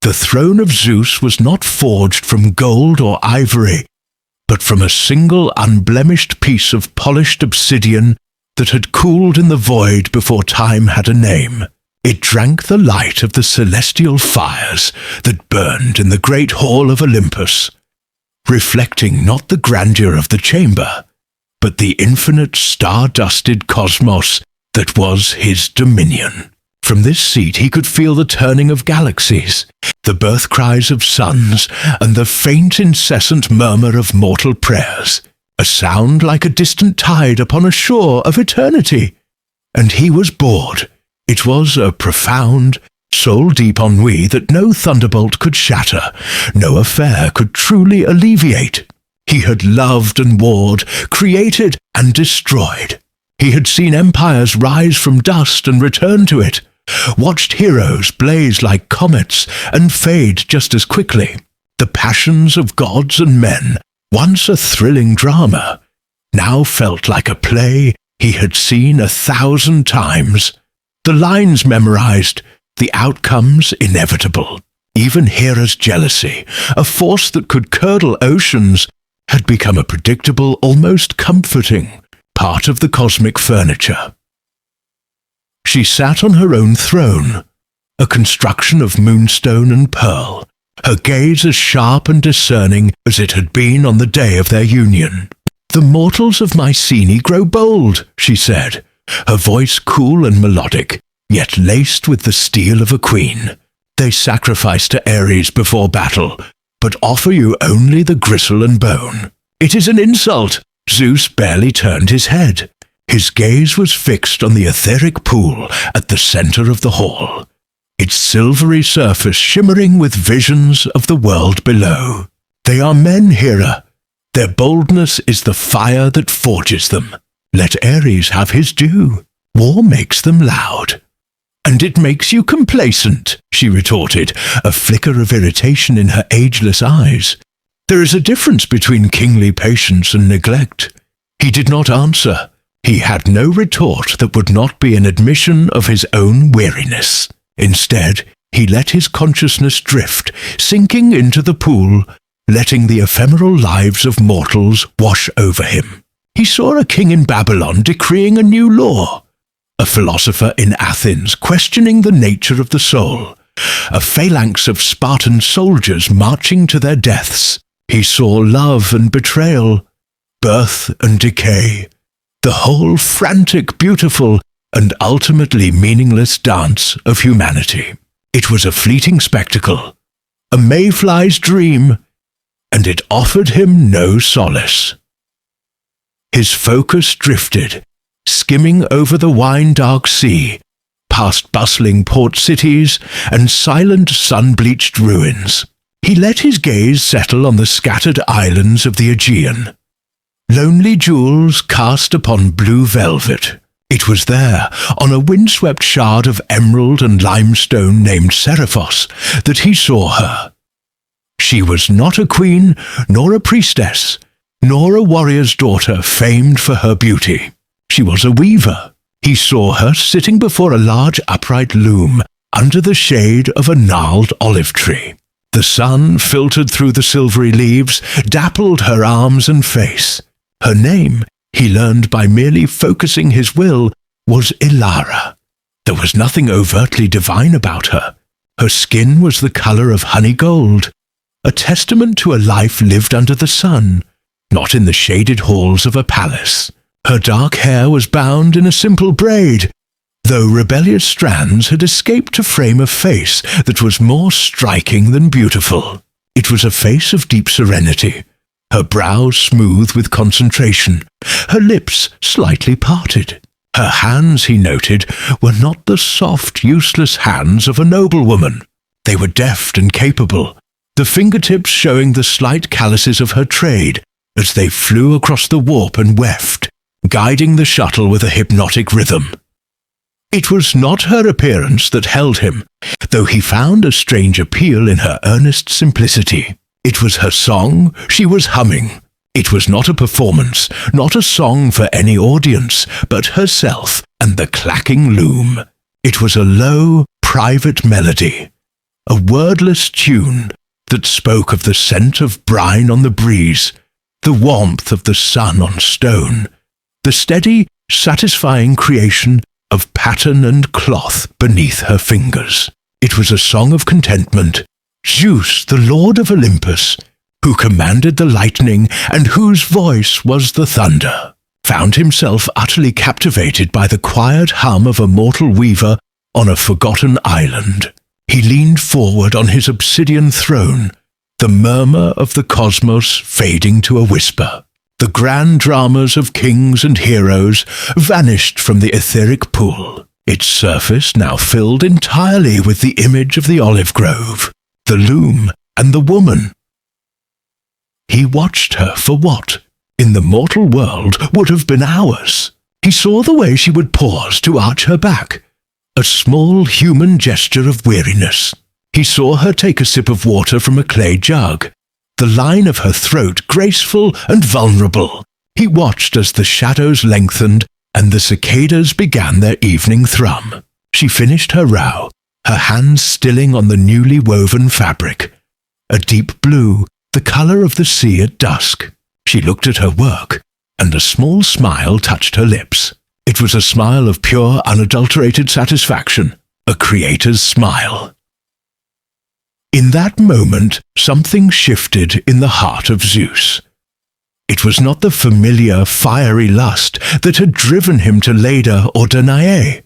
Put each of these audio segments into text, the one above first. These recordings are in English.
The throne of Zeus was not forged from gold or ivory, but from a single unblemished piece of polished obsidian that had cooled in the void before time had a name. It drank the light of the celestial fires that burned in the great hall of Olympus, reflecting not the grandeur of the chamber, but the infinite star-dusted cosmos that was his dominion. From this seat he could feel the turning of galaxies, the birth cries of suns, and the faint incessant murmur of mortal prayers, a sound like a distant tide upon a shore of eternity. And he was bored. It was a profound, soul-deep ennui that no thunderbolt could shatter, no affair could truly alleviate. He had loved and warred, created and destroyed. He had seen empires rise from dust and return to it, watched heroes blaze like comets and fade just as quickly. The passions of gods and men, once a thrilling drama, now felt like a play he had seen 1,000 times. The lines memorized, the outcomes inevitable. Even Hera's jealousy, a force that could curdle oceans, had become a predictable, almost comforting part of the cosmic furniture. She sat on her own throne, a construction of moonstone and pearl, her gaze as sharp and discerning as it had been on the day of their union. "The mortals of Mycenae grow bold," she said, her voice cool and melodic, yet laced with the steel of a queen. "They sacrifice to Ares before battle, but offer you only the gristle and bone. It is an insult." Zeus barely turned his head. His gaze was fixed on the etheric pool at the center of the hall, its silvery surface shimmering with visions of the world below. "They are men, Hera. Their boldness is the fire that forges them. Let Ares have his due. War makes them loud." "And it makes you complacent," she retorted, a flicker of irritation in her ageless eyes. "There is a difference between kingly patience and neglect." He did not answer. He had no retort that would not be an admission of his own weariness. Instead, he let his consciousness drift, sinking into the pool, letting the ephemeral lives of mortals wash over him. He saw a king in Babylon decreeing a new law, a philosopher in Athens questioning the nature of the soul, a phalanx of Spartan soldiers marching to their deaths. He saw love and betrayal, birth and decay, the whole frantic, beautiful, and ultimately meaningless dance of humanity. It was a fleeting spectacle, a mayfly's dream, and it offered him no solace. His focus drifted, skimming over the wine-dark sea, past bustling port cities and silent sun-bleached ruins. He let his gaze settle on the scattered islands of the Aegean. Lonely jewels cast upon blue velvet. It was there, on a windswept shard of emerald and limestone named Seriphos, that he saw her. She was not a queen, nor a priestess, nor a warrior's daughter famed for her beauty. She was a weaver. He saw her sitting before a large upright loom under the shade of a gnarled olive tree. The sun filtered through the silvery leaves, dappled her arms and face. Her name, he learned by merely focusing his will, was Ilara. There was nothing overtly divine about her. Her skin was the color of honey gold, a testament to a life lived under the sun, not in the shaded halls of a palace. Her dark hair was bound in a simple braid, though rebellious strands had escaped to frame a face that was more striking than beautiful. It was a face of deep serenity, her brow smooth with concentration, her lips slightly parted. Her hands, he noted, were not the soft, useless hands of a noblewoman. They were deft and capable, the fingertips showing the slight calluses of her trade as they flew across the warp and weft, guiding the shuttle with a hypnotic rhythm. It was not her appearance that held him, though he found a strange appeal in her earnest simplicity. It was her song she was humming. It was not a performance, not a song for any audience, but herself and the clacking loom. It was a low, private melody, a wordless tune that spoke of the scent of brine on the breeze, the warmth of the sun on stone, the steady, satisfying creation of pattern and cloth beneath her fingers. It was a song of contentment. Zeus, the lord of Olympus, who commanded the lightning and whose voice was the thunder, found himself utterly captivated by the quiet hum of a mortal weaver on a forgotten island. He leaned forward on his obsidian throne, the murmur of the cosmos fading to a whisper. The grand dramas of kings and heroes vanished from the etheric pool, its surface now filled entirely with the image of the olive grove, the loom, and the woman. He watched her for what, in the mortal world, would have been hours. He saw the way she would pause to arch her back, a small human gesture of weariness. He saw her take a sip of water from a clay jug, the line of her throat graceful and vulnerable. He watched as the shadows lengthened and the cicadas began their evening thrum. She finished her row, her hands stilling on the newly woven fabric, a deep blue, the colour of the sea at dusk. She looked at her work, and a small smile touched her lips. It was a smile of pure, unadulterated satisfaction, a creator's smile. In that moment, something shifted in the heart of Zeus. It was not the familiar, fiery lust that had driven him to Leda or Danae.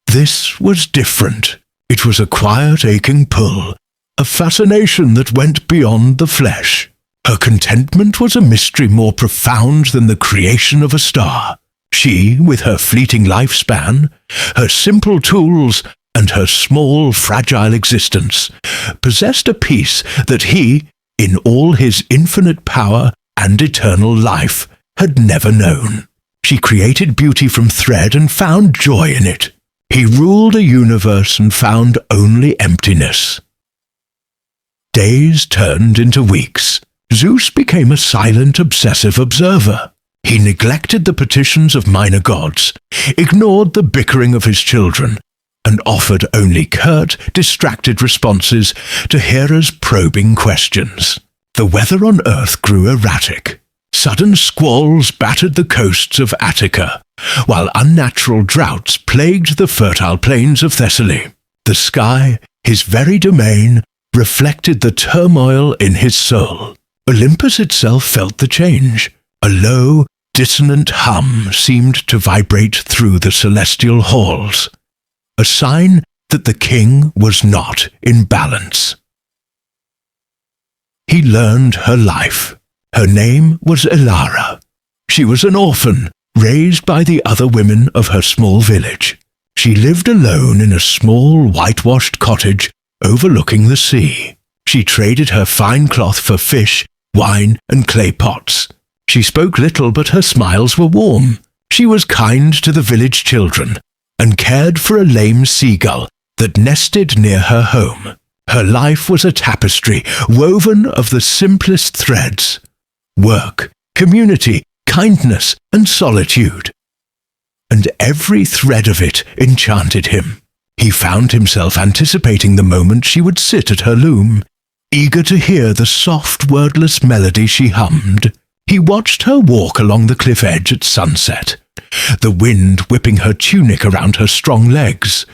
This was different. It was a quiet, aching pull, a fascination that went beyond the flesh. Her contentment was a mystery more profound than the creation of a star. She, with her fleeting lifespan, her simple tools, and her small, fragile existence, possessed a peace that he, in all his infinite power and eternal life, had never known. She created beauty from thread and found joy in it. He ruled a universe and found only emptiness. Days turned into weeks. Zeus became a silent, obsessive observer. He neglected the petitions of minor gods, ignored the bickering of his children, and offered only curt, distracted responses to Hera's probing questions. The weather on Earth grew erratic. Sudden squalls battered the coasts of Attica, while unnatural droughts plagued the fertile plains of Thessaly. The sky, his very domain, reflected the turmoil in his soul. Olympus itself felt the change. A low, dissonant hum seemed to vibrate through the celestial halls, a sign that the king was not in balance. He learned her life. Her name was Elara. She was an orphan, raised by the other women of her small village. She lived alone in a small, whitewashed cottage overlooking the sea. She traded her fine cloth for fish, wine, and clay pots. She spoke little, but her smiles were warm. She was kind to the village children, and cared for a lame seagull that nested near her home. Her life was a tapestry woven of the simplest threads: work, community, kindness, and solitude. And every thread of it enchanted him. He found himself anticipating the moment she would sit at her loom, eager to hear the soft, wordless melody she hummed. He watched her walk along the cliff edge at sunset, the wind whipping her tunic around her strong legs,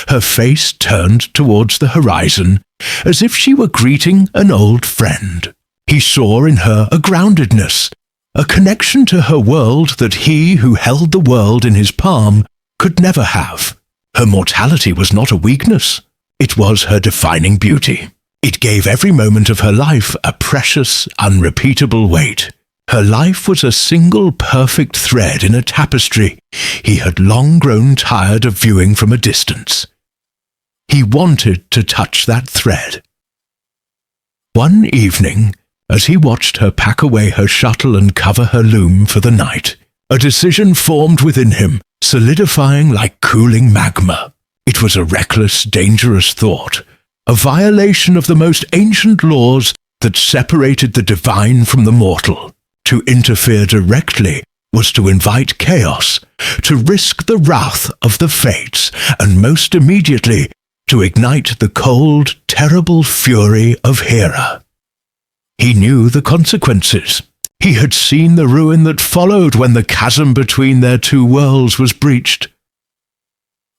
her face turned towards the horizon, as if she were greeting an old friend. He saw in her a groundedness, a connection to her world that he who held the world in his palm could never have. Her mortality was not a weakness. It was her defining beauty. It gave every moment of her life a precious, unrepeatable weight. Her life was a single perfect thread in a tapestry he had long grown tired of viewing from a distance. He wanted to touch that thread. One evening, as he watched her pack away her shuttle and cover her loom for the night, a decision formed within him, solidifying like cooling magma. It was a reckless, dangerous thought, a violation of the most ancient laws that separated the divine from the mortal. To interfere directly was to invite chaos, to risk the wrath of the fates, and most immediately, to ignite the cold, terrible fury of Hera. He knew the consequences. He had seen the ruin that followed when the chasm between their two worlds was breached.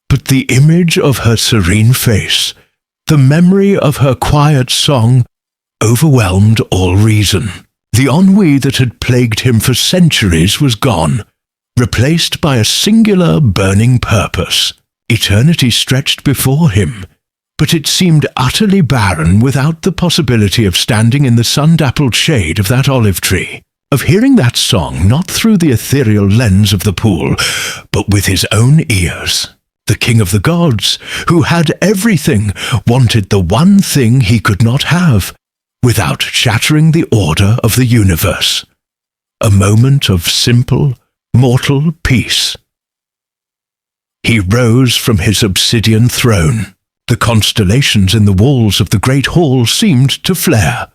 But the image of her serene face, the memory of her quiet song, overwhelmed all reason. The ennui that had plagued him for centuries was gone, replaced by a singular burning purpose. Eternity stretched before him, but it seemed utterly barren without the possibility of standing in the sun-dappled shade of that olive tree, of hearing that song not through the ethereal lens of the pool, but with his own ears. The king of the gods, who had everything, wanted the one thing he could not have, without shattering the order of the universe. A moment of simple, mortal peace. He rose from his obsidian throne. The constellations in the walls of the great hall seemed to flare,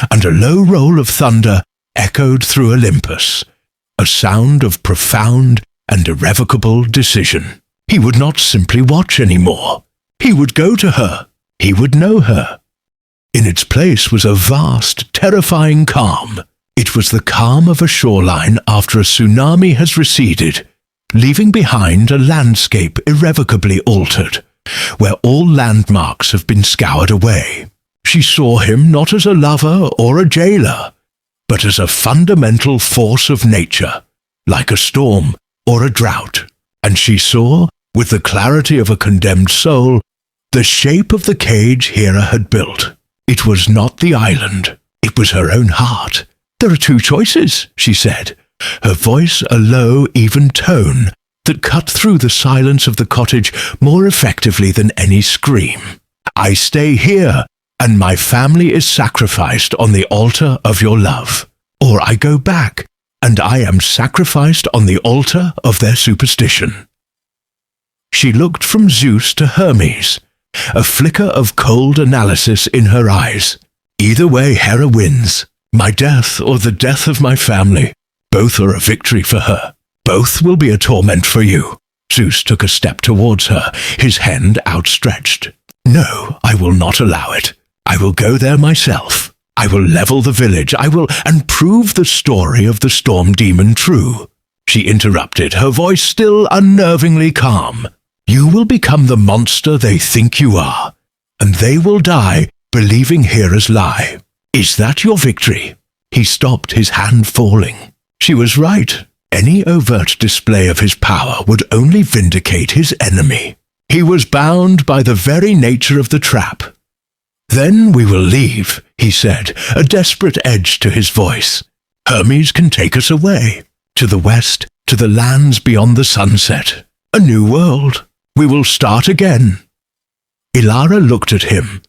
and a low roll of thunder echoed through Olympus, a sound of profound and irrevocable decision. He would not simply watch anymore. He would go to her. He would know her. In its place was a vast, terrifying calm. It was the calm of a shoreline after a tsunami has receded, leaving behind a landscape irrevocably altered, where all landmarks have been scoured away. She saw him not as a lover or a jailer, but as a fundamental force of nature, like a storm or a drought. And she saw, with the clarity of a condemned soul, the shape of the cage Hera had built. It was not the island. It was her own heart. "There are two choices," she said, her voice a low, even tone that cut through the silence of the cottage more effectively than any scream. "I stay here, and my family is sacrificed on the altar of your love. Or I go back, and I am sacrificed on the altar of their superstition." She looked from Zeus to Hermes, a flicker of cold analysis in her eyes. "Either way, Hera wins. My death or the death of my family. Both are a victory for her. Both will be a torment for you." Zeus took a step towards her, his hand outstretched. "No, I will not allow it. I will go there myself. I will level the village. And prove the story of the storm demon true." She interrupted, her voice still unnervingly calm. "You will become the monster they think you are, and they will die believing Hera's lie. Is that your victory?" He stopped, his hand falling. She was right. Any overt display of his power would only vindicate his enemy. He was bound by the very nature of the trap. "Then we will leave," he said, a desperate edge to his voice. "Hermes can take us away, to the west, to the lands beyond the sunset. A new world. We will start again." Ilara looked at him,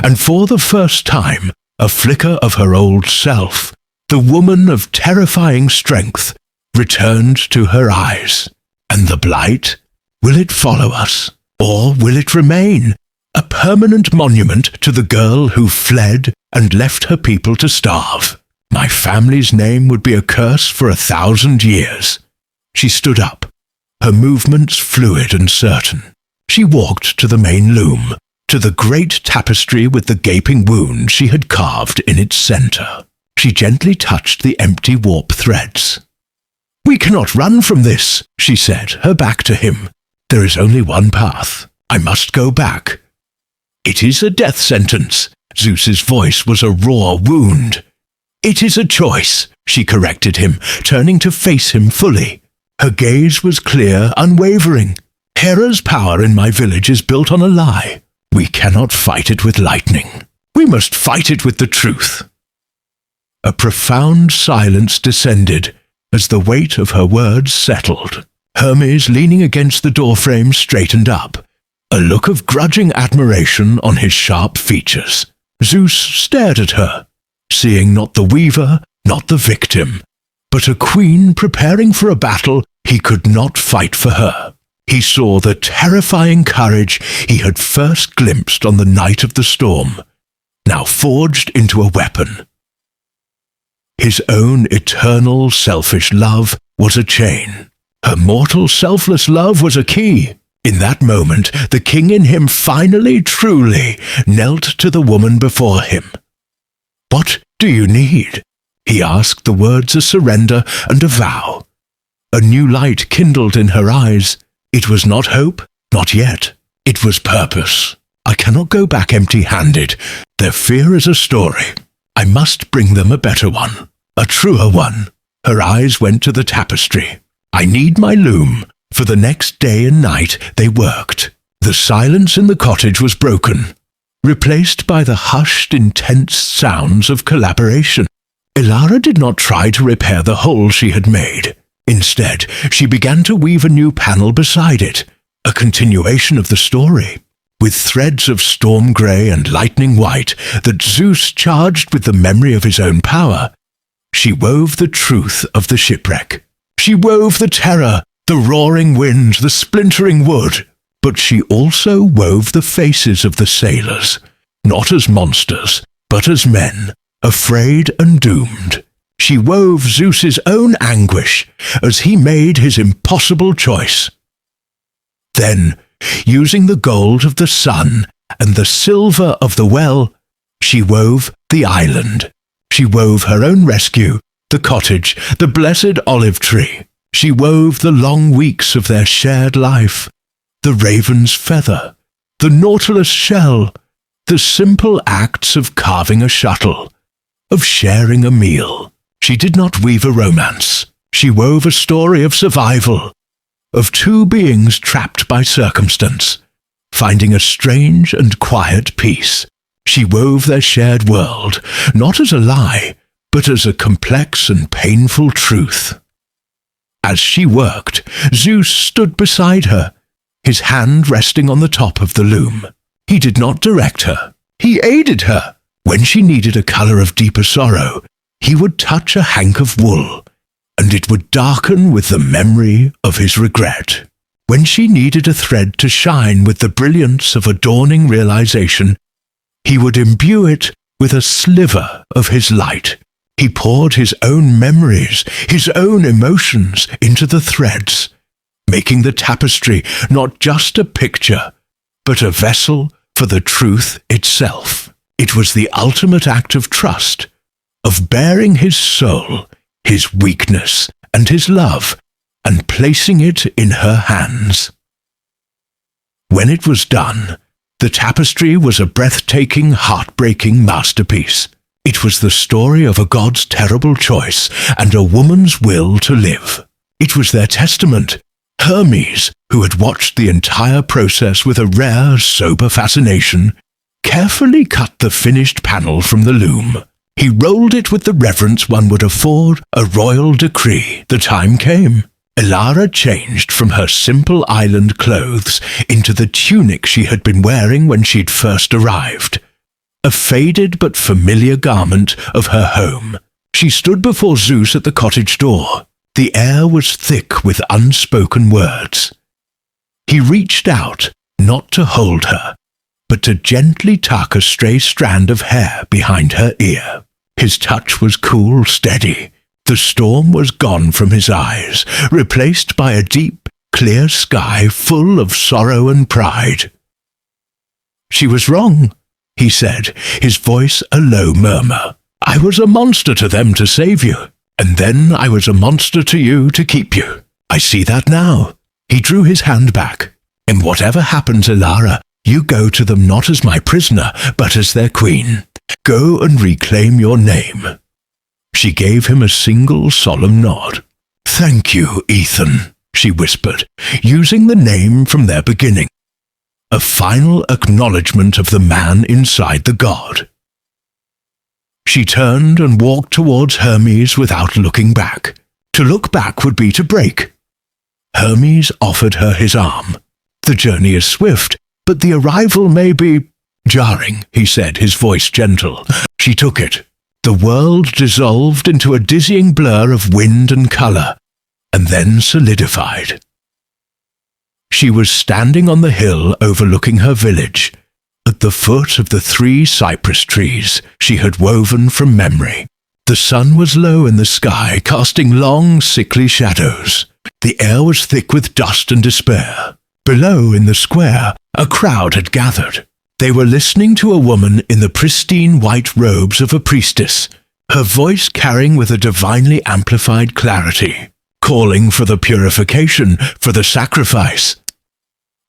and for the first time, a flicker of her old self, the woman of terrifying strength, returned to her eyes. "And the blight? Will it follow us? Or will it remain, a permanent monument to the girl who fled and left her people to starve? My family's name would be a curse for 1,000 years." She stood up, her movements fluid and certain. She walked to the main loom, to the great tapestry with the gaping wound she had carved in its center. She gently touched the empty warp threads. "We cannot run from this," she said, her back to him. "There is only one path. I must go back." "It is a death sentence." Zeus's voice was a raw wound. "It is a choice," she corrected him, turning to face him fully. Her gaze was clear, unwavering. "Hera's power in my village is built on a lie. We cannot fight it with lightning. We must fight it with the truth." A profound silence descended as the weight of her words settled. Hermes, leaning against the doorframe, straightened up, a look of grudging admiration on his sharp features. Zeus stared at her, seeing not the weaver, not the victim, but a queen preparing for a battle he could not fight for her. He saw the terrifying courage he had first glimpsed on the night of the storm, now forged into a weapon. His own eternal selfish love was a chain. Her mortal selfless love was a key. In that moment, the king in him finally, truly, knelt to the woman before him. "What do you need?" he asked, the words a surrender and a vow. A new light kindled in her eyes. It was not hope, not yet. It was purpose. "I cannot go back empty-handed. Their fear is a story. I must bring them a better one, a truer one." Her eyes went to the tapestry. "I need my loom." For the next day and night they worked. The silence in the cottage was broken, replaced by the hushed, intense sounds of collaboration. Elara did not try to repair the hole she had made. Instead, she began to weave a new panel beside it, a continuation of the story, with threads of storm grey and lightning white that Zeus charged with the memory of his own power. She wove the truth of the shipwreck. She wove the terror, the roaring wind, the splintering wood. But she also wove the faces of the sailors, not as monsters, but as men, afraid and doomed. She wove Zeus's own anguish as he made his impossible choice. Then, using the gold of the sun and the silver of the well, she wove the island. She wove her own rescue, the cottage, the blessed olive tree. She wove the long weeks of their shared life, the raven's feather, the nautilus shell, the simple acts of carving a shuttle, of sharing a meal. She did not weave a romance. She wove a story of survival, of two beings trapped by circumstance, finding a strange and quiet peace. She wove their shared world, not as a lie, but as a complex and painful truth. As she worked, Zeus stood beside her, his hand resting on the top of the loom. He did not direct her. He aided her. When she needed a colour of deeper sorrow, he would touch a hank of wool, and it would darken with the memory of his regret. When she needed a thread to shine with the brilliance of a dawning realization, he would imbue it with a sliver of his light. He poured his own memories, his own emotions into the threads, making the tapestry not just a picture, but a vessel for the truth itself. It was the ultimate act of trust, of bearing his soul, his weakness, and his love, and placing it in her hands. When it was done, the tapestry was a breathtaking, heartbreaking masterpiece. It was the story of a god's terrible choice and a woman's will to live. It was their testament. Hermes, who had watched the entire process with a rare, sober fascination, carefully cut the finished panel from the loom. He rolled it with the reverence one would afford a royal decree. The time came. Elara changed from her simple island clothes into the tunic she had been wearing when she'd first arrived, a faded but familiar garment of her home. She stood before Zeus at the cottage door. The air was thick with unspoken words. He reached out, not to hold her, but to gently tuck a stray strand of hair behind her ear. His touch was cool, steady. The storm was gone from his eyes, replaced by a deep, clear sky full of sorrow and pride. "She was wrong," he said, his voice a low murmur. "I was a monster to them to save you, and then I was a monster to you to keep you. I see that now." He drew his hand back. "And whatever happens, Elara, you go to them not as my prisoner, but as their queen. Go and reclaim your name." She gave him a single solemn nod. "Thank you, Ethan," she whispered, using the name from their beginning. A final acknowledgement of the man inside the god. She turned and walked towards Hermes without looking back. To look back would be to break. Hermes offered her his arm. "The journey is swift, but the arrival may be jarring," he said, his voice gentle. She took it. The world dissolved into a dizzying blur of wind and colour, and then solidified. She was standing on the hill overlooking her village, at the foot of the 3 cypress trees she had woven from memory. The sun was low in the sky, casting long, sickly shadows. The air was thick with dust and despair. Below in the square, a crowd had gathered. They were listening to a woman in the pristine white robes of a priestess, her voice carrying with a divinely amplified clarity, calling for the purification, for the sacrifice.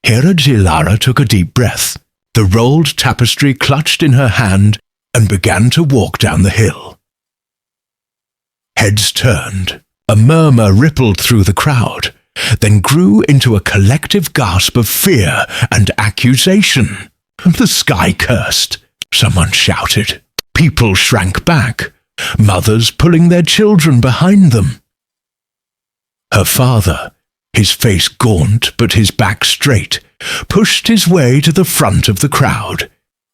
Hera Zilara took a deep breath, the rolled tapestry clutched in her hand, and began to walk down the hill. Heads turned. A murmur rippled through the crowd, then grew into a collective gasp of fear and accusation. The sky cursed. Someone shouted. People shrank back, mothers pulling their children behind them. Her father, his face gaunt but his back straight, pushed his way to the front of the crowd,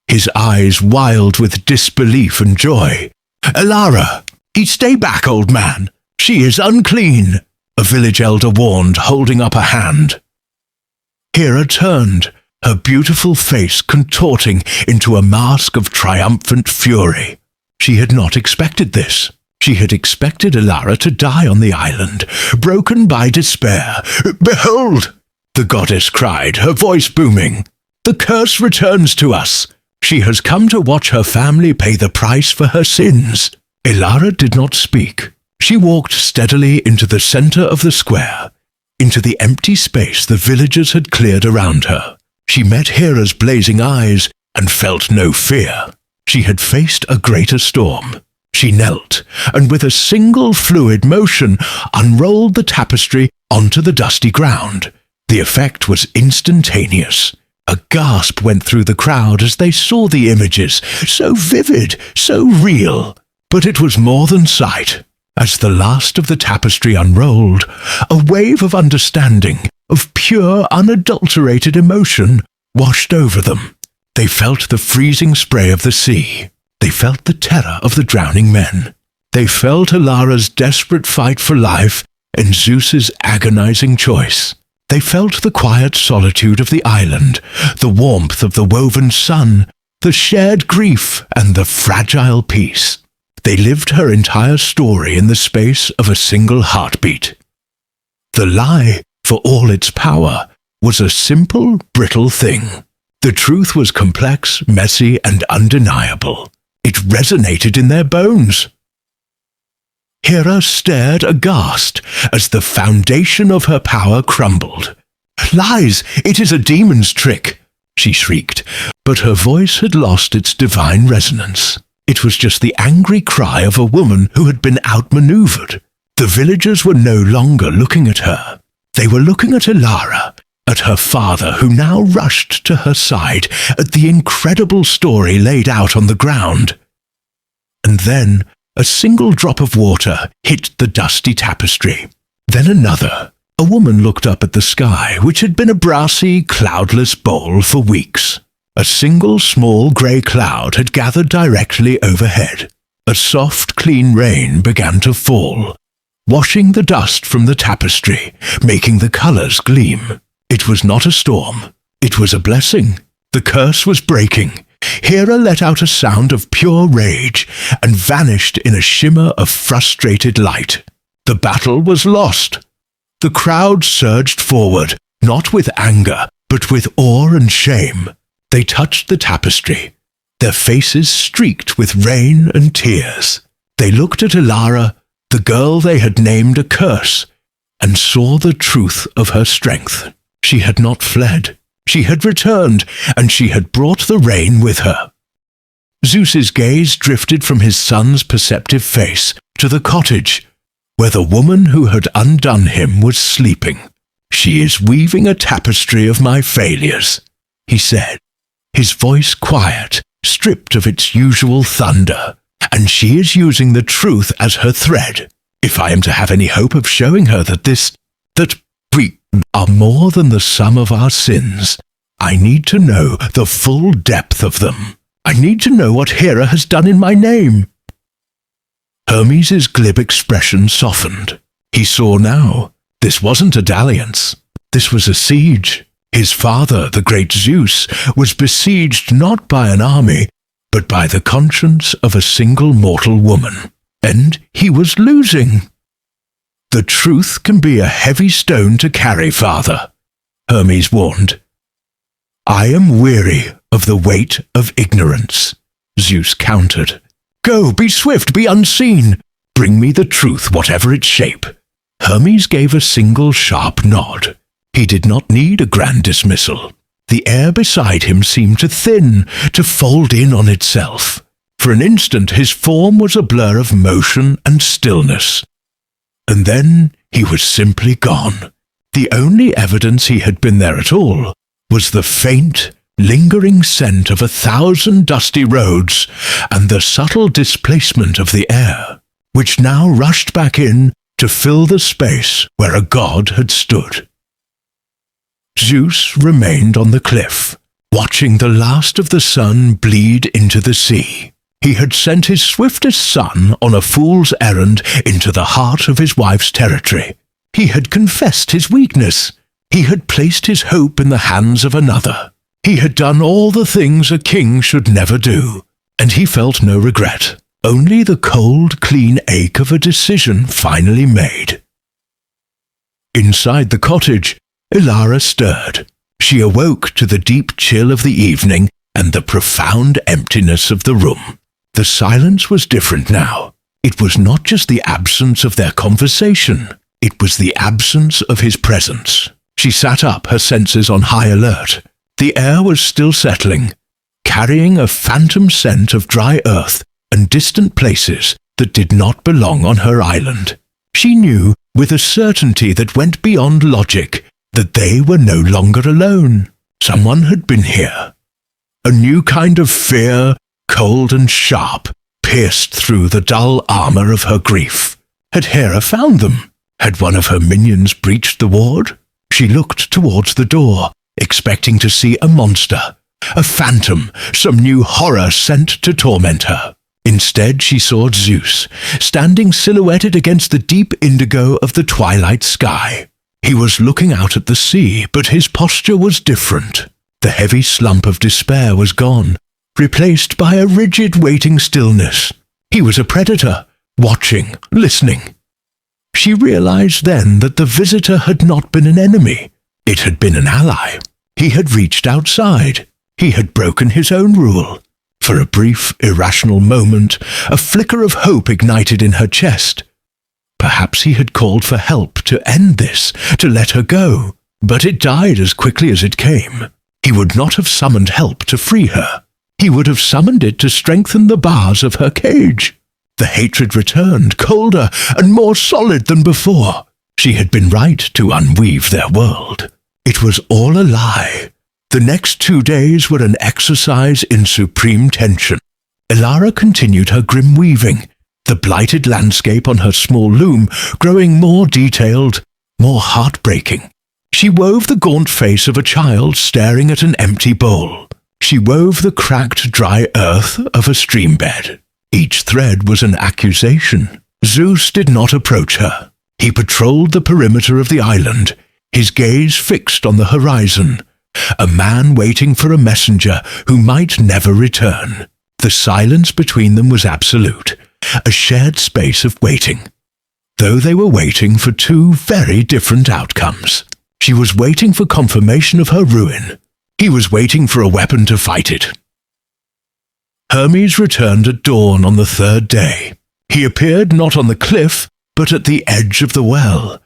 his eyes wild with disbelief and joy. "Elara! Stay back, old man! She is unclean!" a village elder warned, holding up a hand. Hera turned, her beautiful face contorting into a mask of triumphant fury. She had not expected this. She had expected Elara to die on the island, broken by despair. "Behold!" the goddess cried, her voice booming. "The curse returns to us. She has come to watch her family pay the price for her sins." Elara did not speak. She walked steadily into the center of the square, into the empty space the villagers had cleared around her. She met Hera's blazing eyes and felt no fear. She had faced a greater storm. She knelt, and with a single fluid motion unrolled the tapestry onto the dusty ground. The effect was instantaneous. A gasp went through the crowd as they saw the images, so vivid, so real. But it was more than sight. As the last of the tapestry unrolled, a wave of understanding, of pure, unadulterated emotion, washed over them. They felt the freezing spray of the sea. They felt the terror of the drowning men. They felt Elara's desperate fight for life and Zeus's agonizing choice. They felt the quiet solitude of the island, the warmth of the woven sun, the shared grief and the fragile peace. They lived her entire story in the space of a single heartbeat. The lie, for all its power, was a simple, brittle thing. The truth was complex, messy, and undeniable. It resonated in their bones. Hera stared aghast as the foundation of her power crumbled. "Lies! It is a demon's trick!" she shrieked, but her voice had lost its divine resonance. It was just the angry cry of a woman who had been outmaneuvered. The villagers were no longer looking at her. They were looking at Elara, at her father who now rushed to her side at the incredible story laid out on the ground. And then a single drop of water hit the dusty tapestry. Then another. A woman looked up at the sky, which had been a brassy, cloudless bowl for weeks. A single small grey cloud had gathered directly overhead. A soft, clean rain began to fall, washing the dust from the tapestry, making the colours gleam. It was not a storm. It was a blessing. The curse was breaking. Hera let out a sound of pure rage and vanished in a shimmer of frustrated light. The battle was lost. The crowd surged forward, not with anger, but with awe and shame. They touched the tapestry, their faces streaked with rain and tears. They looked at Elara, the girl they had named a curse, and saw the truth of her strength. She had not fled. She had returned, and she had brought the rain with her. Zeus's gaze drifted from his son's perceptive face to the cottage, where the woman who had undone him was sleeping. "She is weaving a tapestry of my failures," he said, his voice quiet, stripped of its usual thunder. "And she is using the truth as her thread. If I am to have any hope of showing her that we are more than the sum of our sins, I need to know the full depth of them. I need to know what Hera has done in my name." Hermes' glib expression softened. He saw now. This wasn't a dalliance. This was a siege. His father, the great Zeus, was besieged not by an army, but by the conscience of a single mortal woman. And he was losing. "The truth can be a heavy stone to carry, father," Hermes warned. I am weary of the weight of ignorance, Zeus countered. Go, be swift, be unseen. Bring me the truth, whatever its shape. Hermes gave a single sharp nod. He did not need a grand dismissal. The air beside him seemed to thin, to fold in on itself. For an instant his form was a blur of motion and stillness. And then he was simply gone. The only evidence he had been there at all was the faint, lingering scent of 1,000 dusty roads and the subtle displacement of the air, which now rushed back in to fill the space where a god had stood. Zeus remained on the cliff, watching the last of the sun bleed into the sea. He had sent his swiftest son on a fool's errand into the heart of his wife's territory. He had confessed his weakness. He had placed his hope in the hands of another. He had done all the things a king should never do, and he felt no regret, only the cold, clean ache of a decision finally made. Inside the cottage, Elara stirred. She awoke to the deep chill of the evening and the profound emptiness of the room. The silence was different now. It was not just the absence of their conversation. It was the absence of his presence. She sat up, her senses on high alert. The air was still settling, carrying a phantom scent of dry earth and distant places that did not belong on her island. She knew, with a certainty that went beyond logic, that they were no longer alone. Someone had been here. A new kind of fear, cold and sharp, pierced through the dull armor of her grief. Had Hera found them? Had one of her minions breached the ward? She looked towards the door, expecting to see a monster, a phantom, some new horror sent to torment her. Instead, she saw Zeus, standing silhouetted against the deep indigo of the twilight sky. He was looking out at the sea, but his posture was different. The heavy slump of despair was gone, replaced by a rigid waiting stillness. He was a predator, watching, listening. She realized then that the visitor had not been an enemy. It had been an ally. He had reached outside. He had broken his own rule. For a brief, irrational moment, a flicker of hope ignited in her chest. Perhaps he had called for help to end this, to let her go. But it died as quickly as it came. He would not have summoned help to free her. He would have summoned it to strengthen the bars of her cage. The hatred returned, colder and more solid than before. She had been right to unweave their world. It was all a lie. The next 2 days were an exercise in supreme tension. Elara continued her grim weaving, the blighted landscape on her small loom growing more detailed, more heartbreaking. She wove the gaunt face of a child staring at an empty bowl. She wove the cracked, dry earth of a stream bed. Each thread was an accusation. Zeus did not approach her. He patrolled the perimeter of the island, his gaze fixed on the horizon, a man waiting for a messenger who might never return. The silence between them was absolute, a shared space of waiting. Though they were waiting for 2 very different outcomes. She was waiting for confirmation of her ruin. He was waiting for a weapon to fight it. Hermes returned at dawn on the 3rd day. He appeared not on the cliff, but at the edge of the well,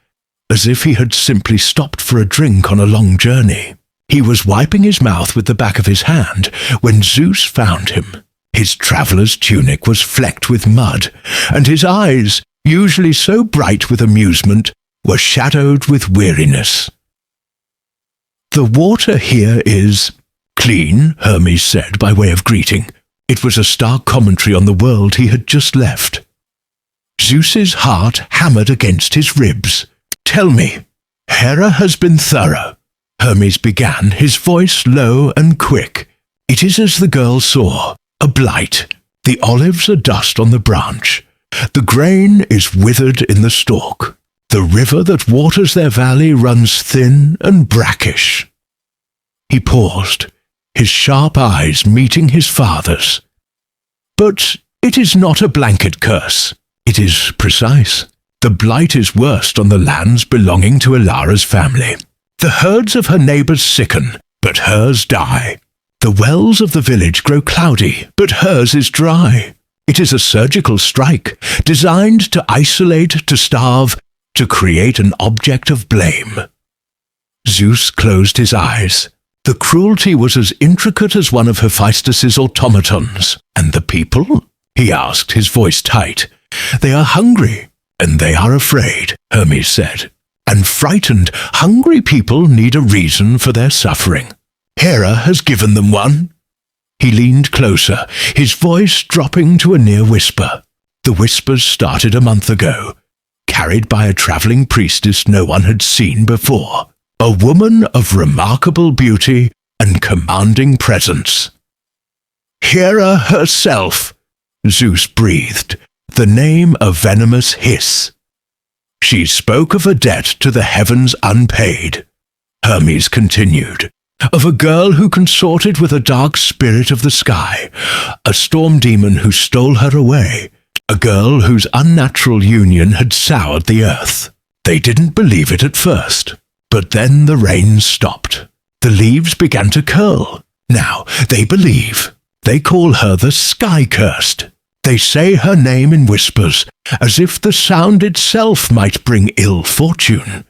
as if he had simply stopped for a drink on a long journey. He was wiping his mouth with the back of his hand when Zeus found him. His traveller's tunic was flecked with mud, and his eyes, usually so bright with amusement, were shadowed with weariness. The water here is clean, Hermes said by way of greeting. It was a stark commentary on the world he had just left. Zeus's heart hammered against his ribs. Tell me, Hera has been thorough. Hermes began, his voice low and quick. It is as the girl saw, a blight. The olives are dust on the branch. The grain is withered in the stalk. The river that waters their valley runs thin and brackish. He paused, his sharp eyes meeting his father's. But it is not a blanket curse. It is precise. The blight is worst on the lands belonging to Elara's family. The herds of her neighbours sicken, but hers die. The wells of the village grow cloudy, but hers is dry. It is a surgical strike, designed to isolate, to starve, to create an object of blame. Zeus closed his eyes. The cruelty was as intricate as one of Hephaestus's automatons. And the people? He asked, his voice tight. They are hungry, and they are afraid, Hermes said. And frightened, hungry people need a reason for their suffering. Hera has given them one. He leaned closer, his voice dropping to a near whisper. The whispers started a month ago, carried by a travelling priestess no one had seen before. A woman of remarkable beauty and commanding presence. Hera herself, Zeus breathed, the name a venomous hiss. She spoke of a debt to the heavens unpaid. Hermes continued, of a girl who consorted with a dark spirit of the sky, a storm demon who stole her away, a girl whose unnatural union had soured the earth. They didn't believe it at first, but then the rain stopped. The leaves began to curl. Now they believe. They call her the Sky-Cursed. They say her name in whispers, as if the sound itself might bring ill fortune.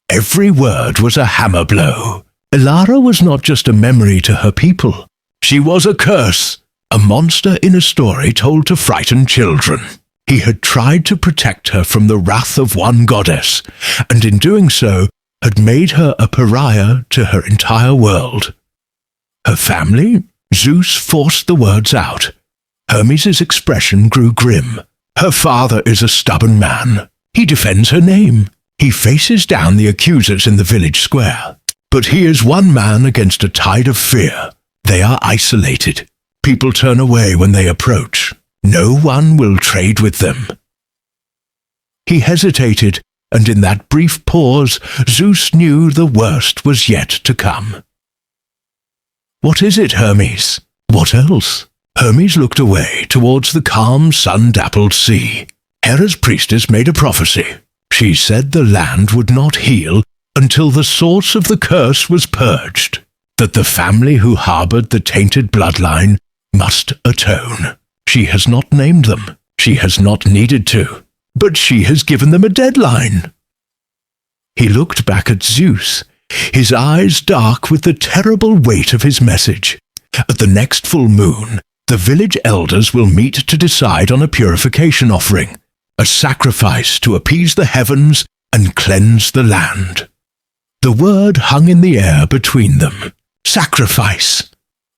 Every word was a hammer blow. Elara was not just a memory to her people. She was a curse, a monster in a story told to frighten children. He had tried to protect her from the wrath of one goddess, and in doing so, had made her a pariah to her entire world. Her family? Zeus forced the words out. Hermes' expression grew grim. Her father is a stubborn man. He defends her name. He faces down the accusers in the village square. But he is one man against a tide of fear. They are isolated. People turn away when they approach. No one will trade with them. He hesitated, and in that brief pause, Zeus knew the worst was yet to come. What is it, Hermes? What else? Hermes looked away towards the calm, sun-dappled sea. Hera's priestess made a prophecy. She said the land would not heal until the source of the curse was purged, that the family who harbored the tainted bloodline must atone. She has not named them. She has not needed to. But she has given them a deadline. He looked back at Zeus, his eyes dark with the terrible weight of his message. At the next full moon, the village elders will meet to decide on a purification offering, a sacrifice to appease the heavens and cleanse the land. The word hung in the air between them. Sacrifice.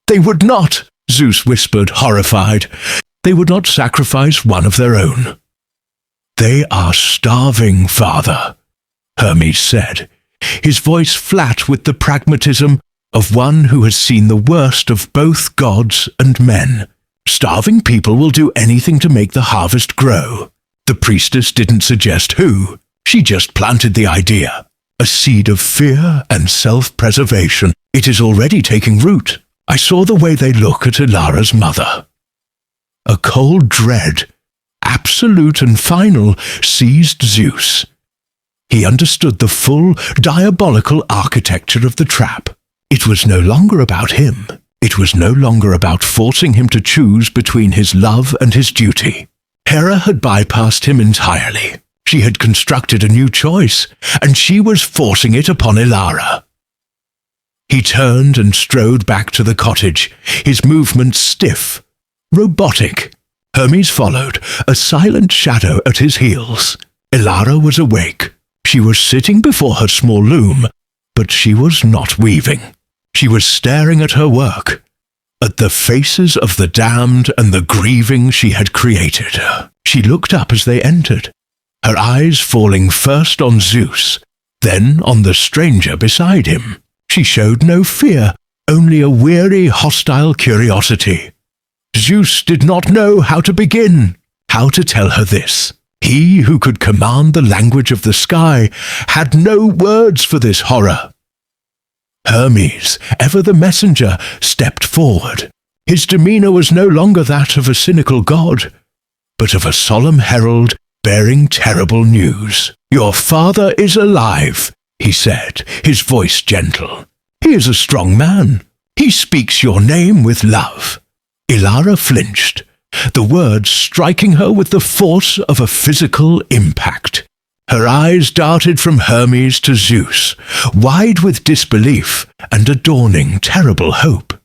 They would not, Zeus whispered, horrified. They would not sacrifice one of their own. They are starving, father, Hermes said, his voice flat with the pragmatism of one who has seen the worst of both gods and men. Starving people will do anything to make the harvest grow. The priestess didn't suggest who. She just planted the idea. A seed of fear and self-preservation. It is already taking root. I saw the way they look at Elara's mother. A cold dread, absolute and final, seized Zeus. He understood the full, diabolical architecture of the trap. It was no longer about him. It was no longer about forcing him to choose between his love and his duty. Hera had bypassed him entirely. She had constructed a new choice, and she was forcing it upon Elara. He turned and strode back to the cottage, his movements stiff, robotic. Hermes followed, a silent shadow at his heels. Elara was awake. She was sitting before her small loom, but she was not weaving. She was staring at her work, at the faces of the damned and the grieving she had created. She looked up as they entered, her eyes falling first on Zeus, then on the stranger beside him. She showed no fear, only a weary, hostile curiosity. Zeus did not know how to begin, how to tell her this. He who could command the language of the sky had no words for this horror. Hermes, ever the messenger, stepped forward. His demeanor was no longer that of a cynical god, but of a solemn herald bearing terrible news. Your father is alive. he said, his voice gentle. "He is a strong man. He speaks your name with love." Ilara flinched, the words striking her with the force of a physical impact. Her eyes darted from Hermes to Zeus, wide with disbelief and adorning terrible hope.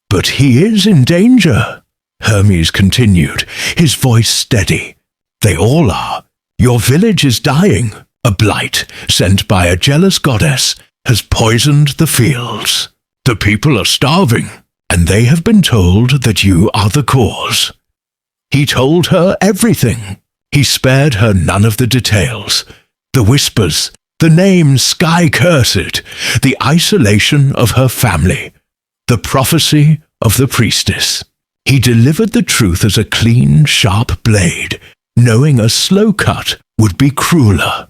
"But he is in danger," Hermes continued, his voice steady. "They all are. Your village is dying. A blight, sent by a jealous goddess, has poisoned the fields. The people are starving, and they have been told that you are the cause." He told her everything. He spared her none of the details. The whispers, the name sky-cursed, the isolation of her family, the prophecy of the priestess. He delivered the truth as a clean, sharp blade, knowing a slow cut would be crueler.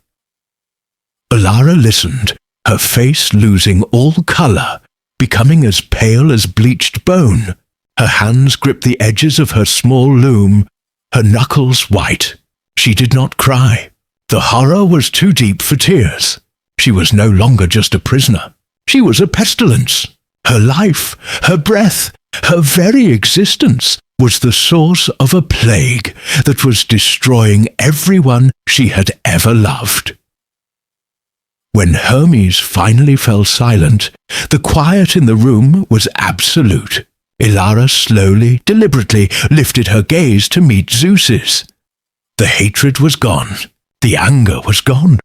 Ilara listened, her face losing all color, becoming as pale as bleached bone. Her hands gripped the edges of her small loom, her knuckles white. She did not cry. The horror was too deep for tears. She was no longer just a prisoner. She was a pestilence. Her life, her breath, her very existence was the source of a plague that was destroying everyone she had ever loved. When Hermes finally fell silent, the quiet in the room was absolute. Ilara slowly, deliberately lifted her gaze to meet Zeus's. The hatred was gone. The anger was gone.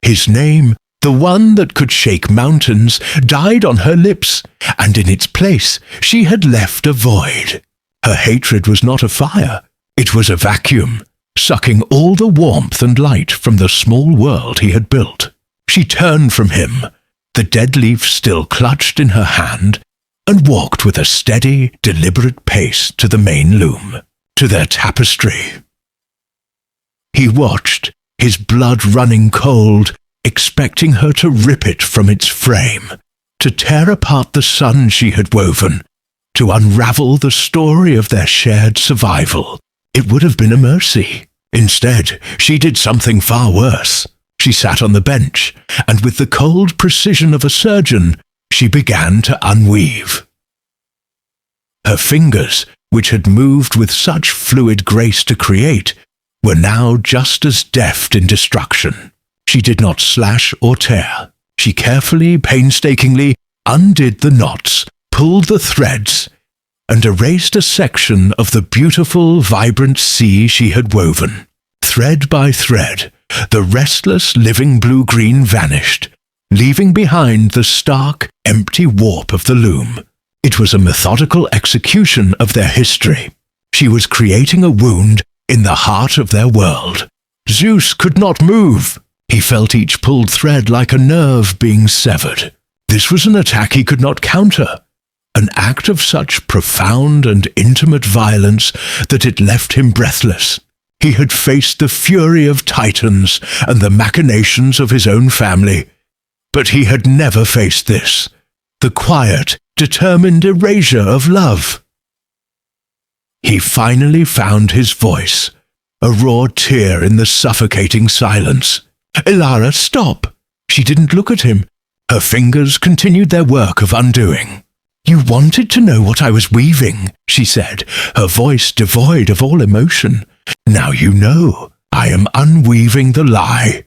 His name, the one that could shake mountains, died on her lips, and in its place she had left a void. Her hatred was not a fire. It was a vacuum, sucking all the warmth and light from the small world he had built. She turned from him, the dead leaf still clutched in her hand, and walked with a steady, deliberate pace to the main loom, to their tapestry. He watched, his blood running cold, expecting her to rip it from its frame, to tear apart the sun she had woven, to unravel the story of their shared survival. It would have been a mercy. Instead, she did something far worse. She sat on the bench, and with the cold precision of a surgeon, she began to unweave. Her fingers, which had moved with such fluid grace to create, were now just as deft in destruction. She did not slash or tear. She carefully, painstakingly undid the knots, pulled the threads, and erased a section of the beautiful, vibrant sea she had woven. Thread by thread, the restless, living blue-green vanished, leaving behind the stark, empty warp of the loom. It was a methodical execution of their history. She was creating a wound in the heart of their world. Zeus could not move. He felt each pulled thread like a nerve being severed. This was an attack he could not counter, an act of such profound and intimate violence that it left him breathless. He had faced the fury of titans and the machinations of his own family, but he had never faced this, the quiet, determined erasure of love. He finally found his voice, a raw tear in the suffocating silence. "Ilara, stop!" She didn't look at him. Her fingers continued their work of undoing. "You wanted to know what I was weaving," she said, her voice devoid of all emotion. "Now you know. I am unweaving the lie."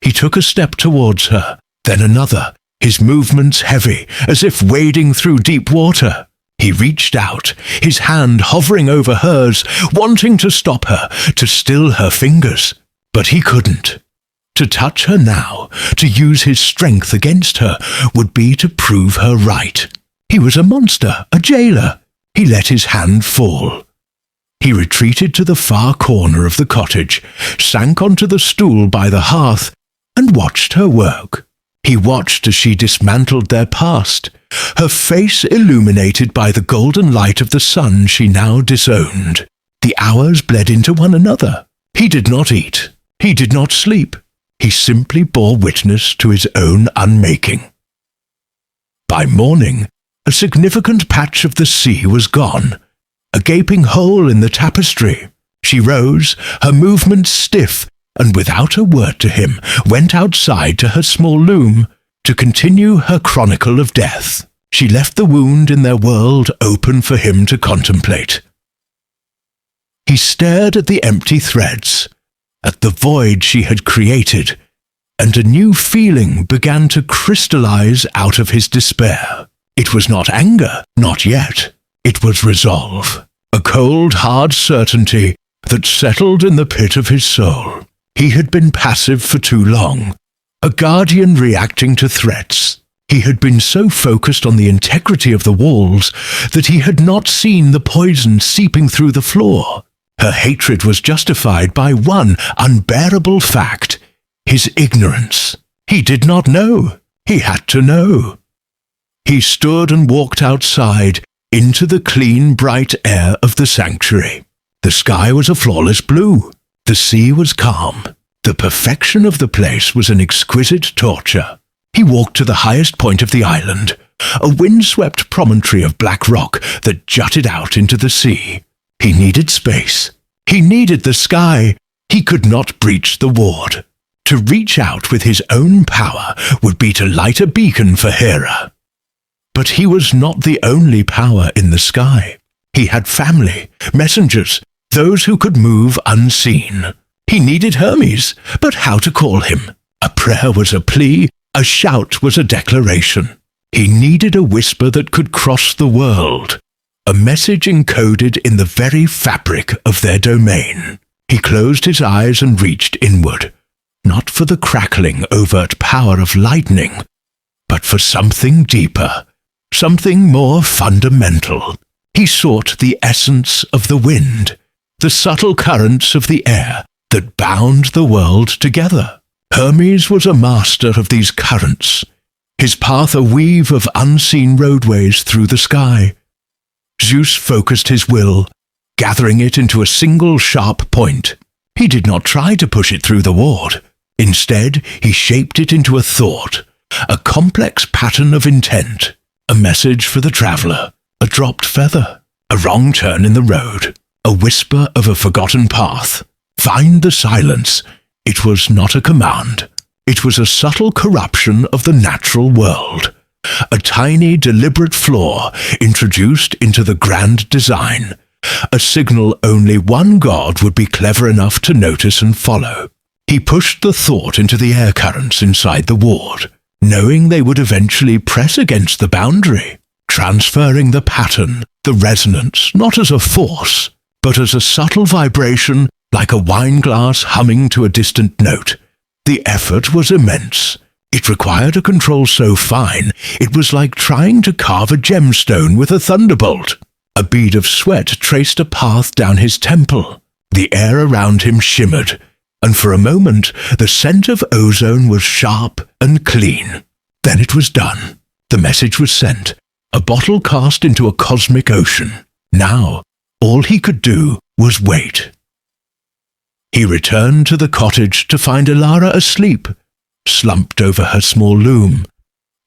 He took a step towards her, then another, his movements heavy, as if wading through deep water. He reached out, his hand hovering over hers, wanting to stop her, to still her fingers. But he couldn't. To touch her now, to use his strength against her, would be to prove her right. He was a monster, a jailer. He let his hand fall. He retreated to the far corner of the cottage, sank onto the stool by the hearth, and watched her work. He watched as she dismantled their past, her face illuminated by the golden light of the sun she now disowned. The hours bled into one another. He did not eat. He did not sleep. He simply bore witness to his own unmaking. By morning, a significant patch of the sea was gone, a gaping hole in the tapestry. She rose, her movements stiff, and without a word to him went outside to her small loom to continue her chronicle of death. She left the wound in their world open for him to contemplate. He stared at the empty threads, at the void she had created, and a new feeling began to crystallize out of his despair. It was not anger, not yet. It was resolve, a cold, hard certainty that settled in the pit of his soul. He had been passive for too long, a guardian reacting to threats. He had been so focused on the integrity of the walls that he had not seen the poison seeping through the floor. Her hatred was justified by one unbearable fact: his ignorance. He did not know. He had to know. He stood and walked outside into the clean, bright air of the sanctuary. The sky was a flawless blue. The sea was calm. The perfection of the place was an exquisite torture. He walked to the highest point of the island, a windswept promontory of black rock that jutted out into the sea. He needed space. He needed the sky. He could not breach the ward. To reach out with his own power would be to light a beacon for Hera. But he was not the only power in the sky. He had family, messengers, those who could move unseen. He needed Hermes, but how to call him? A prayer was a plea, a shout was a declaration. He needed a whisper that could cross the world, a message encoded in the very fabric of their domain. He closed his eyes and reached inward, not for the crackling, overt power of lightning, but for something deeper, something more fundamental. He sought the essence of the wind, the subtle currents of the air that bound the world together. Hermes was a master of these currents, his path a weave of unseen roadways through the sky. Zeus focused his will, gathering it into a single sharp point. He did not try to push it through the ward. Instead, he shaped it into a thought, a complex pattern of intent, a message for the traveler, a dropped feather, a wrong turn in the road, a whisper of a forgotten path. Find the silence. It was not a command. It was a subtle corruption of the natural world, a tiny, deliberate flaw introduced into the grand design, a signal only one god would be clever enough to notice and follow. He pushed the thought into the air currents inside the ward, knowing they would eventually press against the boundary, transferring the pattern, the resonance, not as a force, but as a subtle vibration, like a wine glass humming to a distant note. The effort was immense. It required a control so fine, it was like trying to carve a gemstone with a thunderbolt. A bead of sweat traced a path down his temple. The air around him shimmered, and for a moment the scent of ozone was sharp and clean. Then it was done. The message was sent, a bottle cast into a cosmic ocean. Now, all he could do was wait. He returned to the cottage to find Elara asleep, slumped over her small loom,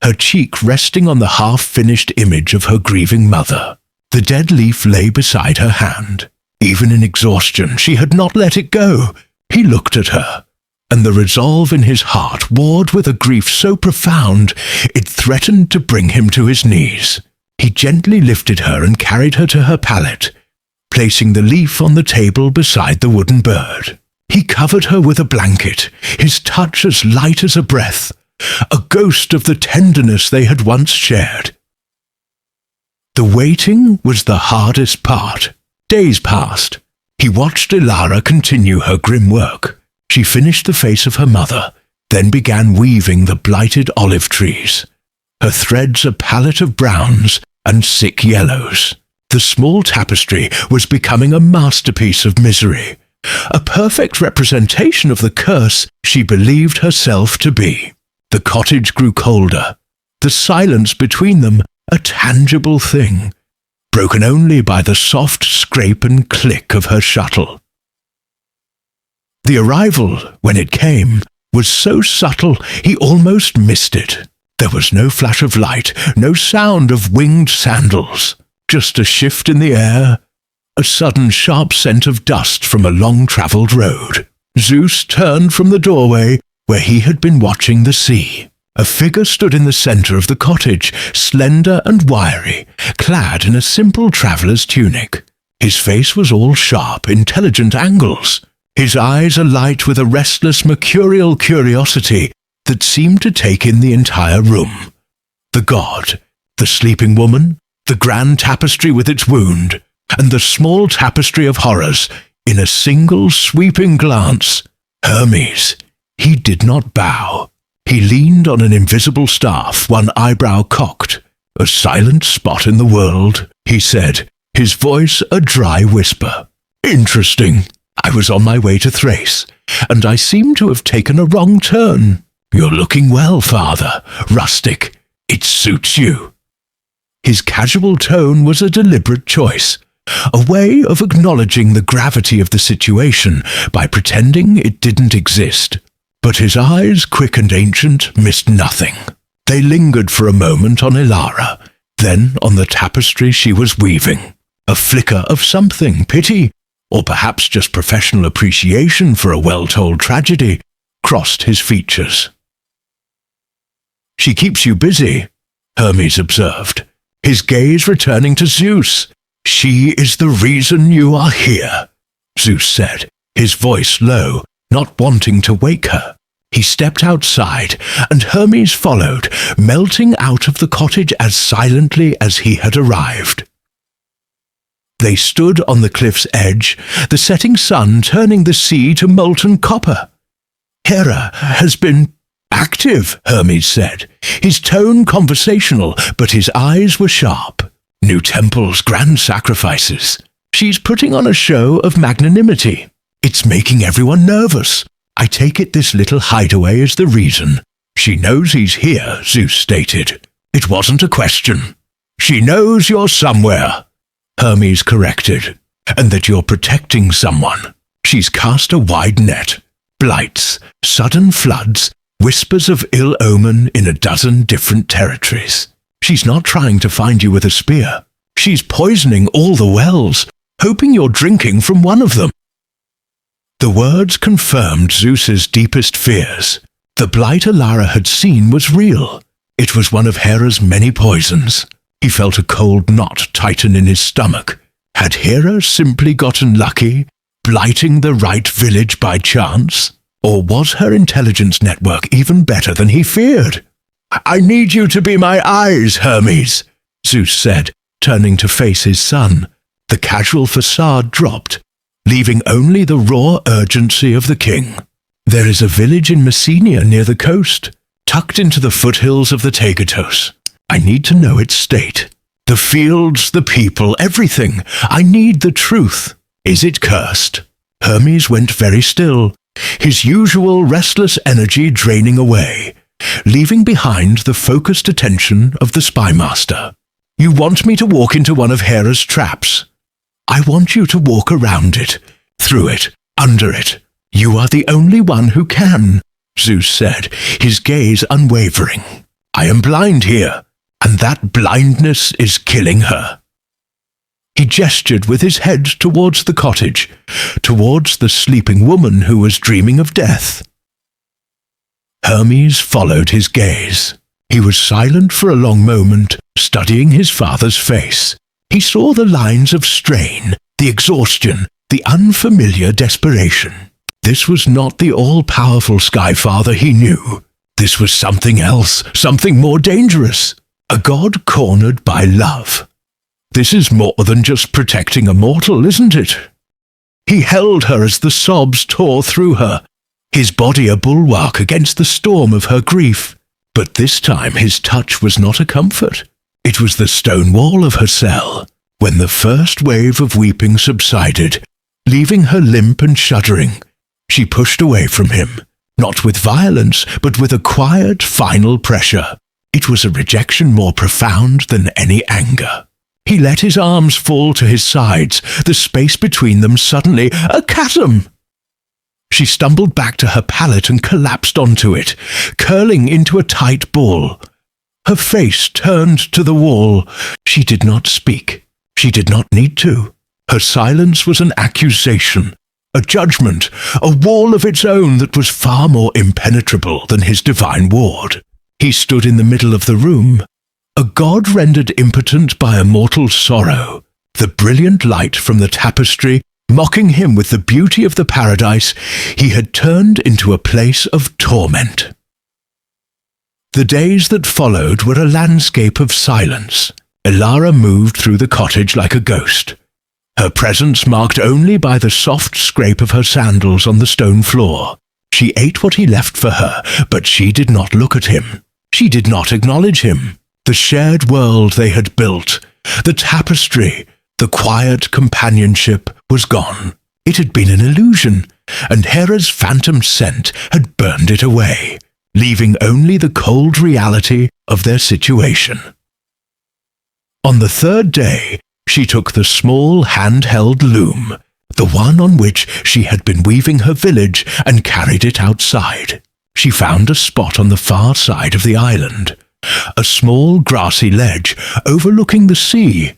her cheek resting on the half-finished image of her grieving mother. The dead leaf lay beside her hand. Even in exhaustion, she had not let it go. He looked at her, and the resolve in his heart warred with a grief so profound it threatened to bring him to his knees. He gently lifted her and carried her to her pallet, placing the leaf on the table beside the wooden bird. He covered her with a blanket, his touch as light as a breath, a ghost of the tenderness they had once shared. The waiting was the hardest part. Days passed. He watched Elara continue her grim work. She finished the face of her mother, then began weaving the blighted olive trees. Her threads a palette of browns and sick yellows. The small tapestry was becoming a masterpiece of misery, a perfect representation of the curse she believed herself to be. The cottage grew colder, the silence between them a tangible thing, broken only by the soft scrape and click of her shuttle. The arrival, when it came, was so subtle he almost missed it. There was no flash of light, no sound of winged sandals, just a shift in the air, a sudden sharp scent of dust from a long-travelled road. Zeus turned from the doorway where he had been watching the sea. A figure stood in the center of the cottage, slender and wiry, clad in a simple traveller's tunic. His face was all sharp, intelligent angles, his eyes alight with a restless, mercurial curiosity that seemed to take in the entire room. The god, the sleeping woman, the grand tapestry with its wound, and the small tapestry of horrors, in a single sweeping glance. Hermes. He did not bow. He leaned on an invisible staff, one eyebrow cocked. "A silent spot in the world," he said, his voice a dry whisper. "Interesting. I was on my way to Thrace, and I seem to have taken a wrong turn. You're looking well, father. Rustic. It suits you." His casual tone was a deliberate choice, a way of acknowledging the gravity of the situation by pretending it didn't exist. But his eyes, quick and ancient, missed nothing. They lingered for a moment on Ilara, then on the tapestry she was weaving. A flicker of something, pity, or perhaps just professional appreciation for a well-told tragedy, crossed his features. "She keeps you busy," Hermes observed, his gaze returning to Zeus. "She is the reason you are here," Zeus said, his voice low, not wanting to wake her. He stepped outside, and Hermes followed, melting out of the cottage as silently as he had arrived. They stood on the cliff's edge, the setting sun turning the sea to molten copper. "Hera has been active," Hermes said, his tone conversational, but his eyes were sharp. "New temples, grand sacrifices. She's putting on a show of magnanimity. It's making everyone nervous. I take it this little hideaway is the reason." "She knows he's here," Zeus stated. "It wasn't a question." "She knows you're somewhere," Hermes corrected, "and that you're protecting someone. She's cast a wide net. Blights, sudden floods, whispers of ill omen in a dozen different territories. She's not trying to find you with a spear. She's poisoning all the wells, hoping you're drinking from one of them." The words confirmed Zeus's deepest fears. The blight Ilara had seen was real. It was one of Hera's many poisons. He felt a cold knot tighten in his stomach. Had Hera simply gotten lucky, blighting the right village by chance? Or was her intelligence network even better than he feared? "I need you to be my eyes, Hermes," Zeus said, turning to face his son. The casual facade dropped, leaving only the raw urgency of the king. "There is a village in Messenia near the coast, tucked into the foothills of the Tegetos. I need to know its state. The fields, the people, everything. I need the truth. Is it cursed?" Hermes went very still, his usual restless energy draining away, leaving behind the focused attention of the spymaster. "You want me to walk into one of Hera's traps? I want you to walk around it, through it, under it. You are the only one who can," Zeus said, his gaze unwavering. "I am blind here, and that blindness is killing her." He gestured with his head towards the cottage, towards the sleeping woman who was dreaming of death. Hermes followed his gaze. He was silent for a long moment, studying his father's face. He saw the lines of strain, the exhaustion, the unfamiliar desperation. This was not the all-powerful Sky Father he knew. This was something else, something more dangerous. A god cornered by love. This is more than just protecting a mortal, isn't it? He held her as the sobs tore through her, his body a bulwark against the storm of her grief. But this time his touch was not a comfort. It was the stone wall of her cell. When the first wave of weeping subsided, leaving her limp and shuddering, she pushed away from him, not with violence, but with a quiet, final pressure. It was a rejection more profound than any anger. He let his arms fall to his sides, the space between them suddenly a chasm. She stumbled back to her pallet and collapsed onto it, curling into a tight ball. Her face turned to the wall. She did not speak. She did not need to. Her silence was an accusation, a judgment, a wall of its own that was far more impenetrable than his divine ward. He stood in the middle of the room, a god rendered impotent by a mortal's sorrow, the brilliant light from the tapestry mocking him with the beauty of the paradise he had turned into a place of torment. The days that followed were a landscape of silence. Elara moved through the cottage like a ghost, her presence marked only by the soft scrape of her sandals on the stone floor. She ate what he left for her, but she did not look at him. She did not acknowledge him. The shared world they had built, the tapestry, the quiet companionship was gone. It had been an illusion, and Hera's phantom scent had burned it away, leaving only the cold reality of their situation. On the third day, she took the small handheld loom, the one on which she had been weaving her village, and carried it outside. She found a spot on the far side of the island, a small grassy ledge overlooking the sea,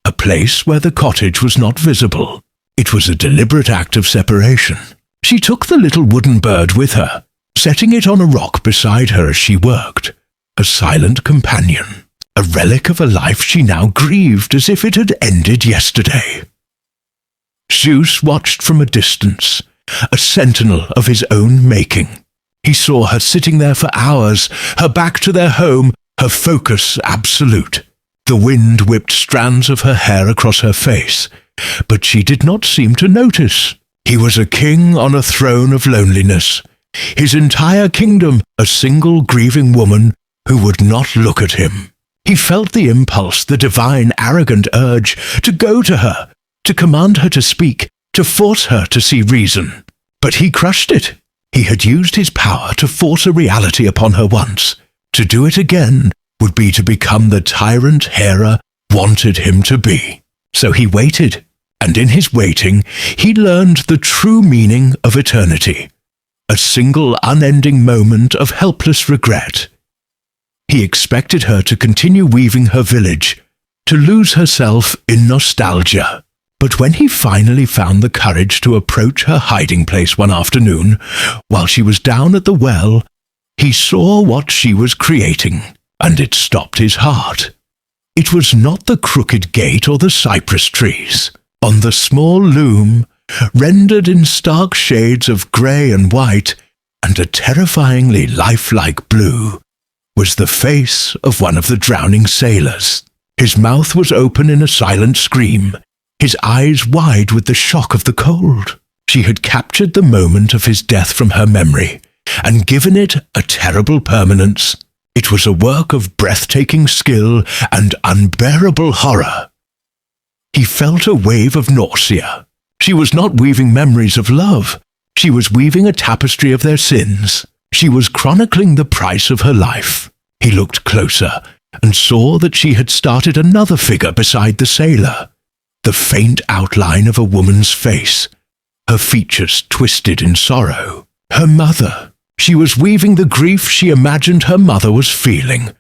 a place where the cottage was not visible. It was a deliberate act of separation. She took the little wooden bird with her, setting it on a rock beside her as she worked, a silent companion, a relic of a life she now grieved as if it had ended yesterday. Zeus watched from a distance, a sentinel of his own making. He saw her sitting there for hours, her back to their home, her focus absolute. The wind whipped strands of her hair across her face, but she did not seem to notice. He was a king on a throne of loneliness, his entire kingdom a single grieving woman who would not look at him. He felt the impulse, the divine, arrogant urge to go to her, to command her to speak, to force her to see reason. But he crushed it. He had used his power to force a reality upon her once. To do it again would be to become the tyrant Hera wanted him to be. So he waited, and in his waiting he learned the true meaning of eternity, a single unending moment of helpless regret. He expected her to continue weaving her village, to lose herself in nostalgia. But when he finally found the courage to approach her hiding place one afternoon, while she was down at the well, he saw what she was creating, and it stopped his heart. It was not the crooked gate or the cypress trees. On the small loom, rendered in stark shades of grey and white, and a terrifyingly lifelike blue, was the face of one of the drowning sailors. His mouth was open in a silent scream, his eyes wide with the shock of the cold. She had captured the moment of his death from her memory, and given it a terrible permanence. It was a work of breathtaking skill and unbearable horror. He felt a wave of nausea. She was not weaving memories of love. She was weaving a tapestry of their sins. She was chronicling the price of her life. He looked closer and saw that she had started another figure beside the sailor, the faint outline of a woman's face, her features twisted in sorrow. Her mother. She was weaving the grief she imagined her mother was feeling,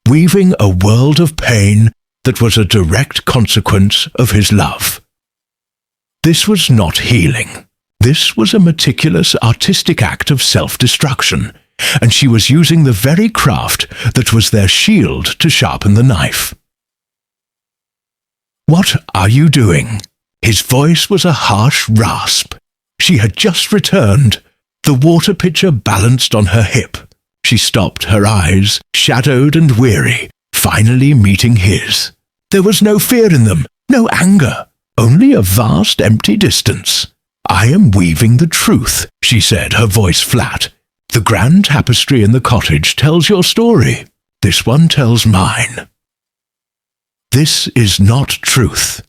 weaving a world of pain that was a direct consequence of his love. This was not healing. This was a meticulous artistic act of self-destruction, and she was using the very craft that was their shield to sharpen the knife. "What are you doing?" His voice was a harsh rasp. She had just returned, the water pitcher balanced on her hip. She stopped, her eyes, shadowed and weary, finally meeting his. There was no fear in them, no anger, only a vast empty distance. "I am weaving the truth," she said, her voice flat. "The grand tapestry in the cottage tells your story. This one tells mine. This is not truth.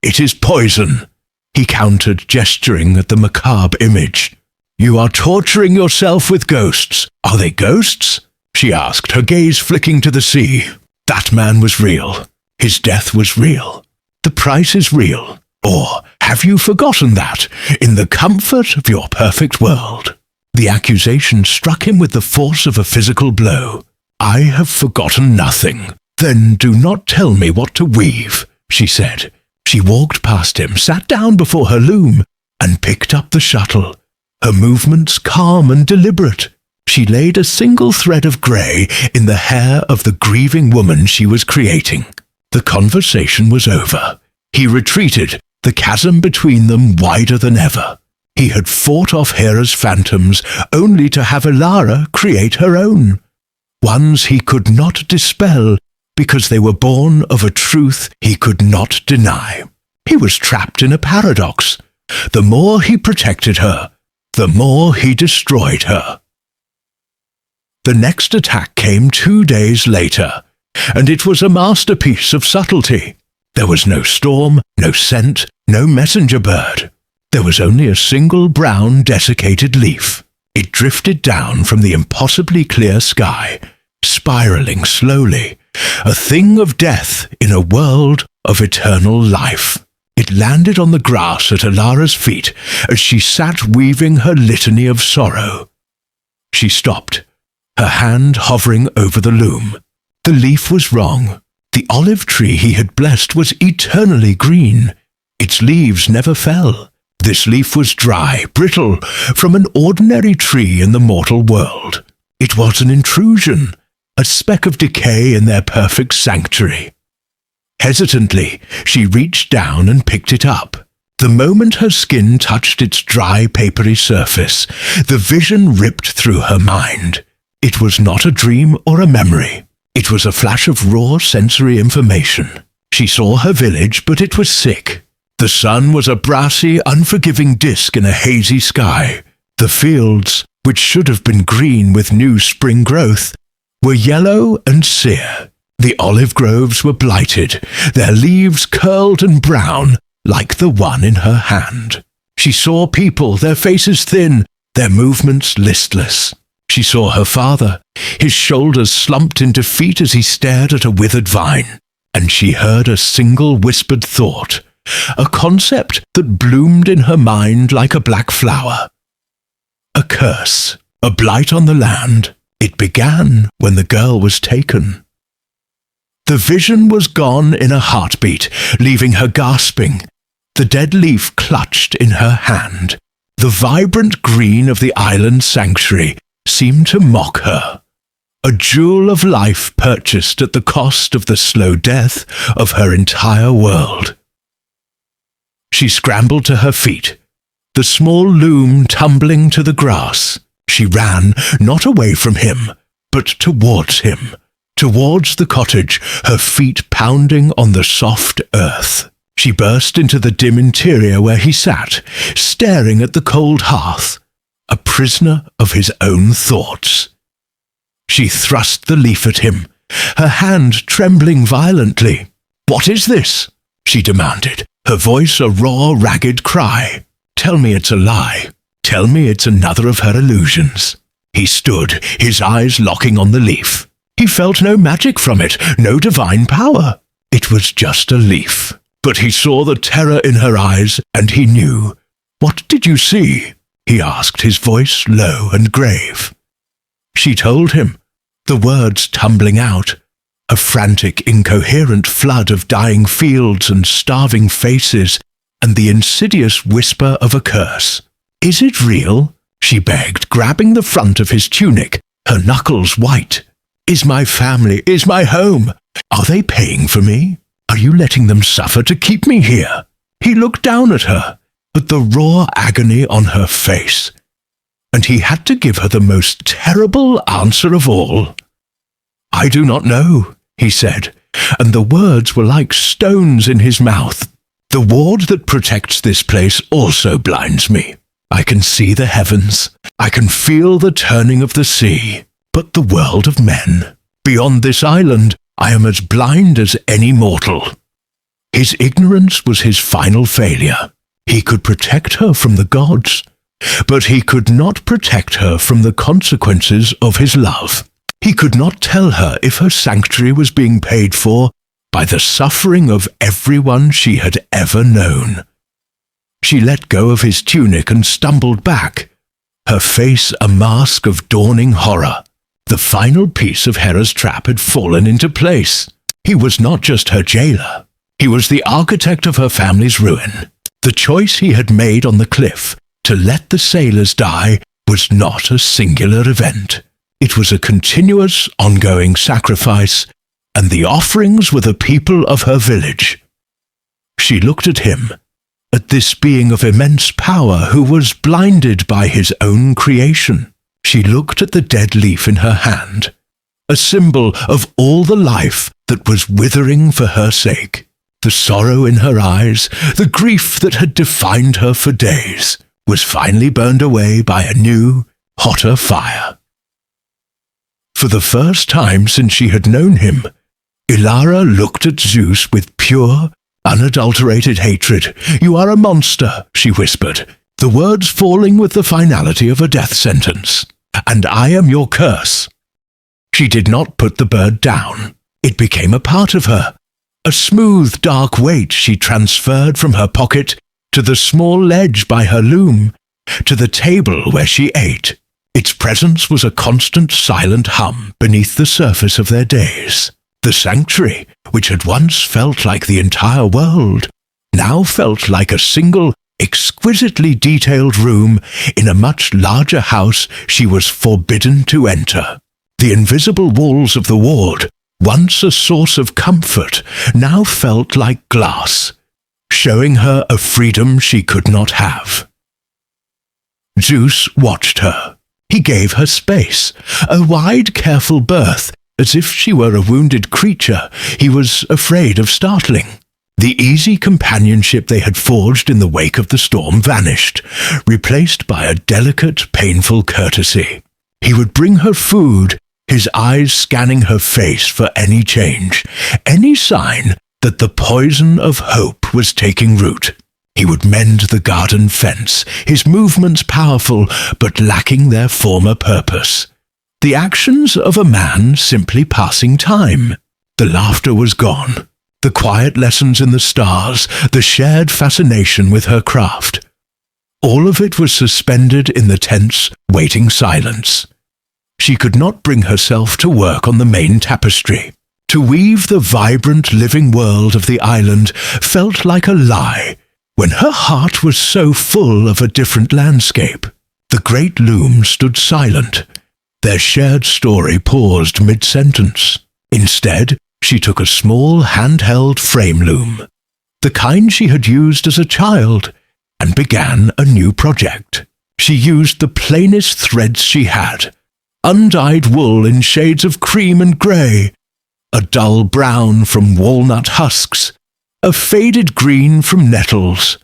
It is poison," he countered, gesturing at the macabre image. "You are torturing yourself with ghosts." "Are they ghosts?" she asked, her gaze flicking to the sea. "That man was real. His death was real. The price is real. Or have you forgotten that, in the comfort of your perfect world?" The accusation struck him with the force of a physical blow. "I have forgotten nothing. Then do not tell me what to weave," she said. She walked past him, sat down before her loom, and picked up the shuttle, her movements calm and deliberate. She laid a single thread of grey in the hair of the grieving woman she was creating. The conversation was over. He retreated, the chasm between them wider than ever. He had fought off Hera's phantoms only to have Elara create her own, ones he could not dispel because they were born of a truth he could not deny. He was trapped in a paradox. The more he protected her, the more he destroyed her. The next attack came 2 days later, and it was a masterpiece of subtlety. There was no storm, no scent, no messenger bird. There was only a single brown desiccated leaf. It drifted down from the impossibly clear sky, spiraling slowly, a thing of death in a world of eternal life. It landed on the grass at Elara's feet as she sat weaving her litany of sorrow. She stopped, her hand hovering over the loom. The leaf was wrong. The olive tree he had blessed was eternally green. Its leaves never fell. This leaf was dry, brittle, from an ordinary tree in the mortal world. It was an intrusion, a speck of decay in their perfect sanctuary. Hesitantly, she reached down and picked it up. The moment her skin touched its dry, papery surface, the vision ripped through her mind. It was not a dream or a memory. It was a flash of raw sensory information. She saw her village, but it was sick. The sun was a brassy, unforgiving disk in a hazy sky. The fields, which should have been green with new spring growth, were yellow and sere. The olive groves were blighted, their leaves curled and brown, like the one in her hand. She saw people, their faces thin, their movements listless. She saw her father, his shoulders slumped in defeat as he stared at a withered vine, and she heard a single whispered thought, a concept that bloomed in her mind like a black flower. A curse, a blight on the land. It began when the girl was taken. The vision was gone in a heartbeat, leaving her gasping. The dead leaf clutched in her hand. The vibrant green of the island sanctuary seemed to mock her. A jewel of life purchased at the cost of the slow death of her entire world. She scrambled to her feet, the small loom tumbling to the grass. She ran, not away from him, but towards him, towards the cottage, her feet pounding on the soft earth. She burst into the dim interior where he sat, staring at the cold hearth, a prisoner of his own thoughts. She thrust the leaf at him, her hand trembling violently. "What is this?" she demanded, her voice a raw, ragged cry. "Tell me it's a lie. Tell me it's another of her illusions." He stood, his eyes locking on the leaf. He felt no magic from it, no divine power. It was just a leaf. But he saw the terror in her eyes, and he knew. "What did you see?" he asked, his voice low and grave. She told him, the words tumbling out, a frantic, incoherent flood of dying fields and starving faces, and the insidious whisper of a curse. "Is it real?" she begged, grabbing the front of his tunic, her knuckles white. "Is my family, is my home, are they paying for me? Are you letting them suffer to keep me here?" He looked down at her, at the raw agony on her face, and he had to give her the most terrible answer of all. "I do not know," he said, and the words were like stones in his mouth. "The ward that protects this place also blinds me. I can see the heavens, I can feel the turning of the sea, but the world of men, beyond this island, I am as blind as any mortal." His ignorance was his final failure. He could protect her from the gods, but he could not protect her from the consequences of his love. He could not tell her if her sanctuary was being paid for by the suffering of everyone she had ever known. She let go of his tunic and stumbled back, her face a mask of dawning horror. The final piece of Hera's trap had fallen into place. He was not just her jailer. He was the architect of her family's ruin. The choice he had made on the cliff to let the sailors die was not a singular event. It was a continuous, ongoing sacrifice, and the offerings were the people of her village. She looked at him, at this being of immense power who was blinded by his own creation. She looked at the dead leaf in her hand, a symbol of all the life that was withering for her sake. The sorrow in her eyes, the grief that had defined her for days, was finally burned away by a new, hotter fire. For the first time since she had known him, Ilara looked at Zeus with pure, unadulterated hatred. "You are a monster," she whispered, the words falling with the finality of a death sentence. "And I am your curse." She did not put the bird down. It became a part of her. A smooth, dark weight she transferred from her pocket to the small ledge by her loom, to the table where she ate. Its presence was a constant silent hum beneath the surface of their days. The sanctuary, which had once felt like the entire world, now felt like a single, exquisitely detailed room in a much larger house she was forbidden to enter. The invisible walls of the ward, once a source of comfort, now felt like glass, showing her a freedom she could not have. Zeus watched her. He gave her space, a wide, careful berth, as if she were a wounded creature he was afraid of startling. The easy companionship they had forged in the wake of the storm vanished, replaced by a delicate, painful courtesy. He would bring her food, his eyes scanning her face for any change, any sign that the poison of hope was taking root. He would mend the garden fence, his movements powerful but lacking their former purpose. The actions of a man simply passing time. The laughter was gone, the quiet lessons in the stars, the shared fascination with her craft. All of it was suspended in the tense, waiting silence. She could not bring herself to work on the main tapestry. To weave the vibrant, living world of the island felt like a lie, when her heart was so full of a different landscape. The great loom stood silent. Their shared story paused mid-sentence. Instead, she took a small handheld frame loom, the kind she had used as a child, and began a new project. She used the plainest threads she had, undyed wool in shades of cream and grey, a dull brown from walnut husks, a faded green from nettles.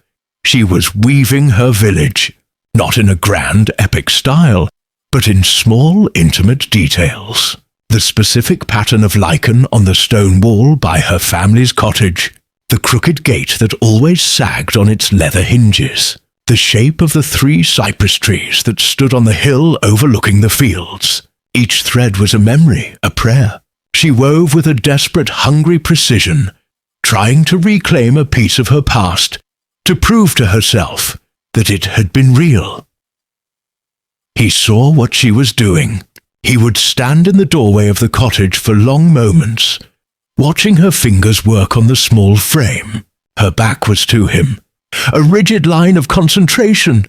She was weaving her village, not in a grand epic style, but in small, intimate details. The specific pattern of lichen on the stone wall by her family's cottage, the crooked gate that always sagged on its leather hinges, the shape of the 3 cypress trees that stood on the hill overlooking the fields. Each thread was a memory, a prayer. She wove with a desperate, hungry precision, trying to reclaim a piece of her past, to prove to herself that it had been real. He saw what she was doing. He would stand in the doorway of the cottage for long moments, watching her fingers work on the small frame. Her back was to him, a rigid line of concentration,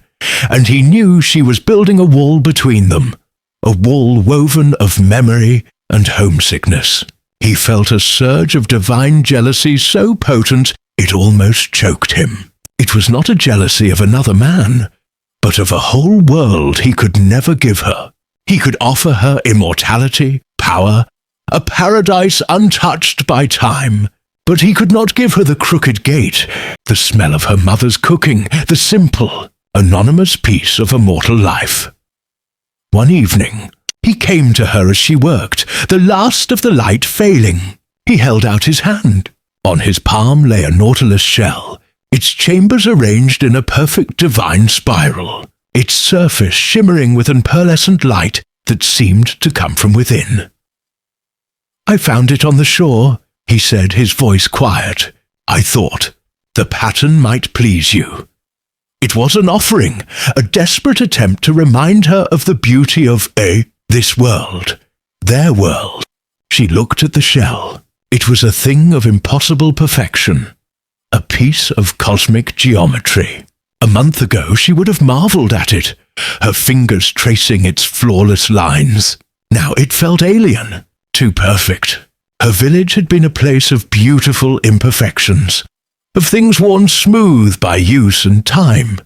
and he knew she was building a wall between them, a wall woven of memory and homesickness. He felt a surge of divine jealousy so potent it almost choked him. It was not a jealousy of another man, but of a whole world he could never give her. He could offer her immortality, power, a paradise untouched by time, but he could not give her the crooked gate, the smell of her mother's cooking, the simple, anonymous piece of a mortal life. One evening, he came to her as she worked, the last of the light failing. He held out his hand. On his palm lay a nautilus shell, its chambers arranged in a perfect divine spiral, its surface shimmering with an pearlescent light that seemed to come from within. "I found it on the shore," he said, his voice quiet. "I thought the pattern might please you." It was an offering, a desperate attempt to remind her of the beauty of this world, their world. She looked at the shell. It was a thing of impossible perfection. a piece of cosmic geometry. A month ago she would have marveled at it, her fingers tracing its flawless lines. Now it felt alien, too perfect. Her village had been a place of beautiful imperfections, of things worn smooth by use and time.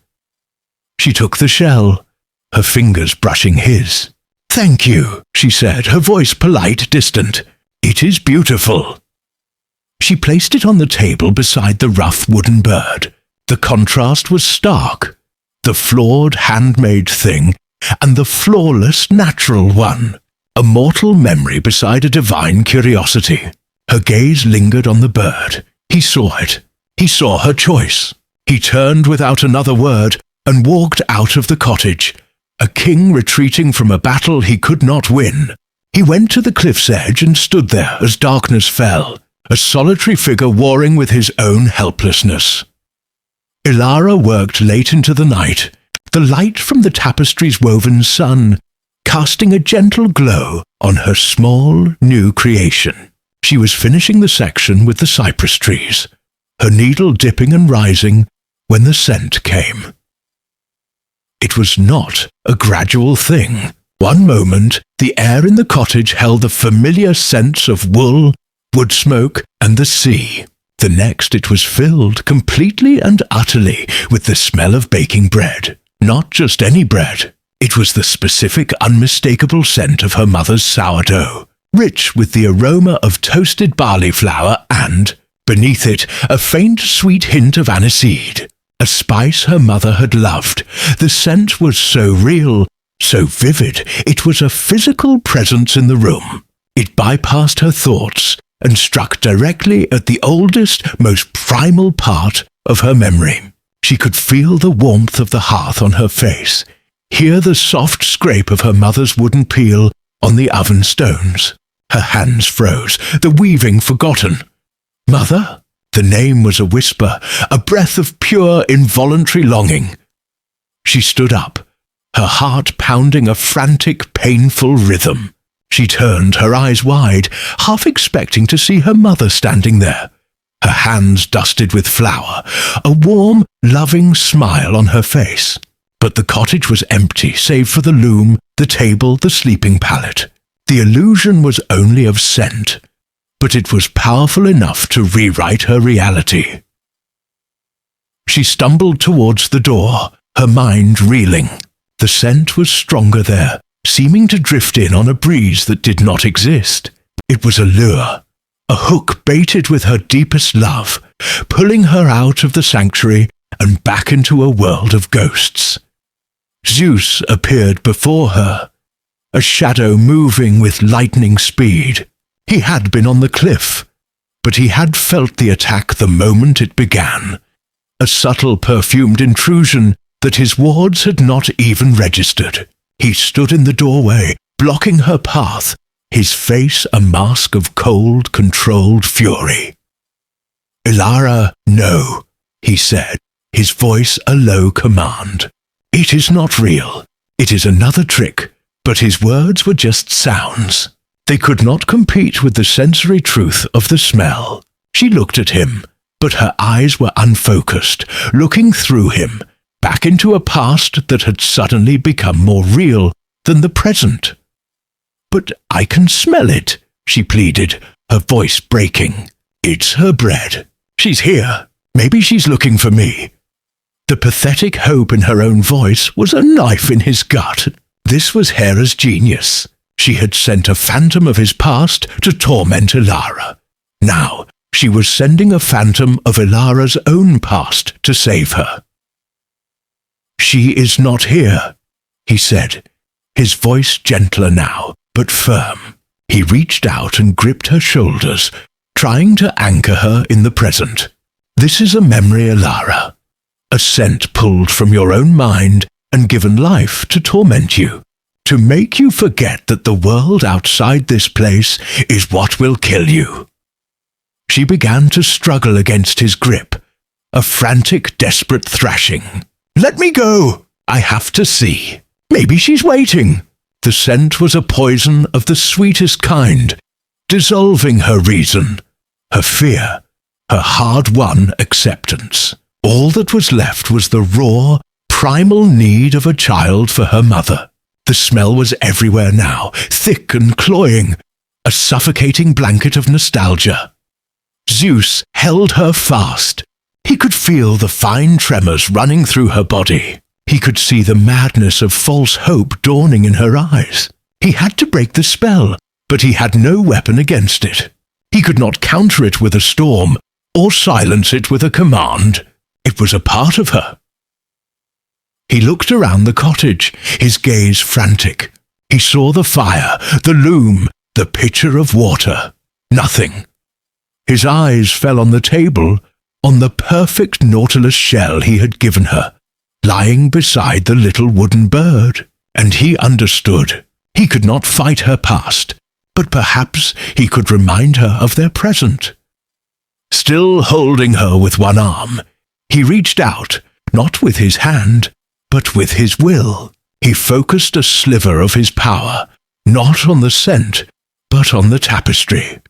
She took the shell, her fingers brushing his. "Thank you," she said, her voice polite, distant. "It is beautiful." She placed it on the table beside the rough wooden bird. The contrast was stark. The flawed handmade thing and the flawless natural one. A mortal memory beside a divine curiosity. Her gaze lingered on the bird. He saw it. He saw her choice. He turned without another word and walked out of the cottage, a king retreating from a battle he could not win. He went to the cliff's edge and stood there as darkness fell, a solitary figure warring with his own helplessness. Ilara worked late into the night, the light from the tapestry's woven sun casting a gentle glow on her small, new creation. She was finishing the section with the cypress trees, her needle dipping and rising when the scent came. It was not a gradual thing. One moment, the air in the cottage held the familiar scents of wool, wood smoke, and the sea. The next, it was filled completely and utterly with the smell of baking bread. Not just any bread. It was the specific, unmistakable scent of her mother's sourdough, rich with the aroma of toasted barley flour and, beneath it, a faint, sweet hint of aniseed, a spice her mother had loved. The scent was so real, so vivid, it was a physical presence in the room. It bypassed her thoughts and struck directly at the oldest, most primal part of her memory. She could feel the warmth of the hearth on her face, hear the soft scrape of her mother's wooden peel on the oven stones. Her hands froze, the weaving forgotten. "Mother?" The name was a whisper, a breath of pure, involuntary longing. She stood up, her heart pounding a frantic, painful rhythm. She turned, her eyes wide, half expecting to see her mother standing there, her hands dusted with flour, a warm, loving smile on her face. But the cottage was empty, save for the loom, the table, the sleeping pallet. The illusion was only of scent, but it was powerful enough to rewrite her reality. She stumbled towards the door, her mind reeling. The scent was stronger there, seeming to drift in on a breeze that did not exist. It was a lure, a hook baited with her deepest love, pulling her out of the sanctuary and back into a world of ghosts. Zeus appeared before her, a shadow moving with lightning speed. He had been on the cliff, but he had felt the attack the moment it began, a subtle perfumed intrusion that his wards had not even registered. He stood in the doorway, blocking her path, his face a mask of cold, controlled fury. "Ilara, no," he said, his voice a low command. "It is not real. It is another trick." But his words were just sounds. They could not compete with the sensory truth of the smell. She looked at him, but her eyes were unfocused, looking through him, back into a past that had suddenly become more real than the present. "But I can smell it," she pleaded, her voice breaking. "It's her bread. She's here. Maybe she's looking for me." The pathetic hope in her own voice was a knife in his gut. This was Hera's genius. She had sent a phantom of his past to torment Ilara. Now, she was sending a phantom of Ilara's own past to save her. "She is not here," he said, his voice gentler now, but firm. He reached out and gripped her shoulders, trying to anchor her in the present. "This is a memory, Ilara. A scent pulled from your own mind and given life to torment you, to make you forget that the world outside this place is what will kill you." She began to struggle against his grip, a frantic, desperate thrashing. "Let me go! I have to see. Maybe she's waiting." The scent was a poison of the sweetest kind, dissolving her reason, her fear, her hard-won acceptance. All that was left was the raw, primal need of a child for her mother. The smell was everywhere now, thick and cloying, a suffocating blanket of nostalgia. Zeus held her fast. He could feel the fine tremors running through her body. He could see the madness of false hope dawning in her eyes. He had to break the spell, but he had no weapon against it. He could not counter it with a storm, or silence it with a command. It was a part of her. He looked around the cottage, his gaze frantic. He saw the fire, the loom, the pitcher of water. Nothing. His eyes fell on the table, on the perfect nautilus shell he had given her, lying beside the little wooden bird. And he understood. He could not fight her past, but perhaps he could remind her of their present. Still holding her with one arm, he reached out, not with his hand, but with his will. He focused a sliver of his power, not on the scent, but on the tapestry.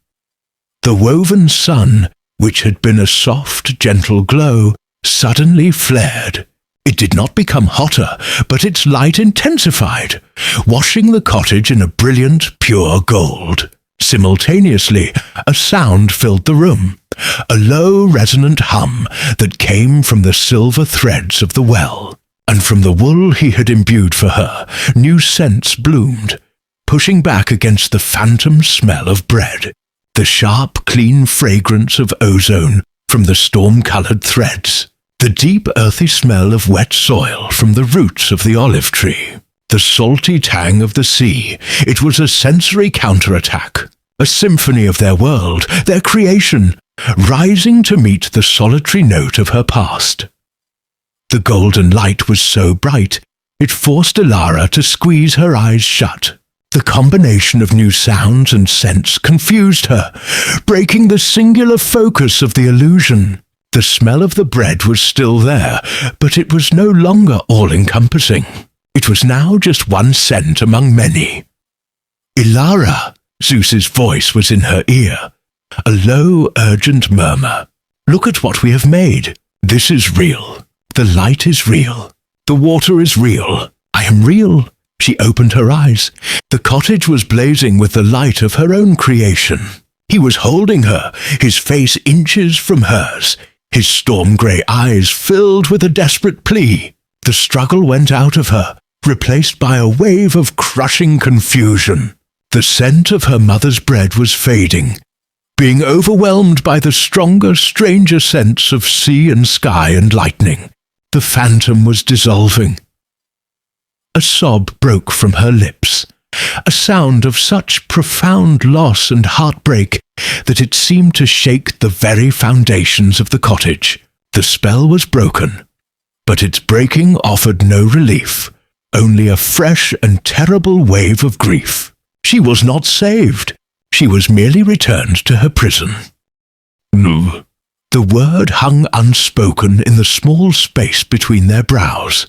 The woven sun, which had been a soft, gentle glow, suddenly flared. It did not become hotter, but its light intensified, washing the cottage in a brilliant, pure gold. Simultaneously, a sound filled the room, a low, resonant hum that came from the silver threads of the well. And from the wool he had imbued for her, new scents bloomed, pushing back against the phantom smell of bread, the sharp, clean fragrance of ozone from the storm-coloured threads, the deep, earthy smell of wet soil from the roots of the olive tree, the salty tang of the sea. It was a sensory counterattack, a symphony of their world, their creation, rising to meet the solitary note of her past. The golden light was so bright, it forced Elara to squeeze her eyes shut. The combination of new sounds and scents confused her, breaking the singular focus of the illusion. The smell of the bread was still there, but it was no longer all-encompassing. It was now just one scent among many. "Elara," Zeus's voice was in her ear, a low, urgent murmur. "Look at what we have made. This is real. The light is real. The water is real. I am real." She opened her eyes. The cottage was blazing with the light of her own creation. He was holding her, his face inches from hers, his storm-grey eyes filled with a desperate plea. The struggle went out of her, replaced by a wave of crushing confusion. The scent of her mother's bread was fading, being overwhelmed by the stronger, stranger scents of sea and sky and lightning. The phantom was dissolving. A sob broke from her lips, a sound of such profound loss and heartbreak that it seemed to shake the very foundations of the cottage. The spell was broken, but its breaking offered no relief, only a fresh and terrible wave of grief. She was not saved. She was merely returned to her prison. "No." The word hung unspoken in the small space between their brows.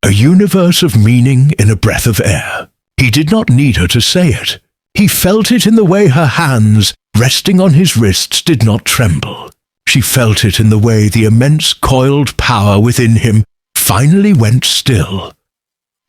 A universe of meaning in a breath of air. He did not need her to say it. He felt it in the way her hands, resting on his wrists, did not tremble. She felt it in the way the immense coiled power within him finally went still,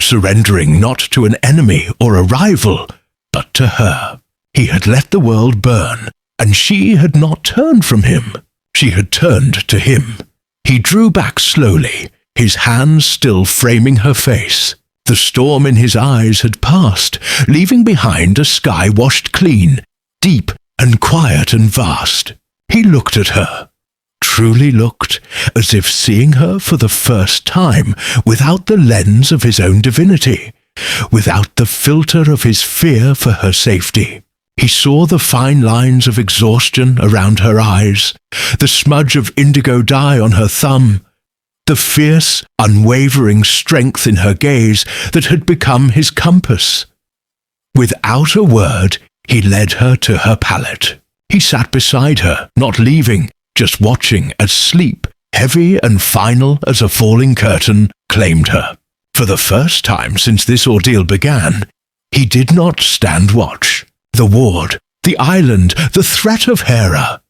surrendering not to an enemy or a rival, but to her. He had let the world burn, and she had not turned from him. She had turned to him. He drew back slowly, his hands still framing her face. The storm in his eyes had passed, leaving behind a sky washed clean, deep and quiet and vast. He looked at her, truly looked, as if seeing her for the first time, without the lens of his own divinity, without the filter of his fear for her safety. He saw the fine lines of exhaustion around her eyes, the smudge of indigo dye on her thumb, the fierce, unwavering strength in her gaze that had become his compass. Without a word, he led her to her pallet. He sat beside her, not leaving, just watching as sleep, heavy and final as a falling curtain, claimed her. For the first time since this ordeal began, he did not stand watch. The ward, the island, the threat of Hera.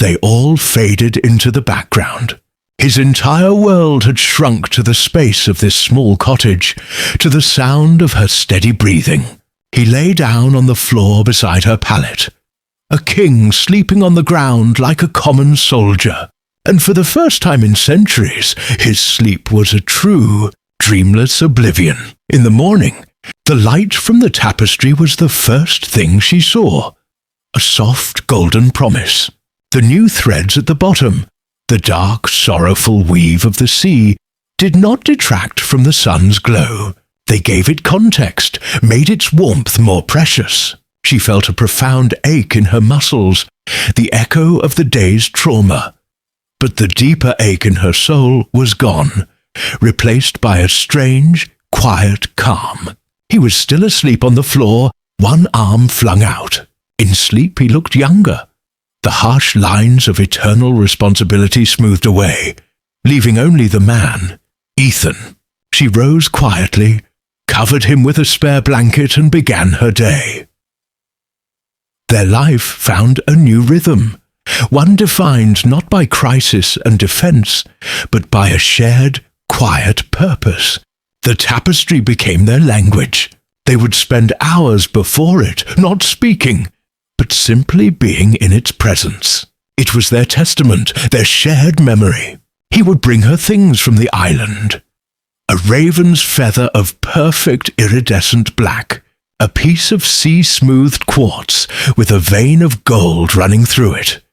They all faded into the background. His entire world had shrunk to the space of this small cottage, to the sound of her steady breathing. He lay down on the floor beside her pallet, a king sleeping on the ground like a common soldier, and for the first time in centuries, his sleep was a true, dreamless oblivion. In the morning, the light from the tapestry was the first thing she saw, a soft golden promise. The new threads at the bottom, the dark, sorrowful weave of the sea, did not detract from the sun's glow. They gave it context, made its warmth more precious. She felt a profound ache in her muscles, the echo of the day's trauma. But the deeper ache in her soul was gone, replaced by a strange, quiet calm. He was still asleep on the floor, one arm flung out. In sleep he looked younger. The harsh lines of eternal responsibility smoothed away, leaving only the man, Ethan. She rose quietly, covered him with a spare blanket, and began her day. Their life found a new rhythm, one defined not by crisis and defense, but by a shared, quiet purpose. The tapestry became their language. They would spend hours before it, not speaking, but simply being in its presence. It was their testament, their shared memory. He would bring her things from the island. A raven's feather of perfect iridescent black, a piece of sea-smoothed quartz with a vein of gold running through it.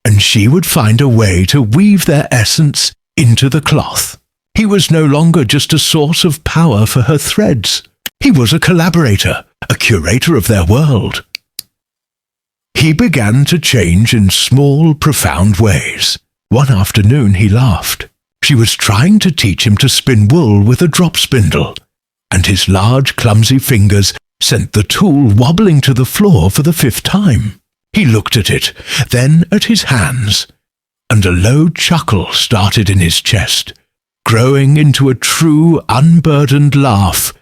And she would find a way to weave their essence into the cloth. He was no longer just a source of power for her threads. He was a collaborator, a curator of their world. He began to change in small, profound ways. One afternoon he laughed. She was trying to teach him to spin wool with a drop spindle, and his large, clumsy fingers sent the tool wobbling to the floor for the 5th time. He looked at it, then at his hands, and a low chuckle started in his chest, growing into a true, unburdened laugh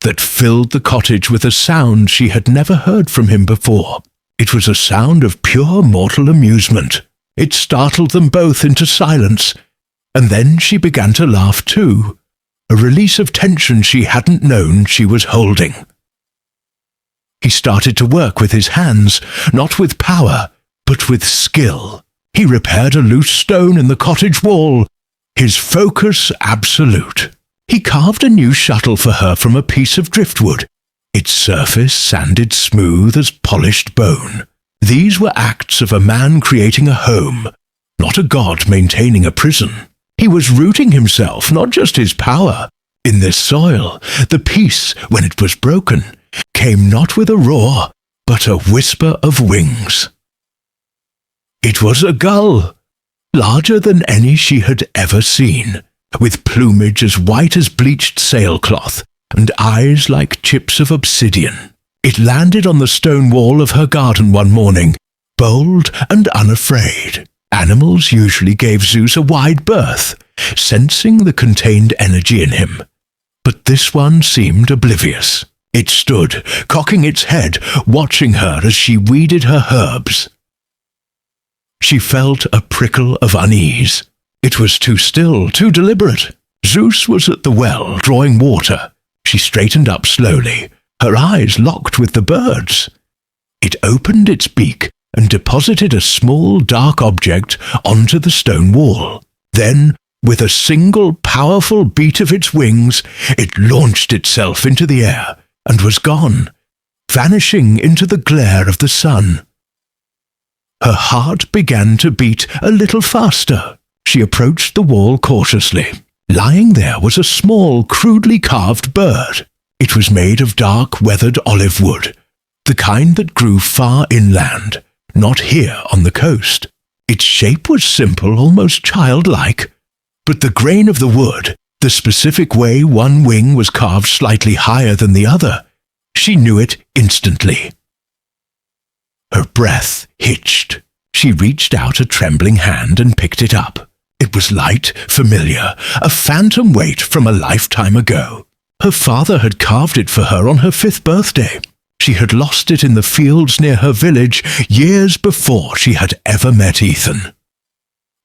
that filled the cottage with a sound she had never heard from him before. It was a sound of pure mortal amusement. It startled them both into silence, and then she began to laugh too, a release of tension she hadn't known she was holding. He started to work with his hands, not with power, but with skill. He repaired a loose stone in the cottage wall, his focus absolute. He carved a new shuttle for her from a piece of driftwood, its surface sanded smooth as polished bone. These were acts of a man creating a home, not a god maintaining a prison. He was rooting himself, not just his power. In this soil, the peace, when it was broken, came not with a roar, but a whisper of wings. It was a gull, larger than any she had ever seen, with plumage as white as bleached sailcloth, and eyes like chips of obsidian. It landed on the stone wall of her garden one morning, bold and unafraid. Animals usually gave Zeus a wide berth, sensing the contained energy in him. But this one seemed oblivious. It stood, cocking its head, watching her as she weeded her herbs. She felt a prickle of unease. It was too still, too deliberate. Zeus was at the well, drawing water. She straightened up slowly, her eyes locked with the bird's. It opened its beak and deposited a small, dark object onto the stone wall. Then, with a single powerful beat of its wings, it launched itself into the air and was gone, vanishing into the glare of the sun. Her heart began to beat a little faster. She approached the wall cautiously. Lying there was a small, crudely carved bird. It was made of dark, weathered olive wood, the kind that grew far inland, not here on the coast. Its shape was simple, almost childlike, but the grain of the wood, the specific way one wing was carved slightly higher than the other, she knew it instantly. Her breath hitched. She reached out a trembling hand and picked it up. It was light, familiar, a phantom weight from a lifetime ago. Her father had carved it for her on her 5th birthday. She had lost it in the fields near her village years before she had ever met Ethan.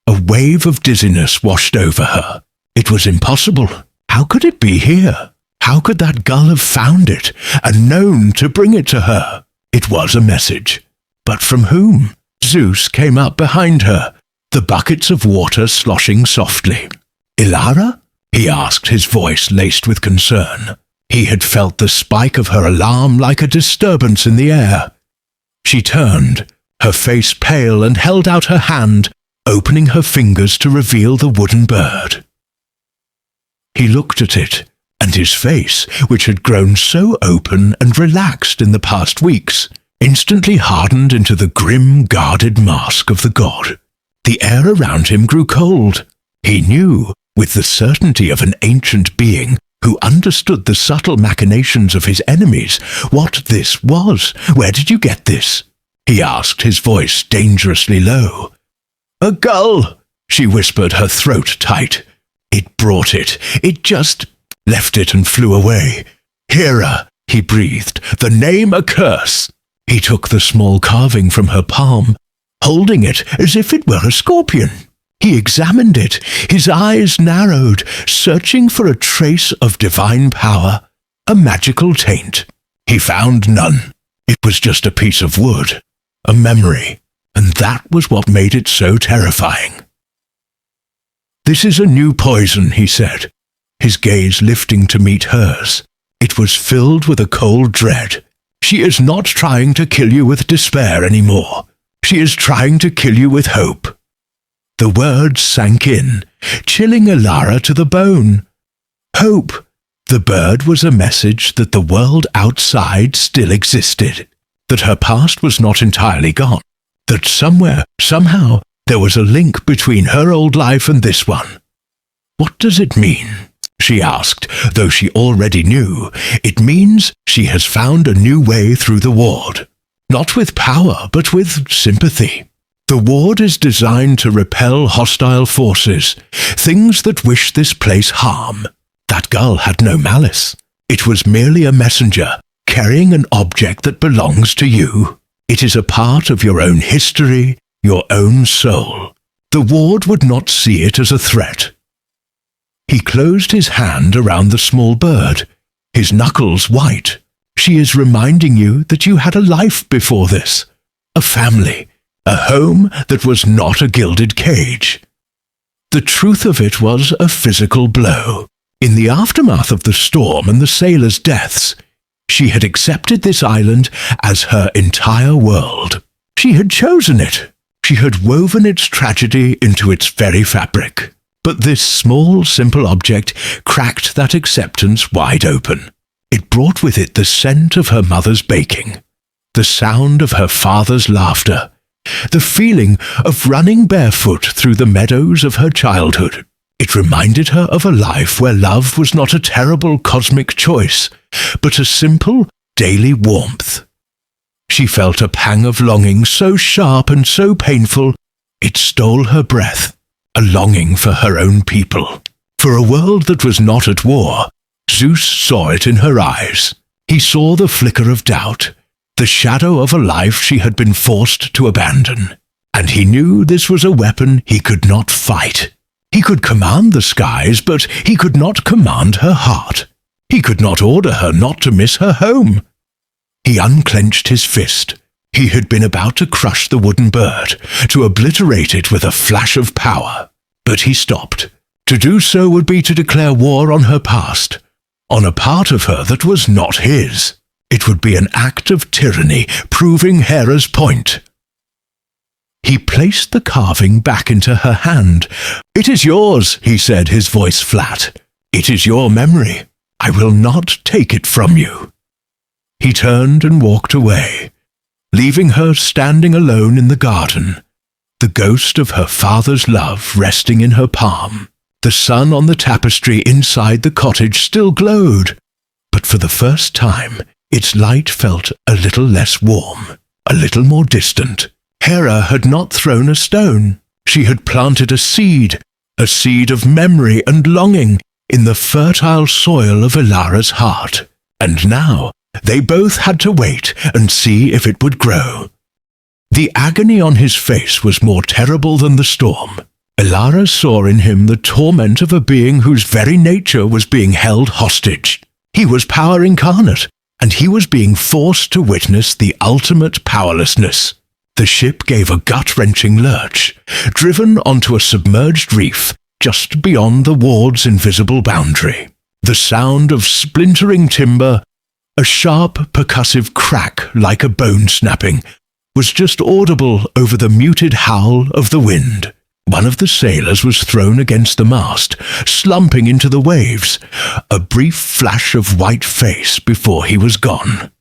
A wave of dizziness washed over her. It was impossible. How could it be here? How could that gull have found it and known to bring it to her? It was a message. But from whom? Zeus came up behind her, the buckets of water sloshing softly. "Ilara?" he asked, his voice laced with concern. He had felt the spike of her alarm like a disturbance in the air. She turned, her face pale, and held out her hand, opening her fingers to reveal the wooden bird. He looked at it, and his face, which had grown so open and relaxed in the past weeks, instantly hardened into the grim, guarded mask of the god. The air around him grew cold. He knew, with the certainty of an ancient being who understood the subtle machinations of his enemies, what this was. "Where did you get this?" he asked, his voice dangerously low. "A gull," she whispered, her throat tight. "It brought it. It just left it and flew away." "Hera," he breathed, "the name a curse." He took the small carving from her palm, holding it as if it were a scorpion. He examined it, his eyes narrowed, searching for a trace of divine power, a magical taint. He found none. It was just a piece of wood, a memory, and that was what made it so terrifying. "This is a new poison," he said, his gaze lifting to meet hers. It was filled with a cold dread. "She is not trying to kill you with despair anymore. She is trying to kill you with hope." The words sank in, chilling Ilara to the bone. Hope. The bird was a message that the world outside still existed, that her past was not entirely gone, that somewhere, somehow, there was a link between her old life and this one. "What does it mean?" she asked, though she already knew. "It means she has found a new way through the ward. Not with power, but with sympathy. The ward is designed to repel hostile forces, things that wish this place harm. That gull had no malice. It was merely a messenger, carrying an object that belongs to you. It is a part of your own history, your own soul. The ward would not see it as a threat." He closed his hand around the small bird, his knuckles white. "She is reminding you that you had a life before this, a family, a home that was not a gilded cage." The truth of it was a physical blow. In the aftermath of the storm and the sailors' deaths, she had accepted this island as her entire world. She had chosen it. She had woven its tragedy into its very fabric. But this small, simple object cracked that acceptance wide open. It brought with it the scent of her mother's baking, the sound of her father's laughter, the feeling of running barefoot through the meadows of her childhood. It reminded her of a life where love was not a terrible cosmic choice, but a simple, daily warmth. She felt a pang of longing so sharp and so painful, it stole her breath, a longing for her own people, for a world that was not at war. Zeus saw it in her eyes. He saw the flicker of doubt, the shadow of a life she had been forced to abandon, and he knew this was a weapon he could not fight. He could command the skies, but he could not command her heart. He could not order her not to miss her home. He unclenched his fist. He had been about to crush the wooden bird, to obliterate it with a flash of power. But he stopped. To do so would be to declare war on her past, on a part of her that was not his. It would be an act of tyranny, proving Hera's point. He placed the carving back into her hand. "It is yours," he said, his voice flat. "It is your memory. I will not take it from you." He turned and walked away, leaving her standing alone in the garden, the ghost of her father's love resting in her palm. The sun on the tapestry inside the cottage still glowed, but for the first time its light felt a little less warm, a little more distant. Hera had not thrown a stone. She had planted a seed of memory and longing in the fertile soil of Ilara's heart. And now, They both had to wait and see if it would grow. The agony on his face was more terrible than the storm. Elara saw in him the torment of a being whose very nature was being held hostage. He was power incarnate, and he was being forced to witness the ultimate powerlessness. The ship gave a gut-wrenching lurch, driven onto a submerged reef just beyond the ward's invisible boundary. The sound of splintering timber, a sharp, percussive crack like a bone snapping, was just audible over the muted howl of the wind. One of the sailors was thrown against the mast, slumping into the waves, a brief flash of white face before he was gone.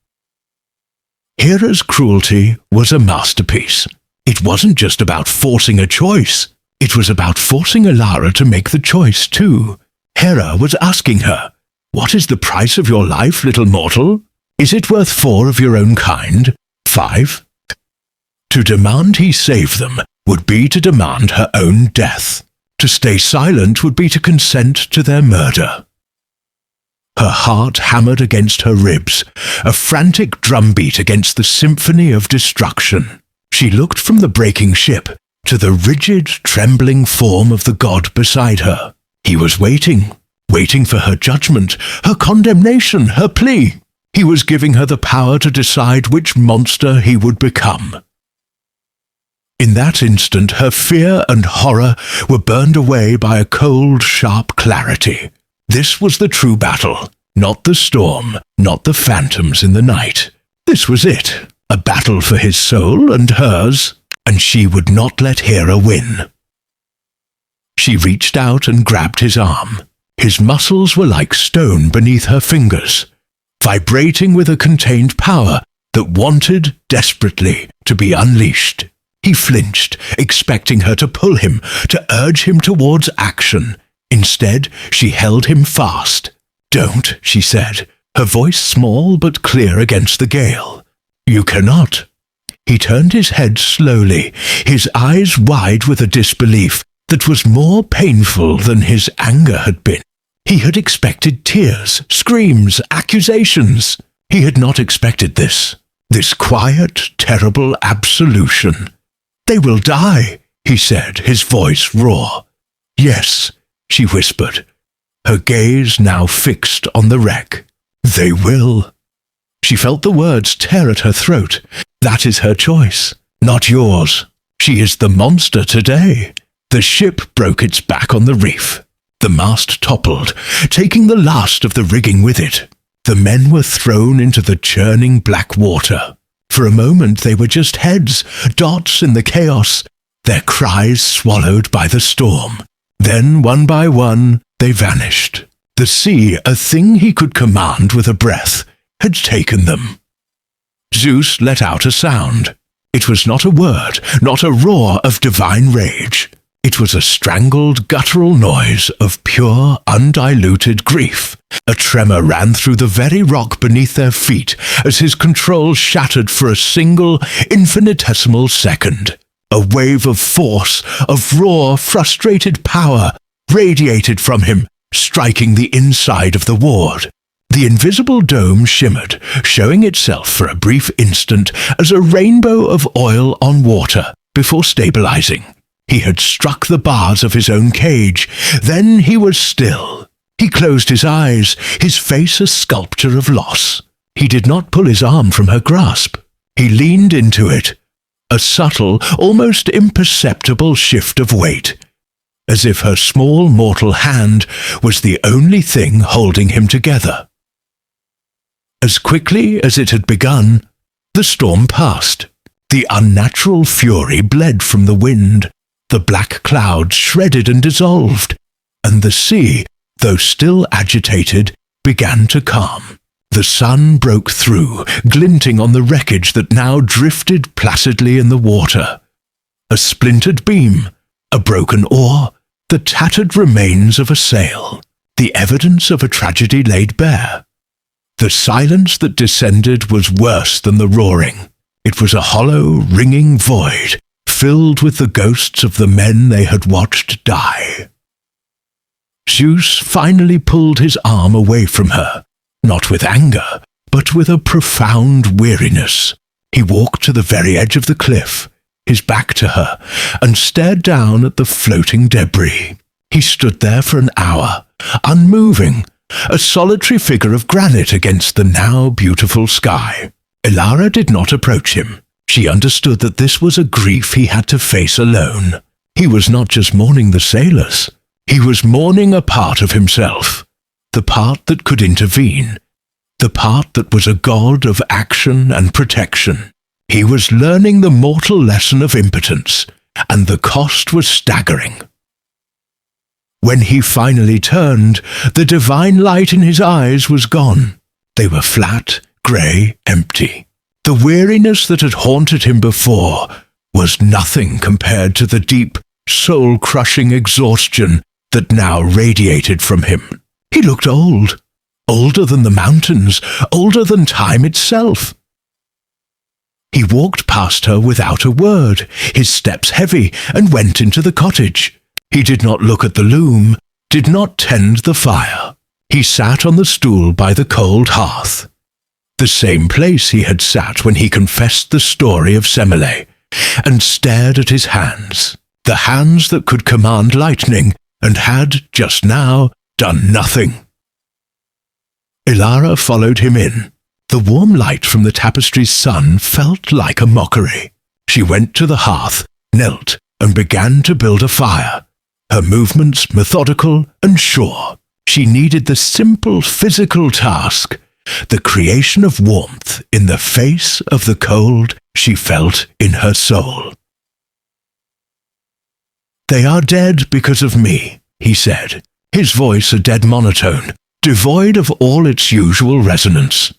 Hera's cruelty was a masterpiece. It wasn't just about forcing a choice. It was about forcing Elara to make the choice too. Hera was asking her, "What is the price of your life, little mortal? Is it worth 4 of your own kind? 5? To demand he save them would be to demand her own death. To stay silent would be to consent to their murder. Her heart hammered against her ribs, a frantic drumbeat against the symphony of destruction. She looked from the breaking ship to the rigid, trembling form of the god beside her. He was waiting for her judgment, her condemnation, her plea. He was giving her the power to decide which monster he would become. In that instant, her fear and horror were burned away by a cold, sharp clarity. This was the true battle, not the storm, not the phantoms in the night. This was it, a battle for his soul and hers, and she would not let Hera win. She reached out and grabbed his arm. His muscles were like stone beneath her fingers, vibrating with a contained power that wanted desperately to be unleashed. He flinched, expecting her to pull him, to urge him towards action. Instead, she held him fast. "Don't," she said, her voice small but clear against the gale. "You cannot." He turned his head slowly, his eyes wide with a disbelief that was more painful than his anger had been. He had expected tears, screams, accusations. He had not expected this quiet, terrible absolution. "They will die," he said, his voice raw. "Yes," she whispered, her gaze now fixed on the wreck. "They will." She felt the words tear at her throat. "That is her choice, not yours. She is the monster today." The ship broke its back on the reef. The mast toppled, taking the last of the rigging with it. The men were thrown into the churning black water. For a moment they were just heads, dots in the chaos, their cries swallowed by the storm. Then, one by one, they vanished. The sea, a thing he could command with a breath, had taken them. Zeus let out a sound. It was not a word, not a roar of divine rage. It was a strangled, guttural noise of pure, undiluted grief. A tremor ran through the very rock beneath their feet as his control shattered for a single, infinitesimal second. A wave of force, of raw, frustrated power, radiated from him, striking the inside of the ward. The invisible dome shimmered, showing itself for a brief instant as a rainbow of oil on water, before stabilizing. He had struck the bars of his own cage. Then he was still. He closed his eyes, his face a sculpture of loss. He did not pull his arm from her grasp. He leaned into it, a subtle, almost imperceptible shift of weight, as if her small mortal hand was the only thing holding him together. As quickly as it had begun, the storm passed. The unnatural fury bled from the wind. The black clouds shredded and dissolved, and the sea, though still agitated, began to calm. The sun broke through, glinting on the wreckage that now drifted placidly in the water. A splintered beam, a broken oar, the tattered remains of a sail, the evidence of a tragedy laid bare. The silence that descended was worse than the roaring. It was a hollow, ringing void, filled with the ghosts of the men they had watched die. Zeus finally pulled his arm away from her, not with anger, but with a profound weariness. He walked to the very edge of the cliff, his back to her, and stared down at the floating debris. He stood there for an hour, unmoving, a solitary figure of granite against the now beautiful sky. Elara did not approach him. She understood that this was a grief he had to face alone. He was not just mourning the sailors. He was mourning a part of himself, the part that could intervene, the part that was a god of action and protection. He was learning the mortal lesson of impotence, and the cost was staggering. When he finally turned, the divine light in his eyes was gone. They were flat, grey, empty. The weariness that had haunted him before was nothing compared to the deep, soul-crushing exhaustion that now radiated from him. He looked old, older than the mountains, older than time itself. He walked past her without a word, his steps heavy, and went into the cottage. He did not look at the loom, did not tend the fire. He sat on the stool by the cold hearth, the same place he had sat when he confessed the story of Semele, and stared at his hands, the hands that could command lightning and had, just now, done nothing. Elara followed him in. The warm light from the tapestry's sun felt like a mockery. She went to the hearth, knelt, and began to build a fire. Her movements methodical and sure. She needed the simple physical task, the creation of warmth in the face of the cold she felt in her soul. "They are dead because of me," he said, his voice a dead monotone, devoid of all its usual resonance.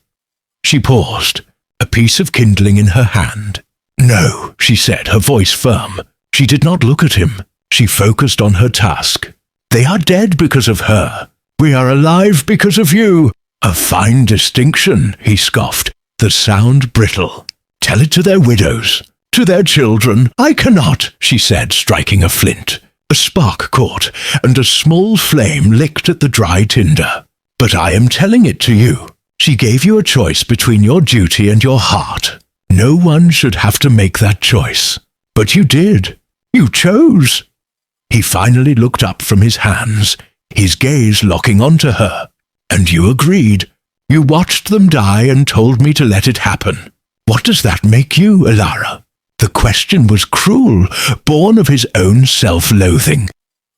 She paused, a piece of kindling in her hand. "No," she said, her voice firm. She did not look at him. She focused on her task. "They are dead because of her. We are alive because of you." "A fine distinction," he scoffed, the sound brittle. "Tell it to their widows, to their children." "I cannot," she said, striking a flint. A spark caught, and a small flame licked at the dry tinder. "But I am telling it to you. She gave you a choice between your duty and your heart. No one should have to make that choice. But you did. You chose." He finally looked up from his hands, his gaze locking onto her. "And you agreed. You watched them die and told me to let it happen. What does that make you, Elara?" The question was cruel, born of his own self-loathing.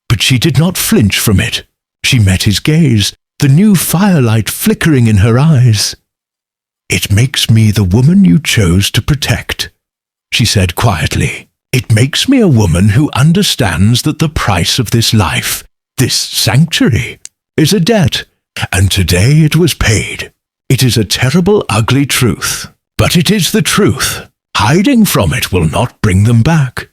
But she did not flinch from it. She met his gaze, the new firelight flickering in her eyes. "It makes me the woman you chose to protect," she said quietly. "It makes me a woman who understands that the price of this life, this sanctuary, is a debt, and today it was paid. It is a terrible, ugly truth, but it is the truth. Hiding from it will not bring them back."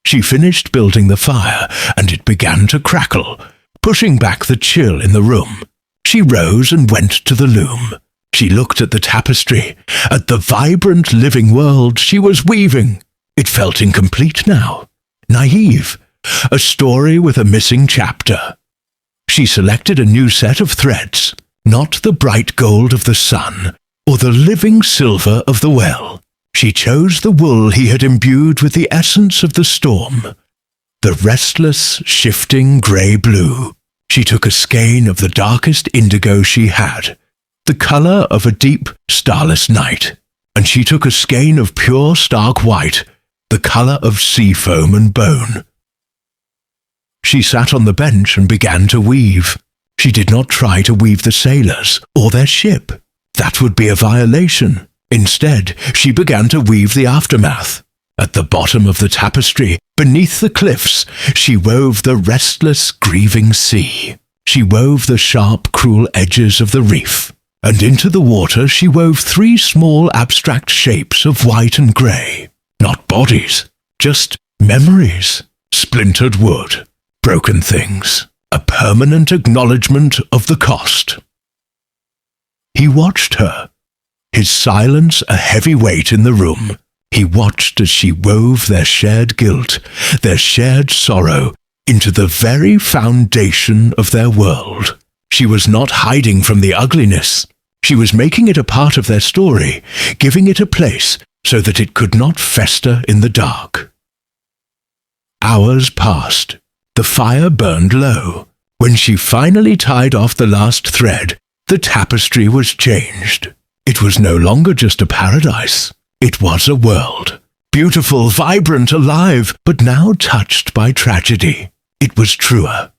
She finished building the fire, and it began to crackle, pushing back the chill in the room. She rose and went to the loom. She looked at the tapestry, at the vibrant living world she was weaving. It felt incomplete now, naive, a story with a missing chapter. She selected a new set of threads, not the bright gold of the sun or the living silver of the well. She chose the wool he had imbued with the essence of the storm, the restless, shifting grey-blue. She took a skein of the darkest indigo she had, the colour of a deep, starless night, and she took a skein of pure, stark white, the colour of sea foam and bone. She sat on the bench and began to weave. She did not try to weave the sailors or their ship. That would be a violation. Instead, she began to weave the aftermath. At the bottom of the tapestry, beneath the cliffs, she wove the restless, grieving sea. She wove the sharp, cruel edges of the reef. And into the water she wove 3 small abstract shapes of white and grey. Not bodies, just memories, splintered wood, broken things, a permanent acknowledgement of the cost. He watched her, his silence a heavy weight in the room. He watched as she wove their shared guilt, their shared sorrow, into the very foundation of their world. She was not hiding from the ugliness. She was making it a part of their story, giving it a place so that it could not fester in the dark. Hours passed. The fire burned low. When she finally tied off the last thread, the tapestry was changed. It was no longer just a paradise. It was a world. Beautiful, vibrant, alive, but now touched by tragedy. It was truer.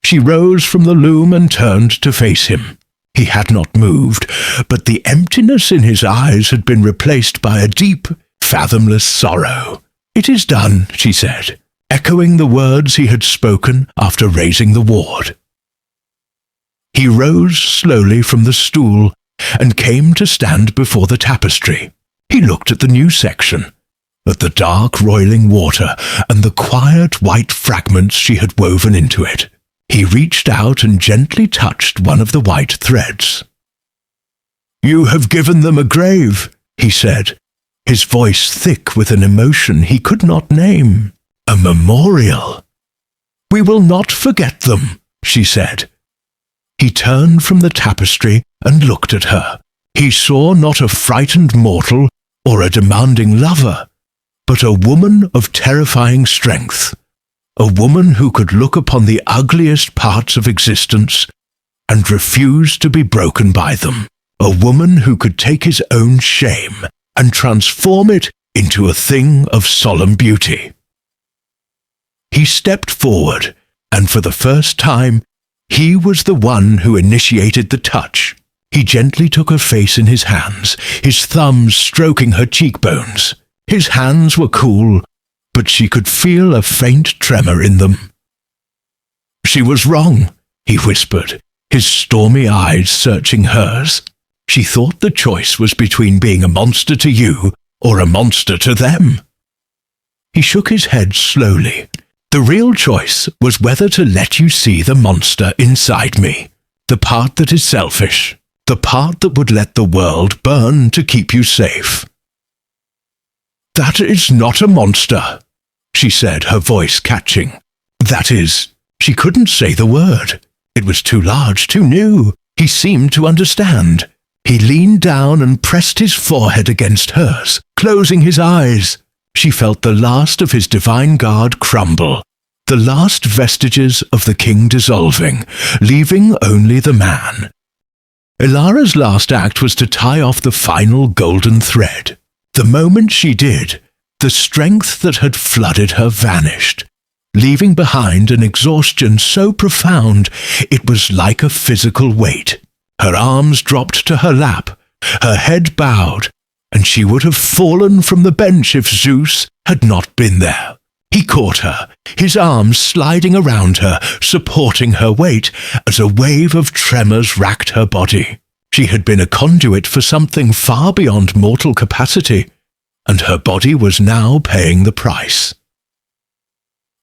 She rose from the loom and turned to face him. He had not moved, but the emptiness in his eyes had been replaced by a deep, fathomless sorrow. "It is done," she said, echoing the words he had spoken after raising the ward. He rose slowly from the stool and came to stand before the tapestry. He looked at the new section, at the dark roiling water and the quiet white fragments she had woven into it. He reached out and gently touched one of the white threads. "You have given them a grave," he said, his voice thick with an emotion he could not name. "A memorial." "We will not forget them," she said. He turned from the tapestry and looked at her. He saw not a frightened mortal or a demanding lover, but a woman of terrifying strength. A woman who could look upon the ugliest parts of existence and refuse to be broken by them. A woman who could take his own shame and transform it into a thing of solemn beauty. He stepped forward, and for the first time, he was the one who initiated the touch. He gently took her face in his hands, his thumbs stroking her cheekbones. His hands were cool, but she could feel a faint tremor in them. "She was wrong," he whispered, his stormy eyes searching hers. "She thought the choice was between being a monster to you or a monster to them." He shook his head slowly. "The real choice was whether to let you see the monster inside me, the part that is selfish, the part that would let the world burn to keep you safe." "That is not a monster," she said, her voice catching. That is, she couldn't say the word. It was too large, too new. He seemed to understand. He leaned down and pressed his forehead against hers, closing his eyes. She felt the last of his divine guard crumble, the last vestiges of the king dissolving, leaving only the man. Ilara's last act was to tie off the final golden thread. The moment she did, the strength that had flooded her vanished, leaving behind an exhaustion so profound it was like a physical weight. Her arms dropped to her lap, her head bowed, and she would have fallen from the bench if Zeus had not been there. He caught her, his arms sliding around her, supporting her weight as a wave of tremors racked her body. She had been a conduit for something far beyond mortal capacity, and her body was now paying the price.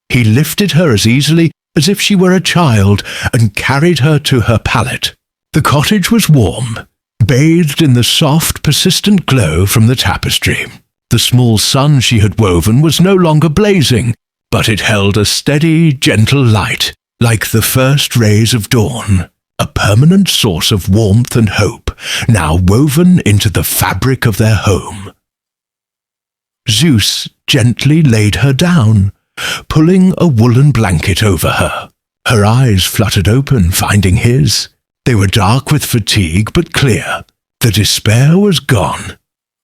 He lifted her as easily as if she were a child and carried her to her pallet. The cottage was warm, bathed in the soft, persistent glow from the tapestry. The small sun she had woven was no longer blazing, but it held a steady, gentle light, like the first rays of dawn, a permanent source of warmth and hope, now woven into the fabric of their home. Zeus gently laid her down, pulling a woolen blanket over her. Her eyes fluttered open, finding his. They were dark with fatigue, but clear. The despair was gone.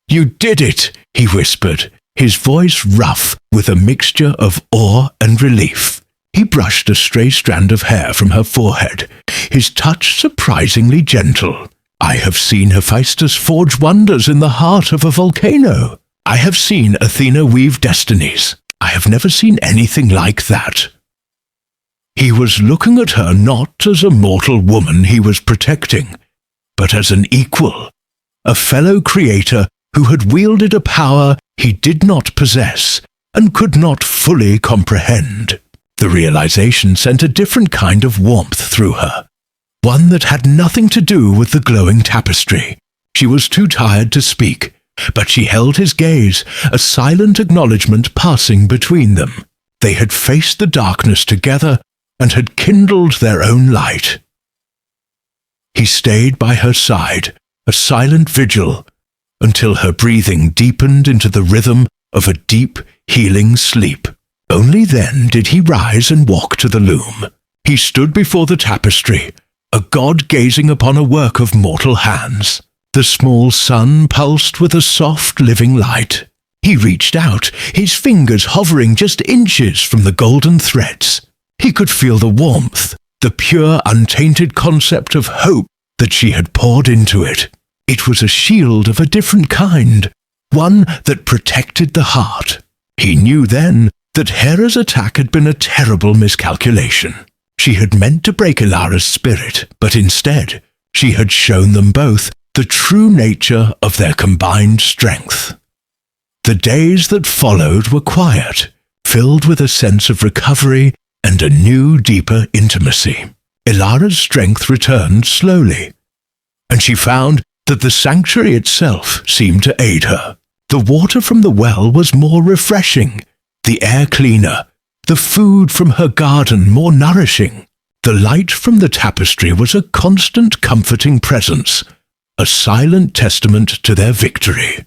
"You did it," he whispered, his voice rough with a mixture of awe and relief. He brushed a stray strand of hair from her forehead, his touch surprisingly gentle. "I have seen Hephaestus forge wonders in the heart of a volcano. I have seen Athena weave destinies. I have never seen anything like that." He was looking at her not as a mortal woman he was protecting, but as an equal, a fellow creator who had wielded a power he did not possess and could not fully comprehend. The realization sent a different kind of warmth through her, one that had nothing to do with the glowing tapestry. She was too tired to speak, but she held his gaze, a silent acknowledgement passing between them. They had faced the darkness together and had kindled their own light. He stayed by her side, a silent vigil, until her breathing deepened into the rhythm of a deep, healing sleep. Only then did he rise and walk to the loom. He stood before the tapestry, a god gazing upon a work of mortal hands. The small sun pulsed with a soft, living light. He reached out, his fingers hovering just inches from the golden threads. He could feel the warmth, the pure, untainted concept of hope that she had poured into it. It was a shield of a different kind, one that protected the heart. He knew then that Hera's attack had been a terrible miscalculation. She had meant to break Ilara's spirit, but instead she had shown them both the true nature of their combined strength. The days that followed were quiet, filled with a sense of recovery and a new, deeper intimacy. Ilara's strength returned slowly, and she found that the sanctuary itself seemed to aid her. The water from the well was more refreshing, the air cleaner, the food from her garden more nourishing. The light from the tapestry was a constant comforting presence, a silent testament to their victory.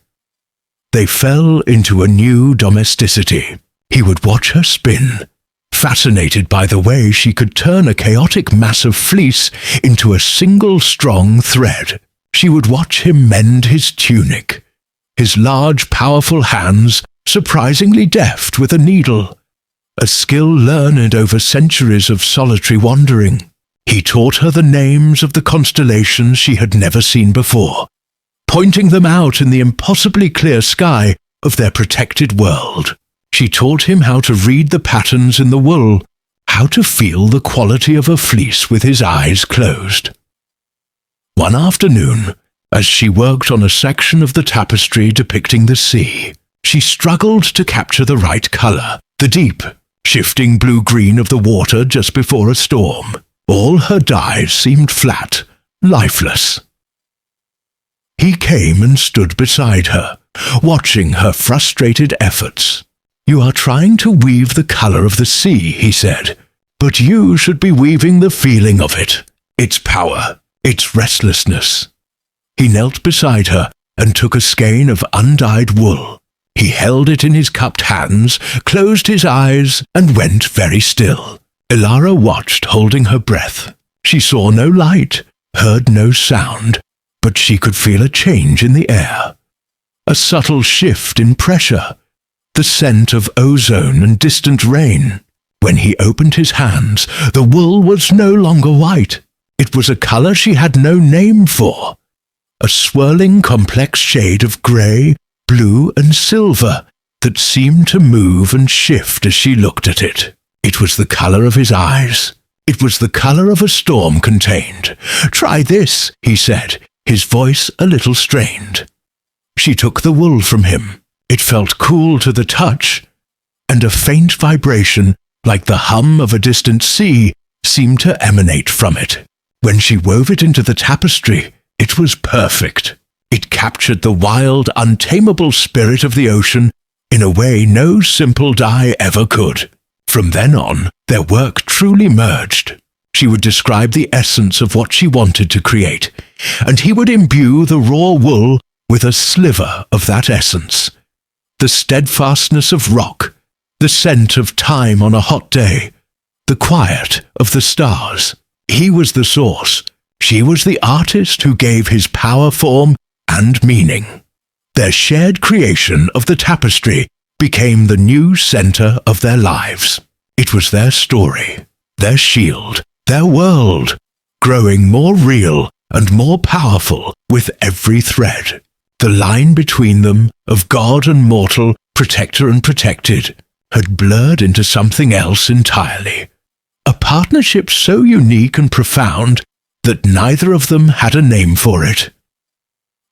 They fell into a new domesticity. He would watch her spin, fascinated by the way she could turn a chaotic mass of fleece into a single strong thread. She would watch him mend his tunic, his large, powerful hands surprisingly deft with a needle, a skill learned over centuries of solitary wandering. He taught her the names of the constellations she had never seen before, pointing them out in the impossibly clear sky of their protected world. She taught him how to read the patterns in the wool, how to feel the quality of a fleece with his eyes closed. One afternoon, as she worked on a section of the tapestry depicting the sea, she struggled to capture the right color, the deep, shifting blue-green of the water just before a storm. All her dyes seemed flat, lifeless. He came and stood beside her, watching her frustrated efforts. "You are trying to weave the color of the sea," he said, "but you should be weaving the feeling of it, its power, its restlessness." He knelt beside her and took a skein of undyed wool. He held it in his cupped hands, closed his eyes, and went very still. Ilara watched, holding her breath. She saw no light, heard no sound, but she could feel a change in the air, a subtle shift in pressure, the scent of ozone and distant rain. When he opened his hands, the wool was no longer white. It was a color she had no name for, a swirling, complex shade of gray, blue, and silver that seemed to move and shift as she looked at it. It was the color of his eyes. It was the color of a storm contained. "Try this," he said, his voice a little strained. She took the wool from him. It felt cool to the touch, and a faint vibration, like the hum of a distant sea, seemed to emanate from it. When she wove it into the tapestry, it was perfect. It captured the wild, untamable spirit of the ocean in a way no simple dye ever could. From then on, their work truly merged. She would describe the essence of what she wanted to create, and he would imbue the raw wool with a sliver of that essence. The steadfastness of rock, the scent of time on a hot day, the quiet of the stars. He was the source. She was the artist who gave his power form and meaning. Their shared creation of the tapestry became the new center of their lives. It was their story, their shield, their world, growing more real and more powerful with every thread. The line between them, of god and mortal, protector and protected, had blurred into something else entirely. A partnership so unique and profound that neither of them had a name for it.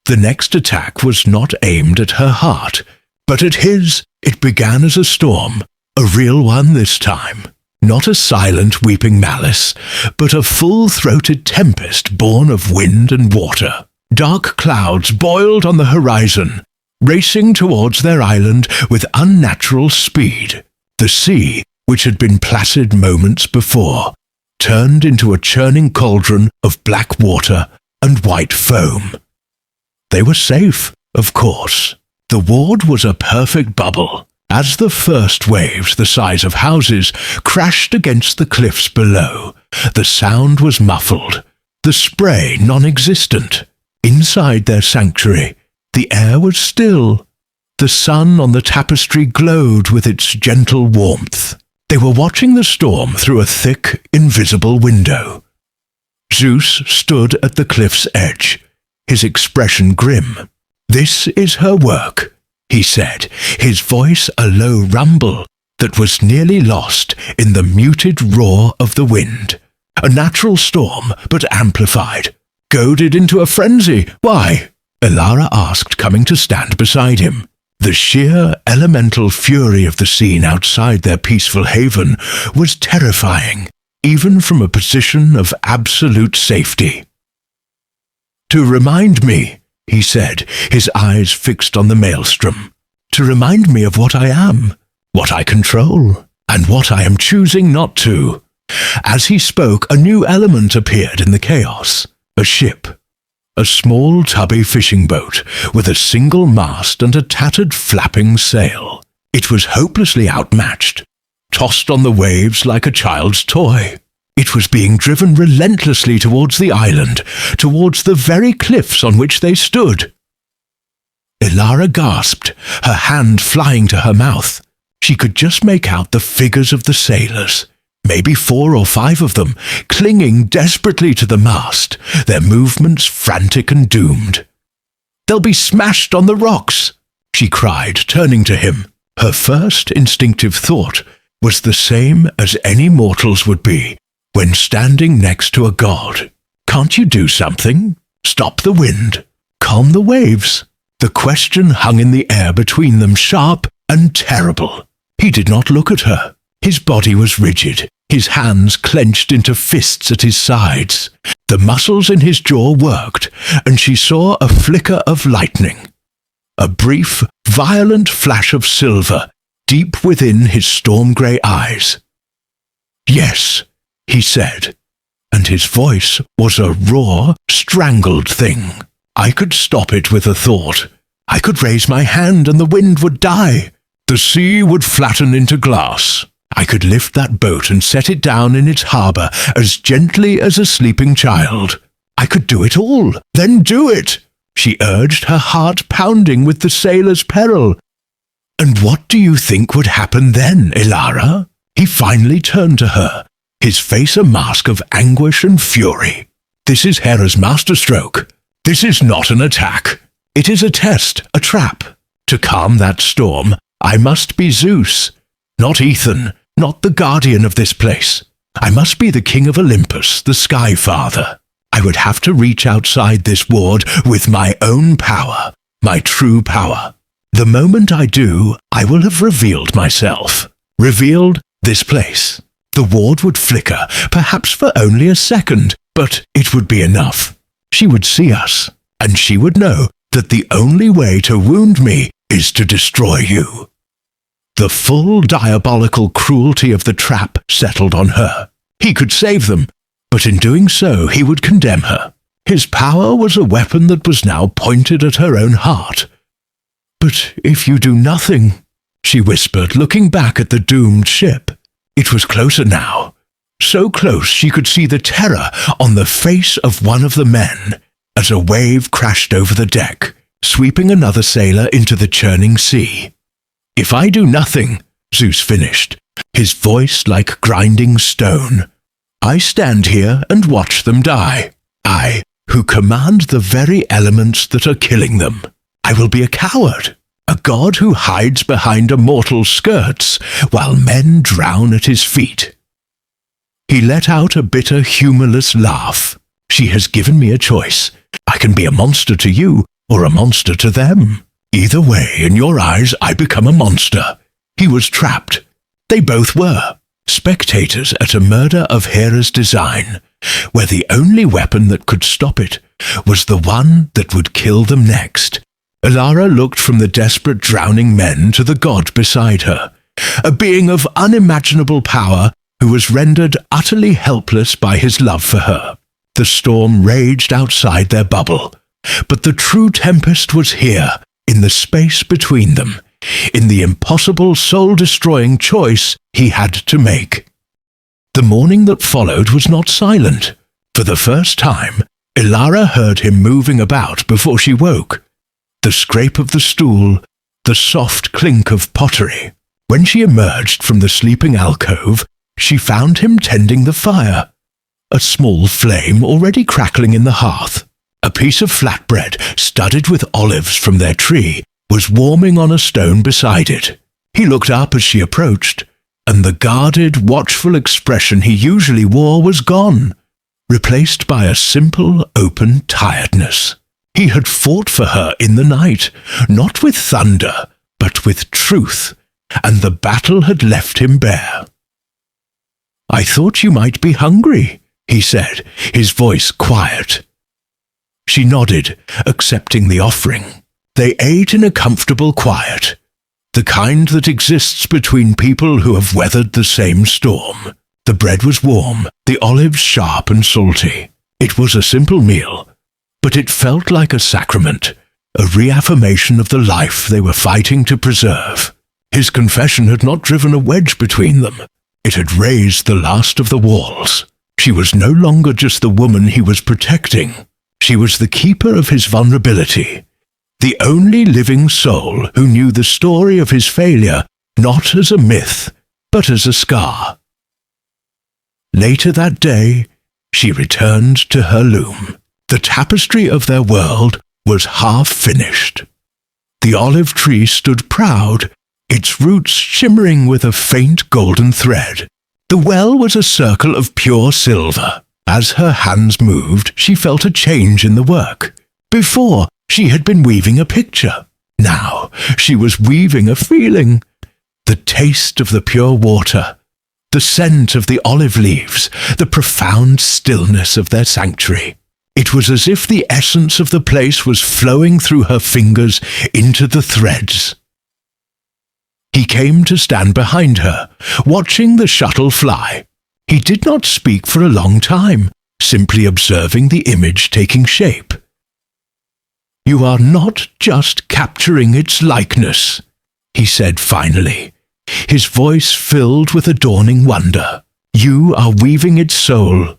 The next attack was not aimed at her heart, but at his. It began as a storm, a real one this time. Not a silent weeping malice, but a full-throated tempest born of wind and water. Dark clouds boiled on the horizon, racing towards their island with unnatural speed. The sea, which had been placid moments before, turned into a churning cauldron of black water and white foam. They were safe, of course. The ward was a perfect bubble. As the first waves, the size of houses, crashed against the cliffs below, the sound was muffled, the spray non-existent. Inside their sanctuary, the air was still. The sun on the tapestry glowed with its gentle warmth. They were watching the storm through a thick, invisible window. Zeus stood at the cliff's edge, his expression grim. "This is her work," he said, his voice a low rumble that was nearly lost in the muted roar of the wind. A natural storm, but amplified. "Goaded into a frenzy. Why?" Elara asked, coming to stand beside him. The sheer elemental fury of the scene outside their peaceful haven was terrifying, even from a position of absolute safety. "To remind me," he said, his eyes fixed on the maelstrom, "to remind me of what I am, what I control, and what I am choosing not to." As he spoke, a new element appeared in the chaos. A ship. A small tubby fishing boat with a single mast and a tattered flapping sail. It was hopelessly outmatched, tossed on the waves like a child's toy. It was being driven relentlessly towards the island, towards the very cliffs on which they stood. Elara gasped, her hand flying to her mouth. She could just make out the figures of the sailors, maybe 4 or 5 of them, clinging desperately to the mast, their movements frantic and doomed. "They'll be smashed on the rocks," she cried, turning to him. Her first instinctive thought was the same as any mortal's would be when standing next to a god. "Can't you do something? Stop the wind? Calm the waves?" The question hung in the air between them, sharp and terrible. He did not look at her. His body was rigid, his hands clenched into fists at his sides. The muscles in his jaw worked, and she saw a flicker of lightning. A brief, violent flash of silver deep within his storm-grey eyes. "Yes," he said, and his voice was a raw, strangled thing. "I could stop it with a thought. I could raise my hand and the wind would die. The sea would flatten into glass. I could lift that boat and set it down in its harbour as gently as a sleeping child. I could do it all, then do it," she urged, her heart pounding with the sailor's peril. "And what do you think would happen then, Elara?" He finally turned to her, his face a mask of anguish and fury. "This is Hera's masterstroke. This is not an attack. It is a test, a trap. To calm that storm, I must be Zeus, not Ethan, not the guardian of this place. I must be the king of Olympus, the Sky Father. I would have to reach outside this ward with my own power, my true power. The moment I do, I will have revealed myself, revealed this place. The ward would flicker, perhaps for only a second, but it would be enough. She would see us, and she would know that the only way to wound me is to destroy you." The full diabolical cruelty of the trap settled on her. He could save them, but in doing so he would condemn her. His power was a weapon that was now pointed at her own heart. "But if you do nothing," she whispered, looking back at the doomed ship. It was closer now, so close she could see the terror on the face of one of the men as a wave crashed over the deck, sweeping another sailor into the churning sea. "If I do nothing," Zeus finished, his voice like grinding stone, "I stand here and watch them die. I, who command the very elements that are killing them. I will be a coward, a god who hides behind a mortal's skirts while men drown at his feet." He let out a bitter, humorless laugh. "She has given me a choice. I can be a monster to you or a monster to them. Either way, in your eyes, I become a monster." He was trapped. They both were. Spectators at a murder of Hera's design, where the only weapon that could stop it was the one that would kill them next. Elara looked from the desperate drowning men to the god beside her, a being of unimaginable power who was rendered utterly helpless by his love for her. The storm raged outside their bubble, But the true tempest was here, in the space between them, in the impossible soul-destroying choice he had to make. The morning that followed was not silent. For the first time, Ilara heard him moving about before she woke. The scrape of the stool, the soft clink of pottery. When she emerged from the sleeping alcove, she found him tending the fire. A small flame already crackling in the hearth. A piece of flatbread, studded with olives from their tree, was warming on a stone beside it. He looked up as she approached, and the guarded, watchful expression he usually wore was gone, replaced by a simple, open tiredness. He had fought for her in the night, not with thunder, but with truth, and the battle had left him bare. "I thought you might be hungry," he said, his voice quiet. She nodded, accepting the offering. They ate in a comfortable quiet, the kind that exists between people who have weathered the same storm. The bread was warm, the olives sharp and salty. It was a simple meal, but it felt like a sacrament, a reaffirmation of the life they were fighting to preserve. His confession had not driven a wedge between them. It had raised the last of the walls. She was no longer just the woman he was protecting. She was the keeper of his vulnerability, the only living soul who knew the story of his failure not as a myth, but as a scar. Later that day, she returned to her loom. The tapestry of their world was half finished. The olive tree stood proud, its roots shimmering with a faint golden thread. The well was a circle of pure silver. As her hands moved, she felt a change in the work. Before, she had been weaving a picture. Now, she was weaving a feeling. The taste of the pure water, the scent of the olive leaves, the profound stillness of their sanctuary. It was as if the essence of the place was flowing through her fingers into the threads. He came to stand behind her, watching the shuttle fly. He did not speak for a long time, simply observing the image taking shape. "You are not just capturing its likeness," he said finally, his voice filled with a dawning wonder. "You are weaving its soul."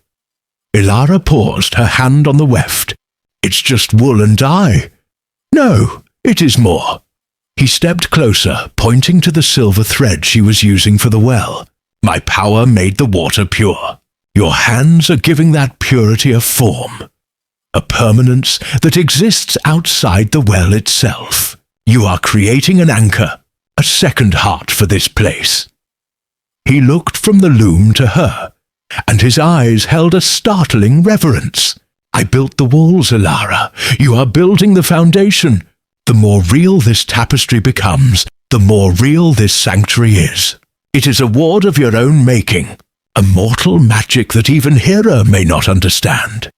Ilara paused, her hand on the weft. "It's just wool and dye." "No, it is more." He stepped closer, pointing to the silver thread she was using for the well. "My power made the water pure. Your hands are giving that purity a form, a permanence that exists outside the well itself. You are creating an anchor, a second heart for this place." He looked from the loom to her, and his eyes held a startling reverence. "I built the walls, Ilara. You are building the foundation. The more real this tapestry becomes, the more real this sanctuary is. It is a ward of your own making, a mortal magic that even Hera may not understand."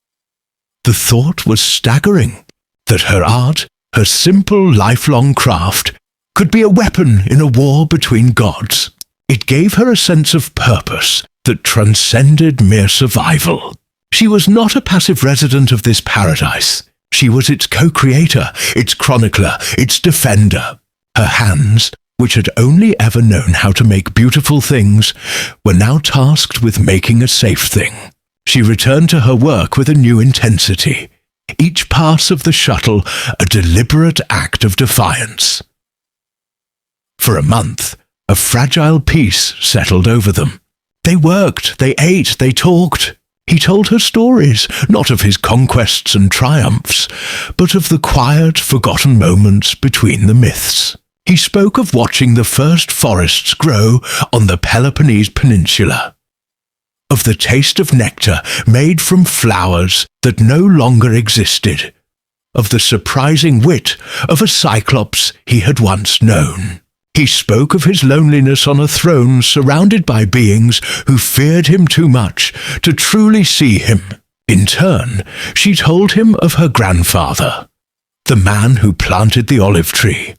The thought was staggering, that her art, her simple lifelong craft, could be a weapon in a war between gods. It gave her a sense of purpose that transcended mere survival. She was not a passive resident of this paradise. She was its co-creator, its chronicler, its defender. Her hands, which had only ever known how to make beautiful things, were now tasked with making a safe thing. She returned to her work with a new intensity, each pass of the shuttle a deliberate act of defiance. For a month, a fragile peace settled over them. They worked, they ate, they talked. He told her stories, not of his conquests and triumphs, but of the quiet, forgotten moments between the myths. He spoke of watching the first forests grow on the Peloponnese Peninsula, of the taste of nectar made from flowers that no longer existed, of the surprising wit of a cyclops he had once known. He spoke of his loneliness on a throne surrounded by beings who feared him too much to truly see him. In turn, she told him of her grandfather, the man who planted the olive tree,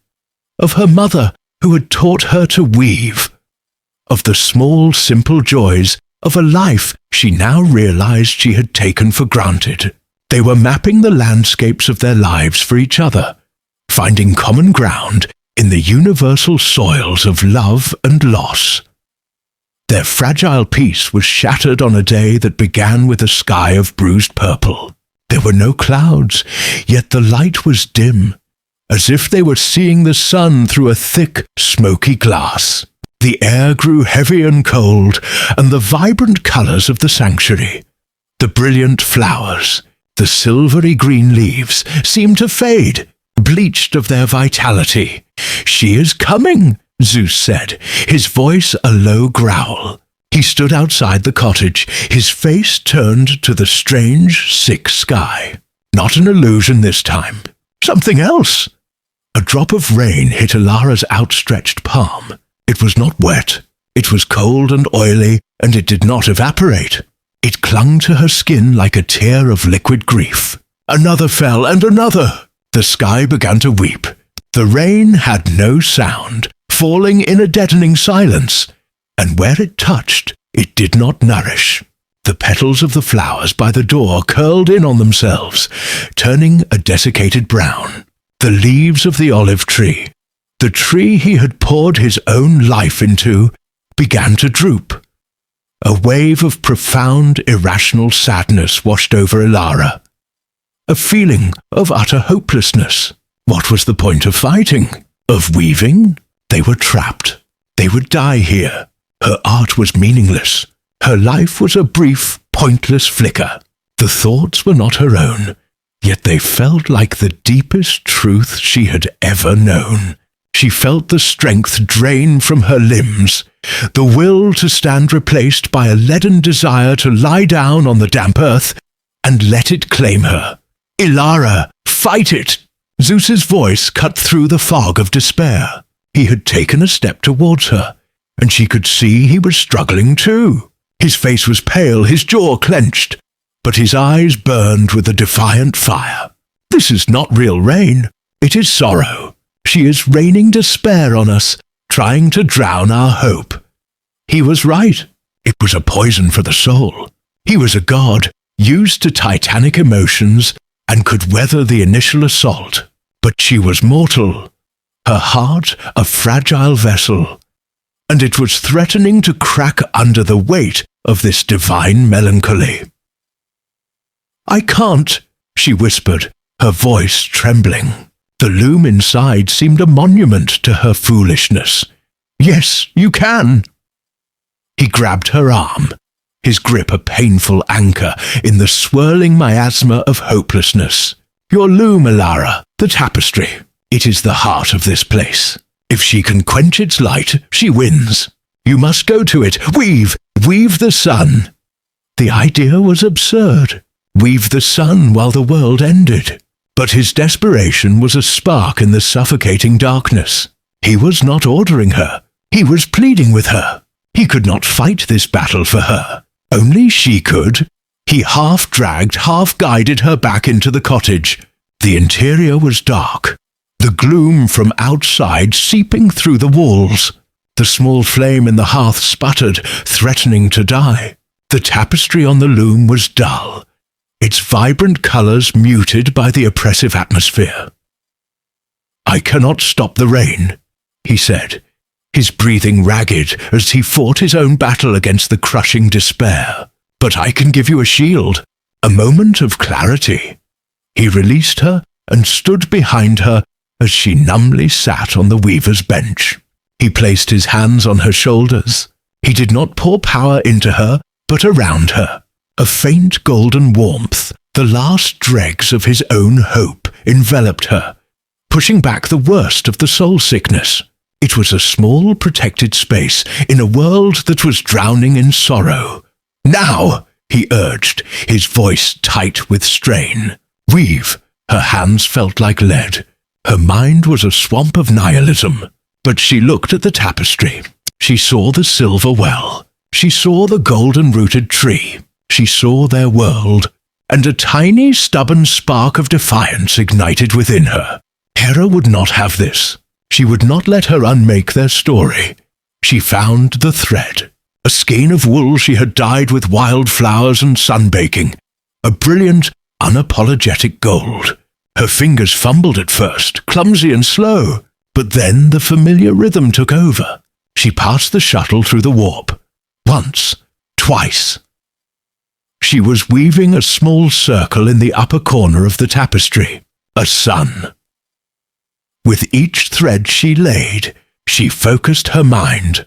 of her mother who had taught her to weave, of the small, simple joys of a life she now realized she had taken for granted. They were mapping the landscapes of their lives for each other, finding common ground in the universal soils of love and loss. Their fragile peace was shattered on a day that began with a sky of bruised purple. There were no clouds, yet the light was dim, as if they were seeing the sun through a thick, smoky glass. The air grew heavy and cold, and the vibrant colors of the sanctuary, the brilliant flowers, the silvery green leaves, seemed to fade, bleached of their vitality. "She is coming," Zeus said, his voice a low growl. He stood outside the cottage, his face turned to the strange, sick sky. Not an illusion this time. Something else. A drop of rain hit Ilara's outstretched palm. It was not wet. It was cold and oily, and it did not evaporate. It clung to her skin like a tear of liquid grief. Another fell, and another. The sky began to weep. The rain had no sound, falling in a deadening silence, and where it touched, it did not nourish. The petals of the flowers by the door curled in on themselves, turning a desiccated brown. The leaves of the olive tree, the tree he had poured his own life into, began to droop. A wave of profound, irrational sadness washed over Ilara. A feeling of utter hopelessness. What was the point of fighting? Of weaving? They were trapped. They would die here. Her art was meaningless. Her life was a brief, pointless flicker. The thoughts were not her own, yet they felt like the deepest truth she had ever known. She felt the strength drain from her limbs, the will to stand replaced by a leaden desire to lie down on the damp earth and let it claim her. "Ilara, fight it!" Zeus's voice cut through the fog of despair. He had taken a step towards her, and she could see he was struggling too. His face was pale, his jaw clenched, but his eyes burned with a defiant fire. "This is not real rain. It is sorrow. She is raining despair on us, trying to drown our hope." He was right. It was a poison for the soul. He was a god, used to titanic emotions, and could weather the initial assault. But she was mortal, her heart a fragile vessel, and it was threatening to crack under the weight of this divine melancholy. "I can't," she whispered, her voice trembling. The loom inside seemed a monument to her foolishness. "Yes, you can." He grabbed her arm, his grip a painful anchor in the swirling miasma of hopelessness. "Your loom, Ilara, the tapestry. It is the heart of this place. If she can quench its light, she wins. You must go to it. Weave the sun." The idea was absurd. Weave the sun while the world ended. But his desperation was a spark in the suffocating darkness. He was not ordering her. He was pleading with her. He could not fight this battle for her. Only she could. He half-dragged, half-guided her back into the cottage. The interior was dark, the gloom from outside seeping through the walls. The small flame in the hearth sputtered, threatening to die. The tapestry on the loom was dull, its vibrant colors muted by the oppressive atmosphere. "I cannot stop the rain," he said, his breathing ragged as he fought his own battle against the crushing despair. "But I can give you a shield, a moment of clarity." He released her and stood behind her as she numbly sat on the weaver's bench. He placed his hands on her shoulders. He did not pour power into her, but around her. A faint golden warmth, the last dregs of his own hope, enveloped her, pushing back the worst of the soul sickness. It was a small, protected space in a world that was drowning in sorrow. "Now!" he urged, his voice tight with strain. "Weave." Her hands felt like lead. Her mind was a swamp of nihilism. But she looked at the tapestry. She saw the silver well. She saw the golden-rooted tree. She saw their world, and a tiny, stubborn spark of defiance ignited within her. Hera would not have this. She would not let her unmake their story. She found the thread, a skein of wool she had dyed with wild flowers and sunbaking, a brilliant, unapologetic gold. Her fingers fumbled at first, clumsy and slow, but then the familiar rhythm took over. She passed the shuttle through the warp. Once, twice. She was weaving a small circle in the upper corner of the tapestry, a sun. With each thread she laid, she focused her mind,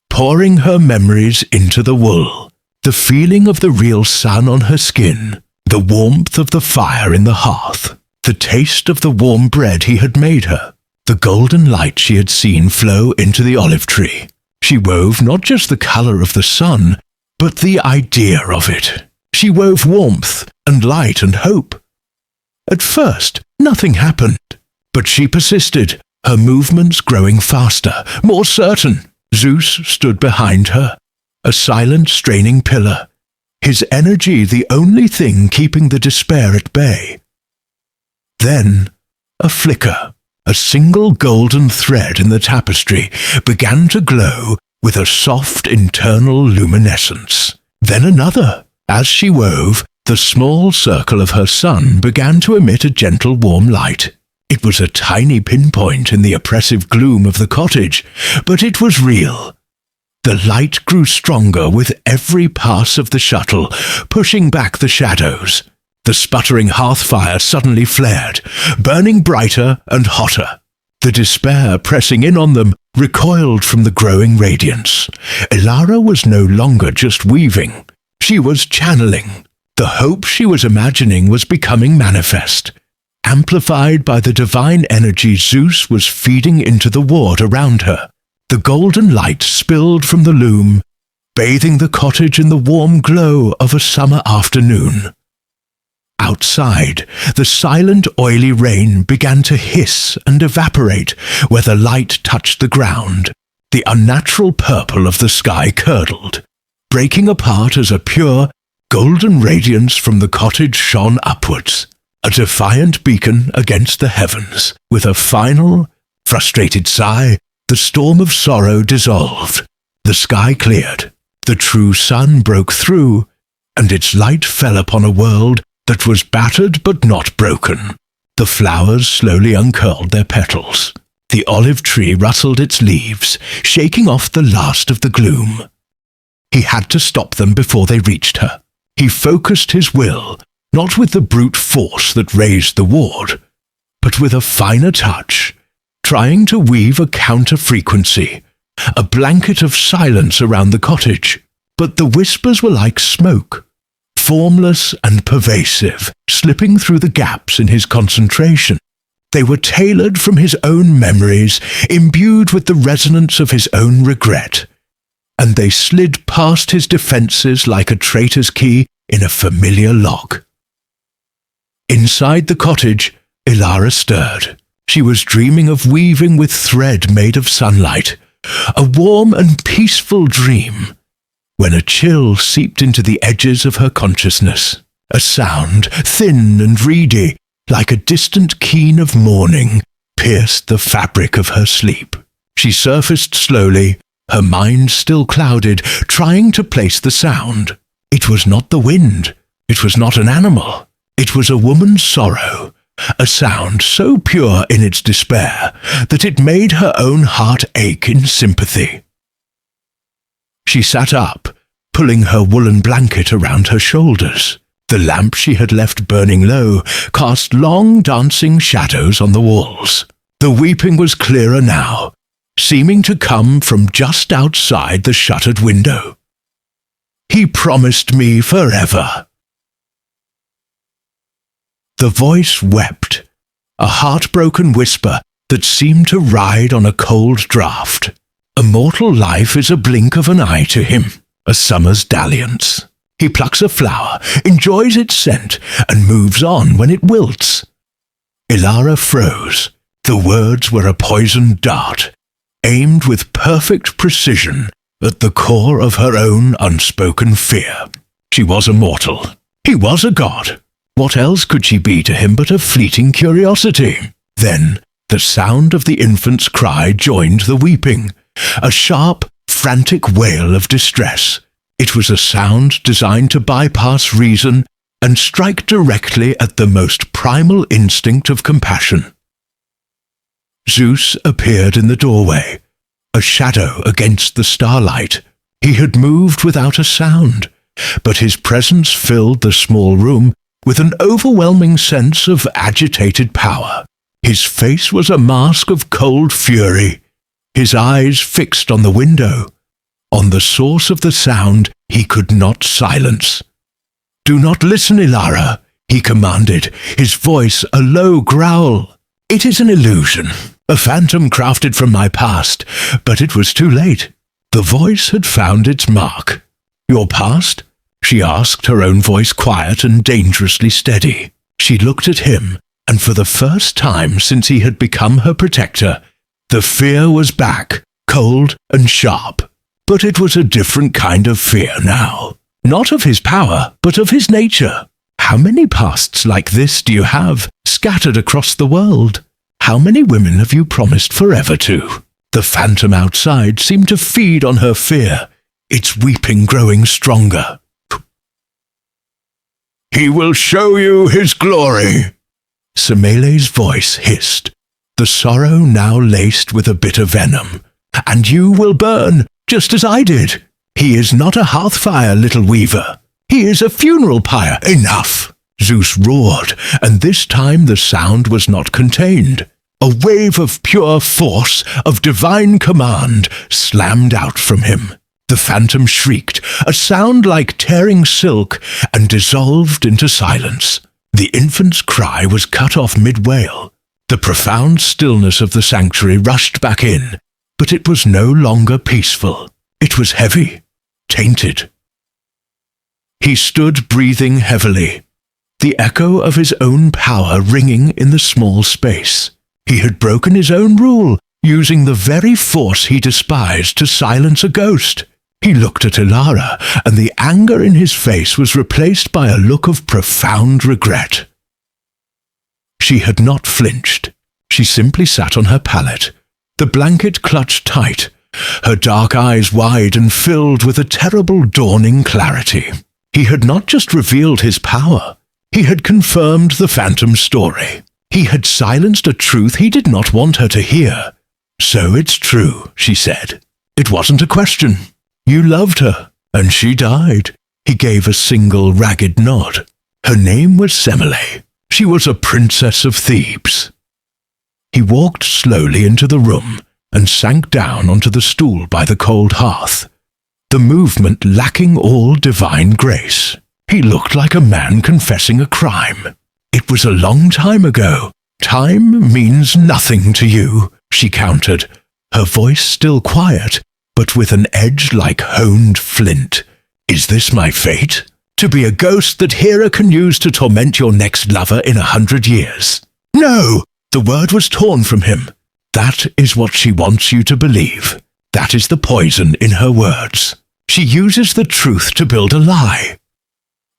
pouring her memories into the wool. The feeling of the real sun on her skin, the warmth of the fire in the hearth, the taste of the warm bread he had made her, the golden light she had seen flow into the olive tree. She wove not just the color of the sun, but the idea of it. She wove warmth and light and hope. At first, nothing happened, but she persisted, her movements growing faster, more certain. Zeus stood behind her, a silent, straining pillar, his energy the only thing keeping the despair at bay. Then, a flicker, a single golden thread in the tapestry began to glow with a soft internal luminescence. Then another. As she wove, the small circle of her sun began to emit a gentle warm light. It was a tiny pinpoint in the oppressive gloom of the cottage, but it was real. The light grew stronger with every pass of the shuttle, pushing back the shadows. The sputtering hearth fire suddenly flared, burning brighter and hotter. The despair pressing in on them recoiled from the growing radiance. Elara was no longer just weaving. She was channeling. The hope she was imagining was becoming manifest, amplified by the divine energy Zeus was feeding into the ward around her. The golden light spilled from the loom, bathing the cottage in the warm glow of a summer afternoon. Outside, the silent, oily rain began to hiss and evaporate where the light touched the ground. The unnatural purple of the sky curdled, breaking apart as a pure, golden radiance from the cottage shone upwards, a defiant beacon against the heavens. With a final, frustrated sigh, the storm of sorrow dissolved. The sky cleared. The true sun broke through, and its light fell upon a world that was battered but not broken. The flowers slowly uncurled their petals. The olive tree rustled its leaves, shaking off the last of the gloom. He had to stop them before they reached her. He focused his will, not with the brute force that raised the ward, but with a finer touch, trying to weave a counter-frequency, a blanket of silence around the cottage. But the whispers were like smoke, formless and pervasive, slipping through the gaps in his concentration. They were tailored from his own memories, imbued with the resonance of his own regret, and they slid past his defenses like a traitor's key in a familiar lock. Inside the cottage, Elara stirred. She was dreaming of weaving with thread made of sunlight, a warm and peaceful dream, when a chill seeped into the edges of her consciousness. A sound, thin and reedy, like a distant keen of morning, pierced the fabric of her sleep. She surfaced slowly, her mind still clouded, trying to place the sound. It was not the wind. It was not an animal. It was a woman's sorrow, a sound so pure in its despair that it made her own heart ache in sympathy. She sat up, pulling her woolen blanket around her shoulders. The lamp she had left burning low cast long dancing shadows on the walls. The weeping was clearer now, seeming to come from just outside the shuttered window. "He promised me forever." The voice wept, a heartbroken whisper that seemed to ride on a cold draught. A mortal life is a blink of an eye to him, a summer's dalliance. He plucks a flower, enjoys its scent, and moves on when it wilts. Elara froze. The words were a poisoned dart, aimed with perfect precision at the core of her own unspoken fear. She was a mortal. He was a god. What else could she be to him but a fleeting curiosity? Then the sound of the infant's cry joined the weeping, a sharp, frantic wail of distress. It was a sound designed to bypass reason and strike directly at the most primal instinct of compassion. Zeus appeared in the doorway, a shadow against the starlight. He had moved without a sound, but his presence filled the small room with an overwhelming sense of agitated power. His face was a mask of cold fury, his eyes fixed on the window, on the source of the sound he could not silence. "Do not listen, Ilara," he commanded, his voice a low growl. "It is an illusion, a phantom crafted from my past, but it was too late." The voice had found its mark. "Your past?" she asked, her own voice quiet and dangerously steady. She looked at him, and for the first time since he had become her protector, the fear was back, cold and sharp. But it was a different kind of fear now. Not of his power, but of his nature. How many pasts like this do you have, scattered across the world? How many women have you promised forever to? The phantom outside seemed to feed on her fear, its weeping growing stronger. "He will show you his glory," Semele's voice hissed, the sorrow now laced with a bitter venom. "And you will burn, just as I did. He is not a hearthfire, little weaver. He is a funeral pyre." "Enough!" Zeus roared, and this time the sound was not contained. A wave of pure force, of divine command, slammed out from him. The phantom shrieked, a sound like tearing silk, and dissolved into silence. The infant's cry was cut off mid-wail. The profound stillness of the sanctuary rushed back in, but it was no longer peaceful. It was heavy, tainted. He stood breathing heavily, the echo of his own power ringing in the small space. He had broken his own rule, using the very force he despised to silence a ghost. He looked at Ilara, and the anger in his face was replaced by a look of profound regret. She had not flinched. She simply sat on her pallet, the blanket clutched tight, her dark eyes wide and filled with a terrible dawning clarity. He had not just revealed his power, he had confirmed the phantom's story. He had silenced a truth he did not want her to hear. "So it's true," she said. "It wasn't a question. You loved her, and she died." He gave a single ragged nod. "Her name was Semele. She was a princess of Thebes." He walked slowly into the room and sank down onto the stool by the cold hearth, the movement lacking all divine grace. He looked like a man confessing a crime. "It was a long time ago. Time means nothing to you," she countered, her voice still quiet, but with an edge like honed flint. "Is this my fate? To be a ghost that Hera can use to torment your next lover in 100 years? No!" The word was torn from him. "That is what she wants you to believe. That is the poison in her words. She uses the truth to build a lie."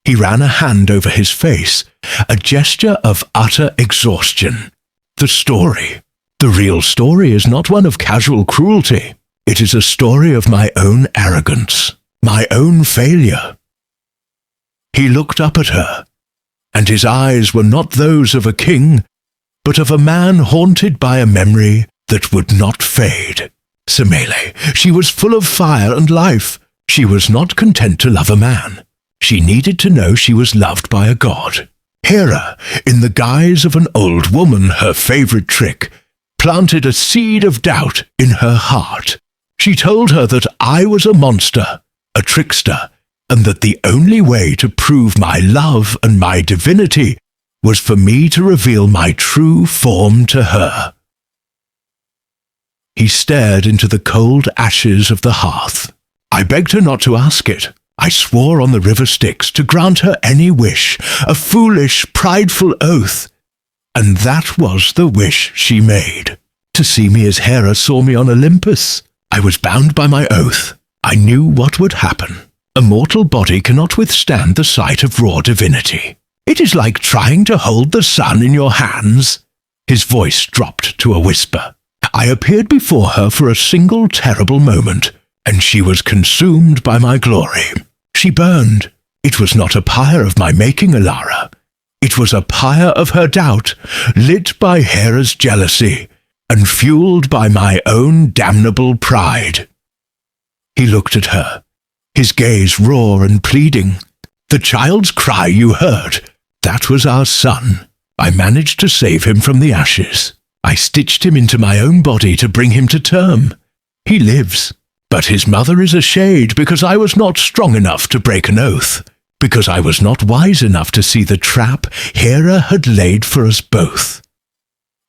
He ran a hand over his face, a gesture of utter exhaustion. "The story. The real story is not one of casual cruelty. It is a story of my own arrogance, my own failure." He looked up at her, and his eyes were not those of a king, but of a man haunted by a memory that would not fade. Semele, she was full of fire and life. She was not content to love a man. She needed to know she was loved by a god. Hera, in the guise of an old woman, her favorite trick, planted a seed of doubt in her heart. She told her that I was a monster, a trickster, and that the only way to prove my love and my divinity was for me to reveal my true form to her. He stared into the cold ashes of the hearth. I begged her not to ask it. I swore on the river Styx to grant her any wish, a foolish, prideful oath. And that was the wish she made, to see me as Hera saw me on Olympus. I was bound by my oath. I knew what would happen. A mortal body cannot withstand the sight of raw divinity. It is like trying to hold the sun in your hands. His voice dropped to a whisper. I appeared before her for a single terrible moment, and she was consumed by my glory. She burned. It was not a pyre of my making, Elara. It was a pyre of her doubt, lit by Hera's jealousy, and fueled by my own damnable pride. He looked at her, his gaze raw and pleading. The child's cry you heard, that was our son. I managed to save him from the ashes. I stitched him into my own body to bring him to term. He lives, but his mother is a shade because I was not strong enough to break an oath, because I was not wise enough to see the trap Hera had laid for us both.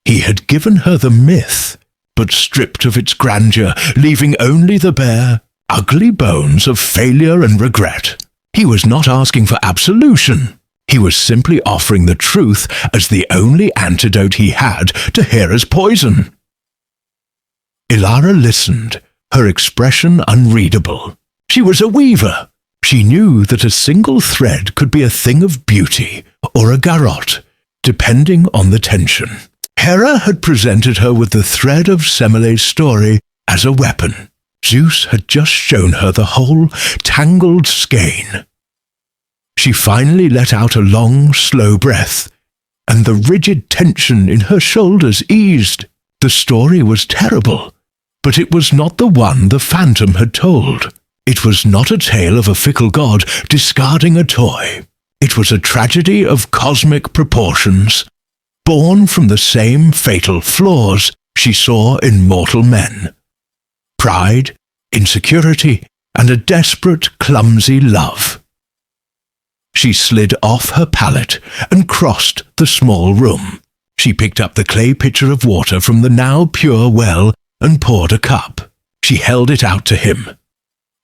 He had given her the myth, but stripped of its grandeur, leaving only the bare, ugly bones of failure and regret. He was not asking for absolution. He was simply offering the truth as the only antidote he had to Hera's poison. Elara listened, her expression unreadable. She was a weaver. She knew that a single thread could be a thing of beauty or a garrote, depending on the tension. Hera had presented her with the thread of Semele's story as a weapon. Zeus had just shown her the whole tangled skein. She finally let out a long, slow breath, and the rigid tension in her shoulders eased. The story was terrible, but it was not the one the phantom had told. It was not a tale of a fickle god discarding a toy. It was a tragedy of cosmic proportions, born from the same fatal flaws she saw in mortal men. Pride, insecurity, and a desperate, clumsy love. She slid off her pallet and crossed the small room. She picked up the clay pitcher of water from the now pure well and poured a cup. She held it out to him.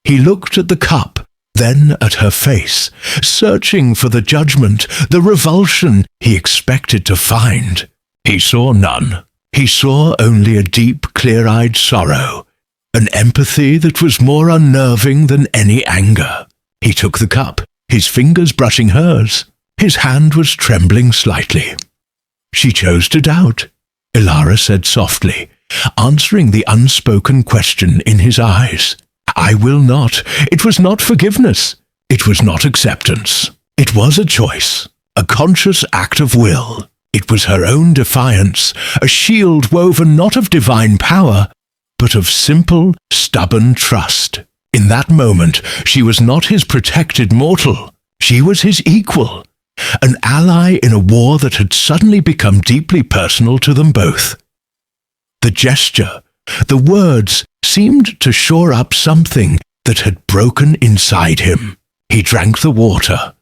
He looked at the cup, then at her face, searching for the judgment, the revulsion he expected to find. He saw none. He saw only a deep, clear-eyed sorrow, an empathy that was more unnerving than any anger. He took the cup, his fingers brushing hers. His hand was trembling slightly. She chose to doubt, Elara said softly, answering the unspoken question in his eyes. I will not. It was not forgiveness. It was not acceptance. It was a choice, a conscious act of will. It was her own defiance, a shield woven not of divine power, but of simple, stubborn trust. In that moment, she was not his protected mortal. She was his equal, an ally in a war that had suddenly become deeply personal to them both. The gesture, the words, seemed to shore up something that had broken inside him. He drank the water,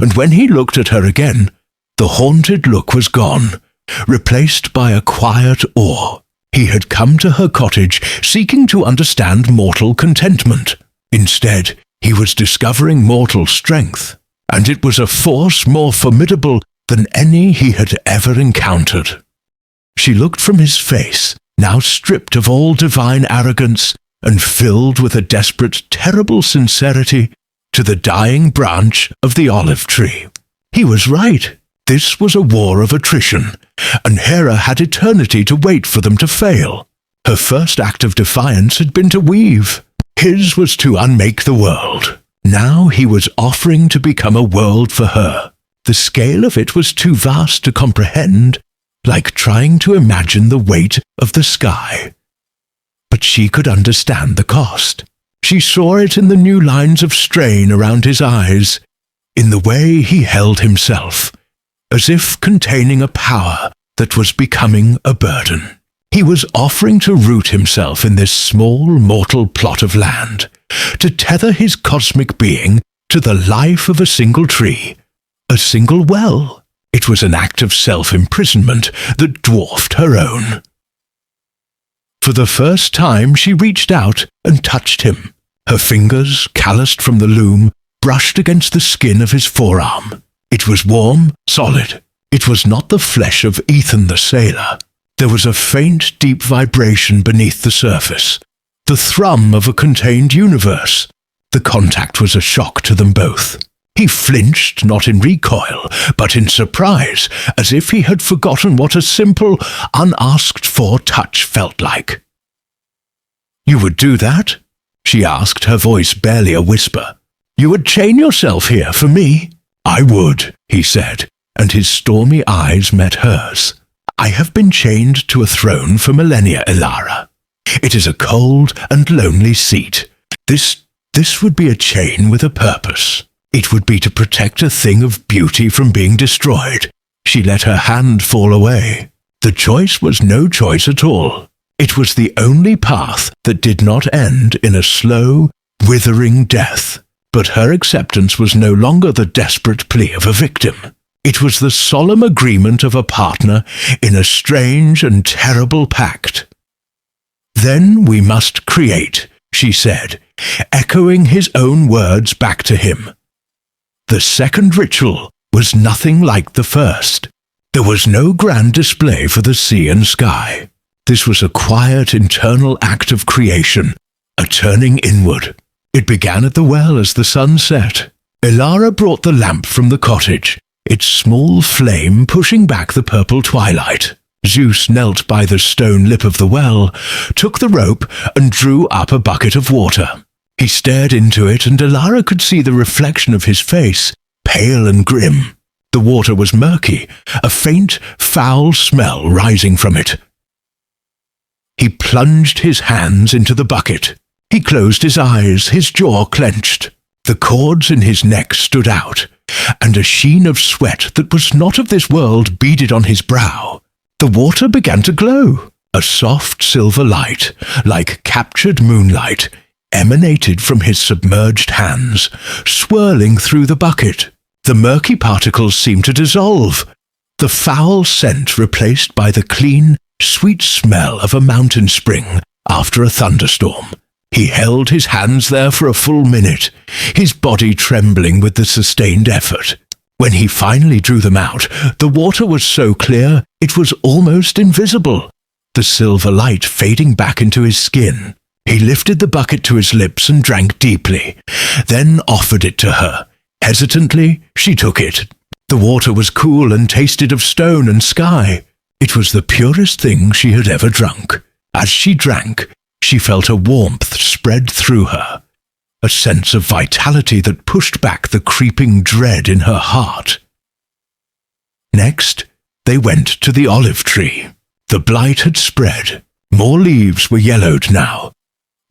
and when he looked at her again, the haunted look was gone, replaced by a quiet awe. He had come to her cottage seeking to understand mortal contentment. Instead, he was discovering mortal strength, and it was a force more formidable than any he had ever encountered. She looked from his face, now stripped of all divine arrogance and filled with a desperate, terrible sincerity, to the dying branch of the olive tree. He was right. This was a war of attrition, and Hera had eternity to wait for them to fail. Her first act of defiance had been to weave. His was to unmake the world. Now he was offering to become a world for her. The scale of it was too vast to comprehend, like trying to imagine the weight of the sky. But she could understand the cost. She saw it in the new lines of strain around his eyes, in the way he held himself, as if containing a power that was becoming a burden. He was offering to root himself in this small mortal plot of land, to tether his cosmic being to the life of a single tree, a single well. It was an act of self-imprisonment that dwarfed her own. For the first time she reached out and touched him. Her fingers, calloused from the loom, brushed against the skin of his forearm. It was warm, solid. It was not the flesh of Ethan the sailor. There was a faint, deep vibration beneath the surface, the thrum of a contained universe. The contact was a shock to them both. He flinched, not in recoil, but in surprise, as if he had forgotten what a simple, unasked-for touch felt like. "You would do that?" she asked, her voice barely a whisper. You would chain yourself here for me?" "I would," he said, and his stormy eyes met hers. "I have been chained to a throne for millennia, Elara. It is a cold and lonely seat. This would be a chain with a purpose. It would be to protect a thing of beauty from being destroyed." She let her hand fall away. The choice was no choice at all. It was the only path that did not end in a slow, withering death. But her acceptance was no longer the desperate plea of a victim. It was the solemn agreement of a partner in a strange and terrible pact. "Then we must create," she said, echoing his own words back to him. The second ritual was nothing like the first. There was no grand display for the sea and sky. This was a quiet internal act of creation, a turning inward. It began at the well as the sun set. Elara brought the lamp from the cottage, its small flame pushing back the purple twilight. Zeus knelt by the stone lip of the well, took the rope, and drew up a bucket of water. He stared into it, and Elara could see the reflection of his face, pale and grim. The water was murky, a faint, foul smell rising from it. He plunged his hands into the bucket. He closed his eyes, his jaw clenched. The cords in his neck stood out, and a sheen of sweat that was not of this world beaded on his brow. The water began to glow. A soft silver light, like captured moonlight, emanated from his submerged hands, swirling through the bucket. The murky particles seemed to dissolve, the foul scent replaced by the clean, sweet smell of a mountain spring after a thunderstorm. He held his hands there for a full minute, his body trembling with the sustained effort. When he finally drew them out, the water was so clear it was almost invisible, the silver light fading back into his skin. He lifted the bucket to his lips and drank deeply, then offered it to her. Hesitantly, she took it. The water was cool and tasted of stone and sky. It was the purest thing she had ever drunk. As she drank, she felt a warmth spread through her, a sense of vitality that pushed back the creeping dread in her heart. Next, they went to the olive tree. The blight had spread. More leaves were yellowed now,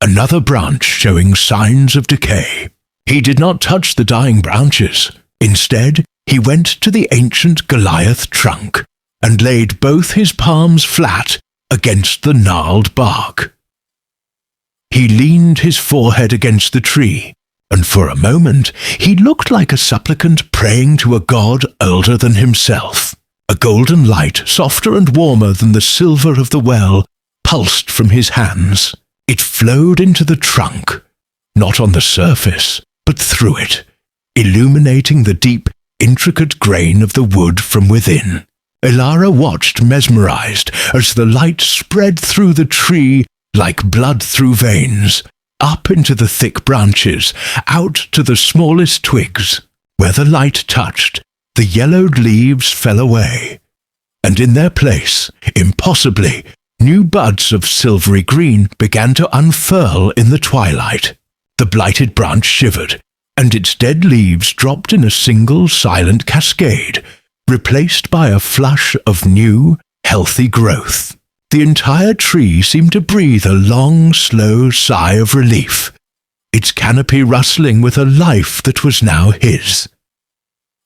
another branch showing signs of decay. He did not touch the dying branches. Instead, he went to the ancient Goliath trunk and laid both his palms flat against the gnarled bark. He leaned his forehead against the tree, and for a moment he looked like a supplicant praying to a god older than himself. A golden light, softer and warmer than the silver of the well, pulsed from his hands. It flowed into the trunk, not on the surface, but through it, illuminating the deep, intricate grain of the wood from within. Elara watched mesmerized as the light spread through the tree like blood through veins, up into the thick branches, out to the smallest twigs. Where the light touched, the yellowed leaves fell away, and in their place, impossibly, new buds of silvery green began to unfurl in the twilight. The blighted branch shivered, and its dead leaves dropped in a single silent cascade, replaced by a flush of new, healthy growth. The entire tree seemed to breathe a long, slow sigh of relief, its canopy rustling with a life that was now his.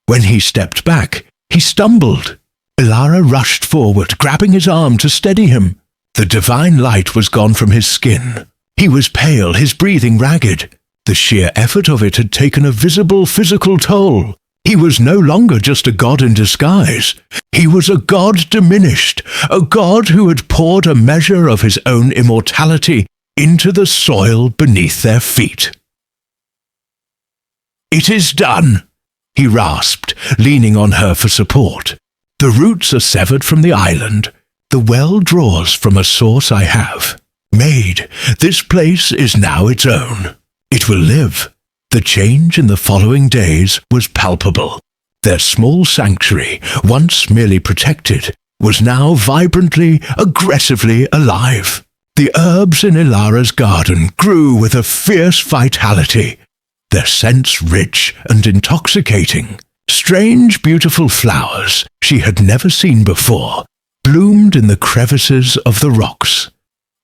When he stepped back, he stumbled. Elara rushed forward, grabbing his arm to steady him. The divine light was gone from his skin. He was pale, his breathing ragged. The sheer effort of it had taken a visible physical toll. He was no longer just a god in disguise. He was a god diminished, a god who had poured a measure of his own immortality into the soil beneath their feet. "It is done," he rasped, leaning on her for support. "The roots are severed from the island. The well draws from a source I have. Made, this place is now its own. It will live." The change in the following days was palpable. Their small sanctuary, once merely protected, was now vibrantly, aggressively alive. The herbs in Elara's garden grew with a fierce vitality. their scents rich and intoxicating. Strange, beautiful flowers she had never seen before bloomed in the crevices of the rocks,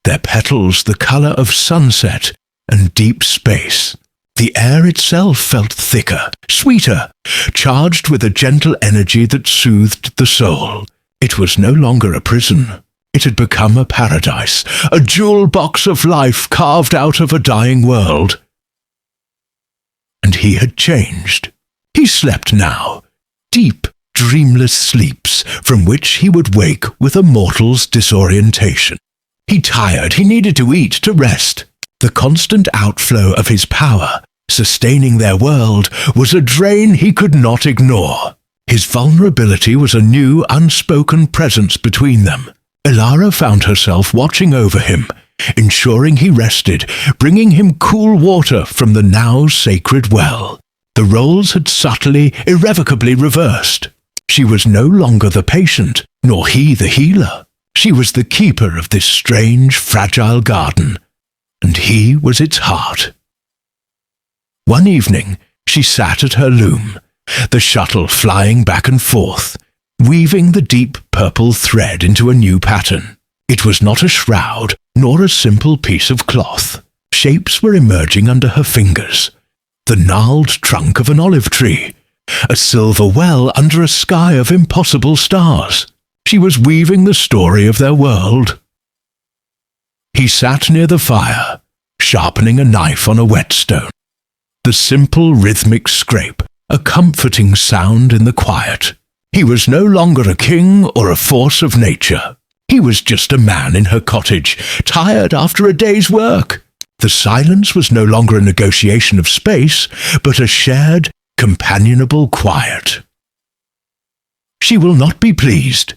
their petals the color of sunset and deep space. The air itself felt thicker, sweeter, charged with a gentle energy that soothed the soul. It was no longer a prison. It had become a paradise, a jewel box of life carved out of a dying world. And he had changed. He slept now, deep, dreamless sleeps from which he would wake with a mortal's disorientation. He tired, he needed to eat, to rest. The constant outflow of his power, sustaining their world, was a drain he could not ignore. His vulnerability was a new, unspoken presence between them. Elara found herself watching over him, ensuring he rested, bringing him cool water from the now sacred well. The roles had subtly, irrevocably reversed. She was no longer the patient, nor he the healer. She was the keeper of this strange, fragile garden, and he was its heart. One evening, she sat at her loom, the shuttle flying back and forth, weaving the deep purple thread into a new pattern. It was not a shroud, nor a simple piece of cloth. Shapes were emerging under her fingers. The gnarled trunk of an olive tree, a silver well under a sky of impossible stars. She was weaving the story of their world. He sat near the fire, sharpening a knife on a whetstone. The simple rhythmic scrape, a comforting sound in the quiet. He was no longer a king or a force of nature. He was just a man in her cottage, tired after a day's work. The silence was no longer a negotiation of space, but a shared, companionable quiet. "She will not be pleased,"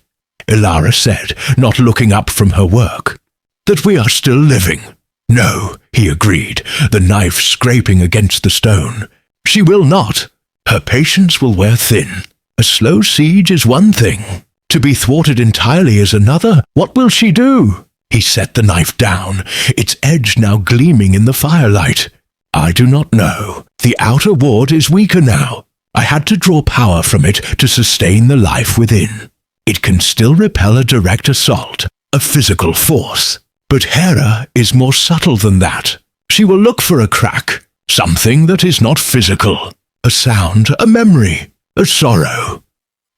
Elara said, not looking up from her work. "That we are still living." "No," he agreed, the knife scraping against the stone. "She will not. Her patience will wear thin. A slow siege is one thing. To be thwarted entirely is another. What will she do?" He set the knife down, its edge now gleaming in the firelight. "I do not know. The outer ward is weaker now. I had to draw power from it to sustain the life within. It can still repel a direct assault, a physical force. But Hera is more subtle than that. She will look for a crack, something that is not physical, a sound, a memory, a sorrow."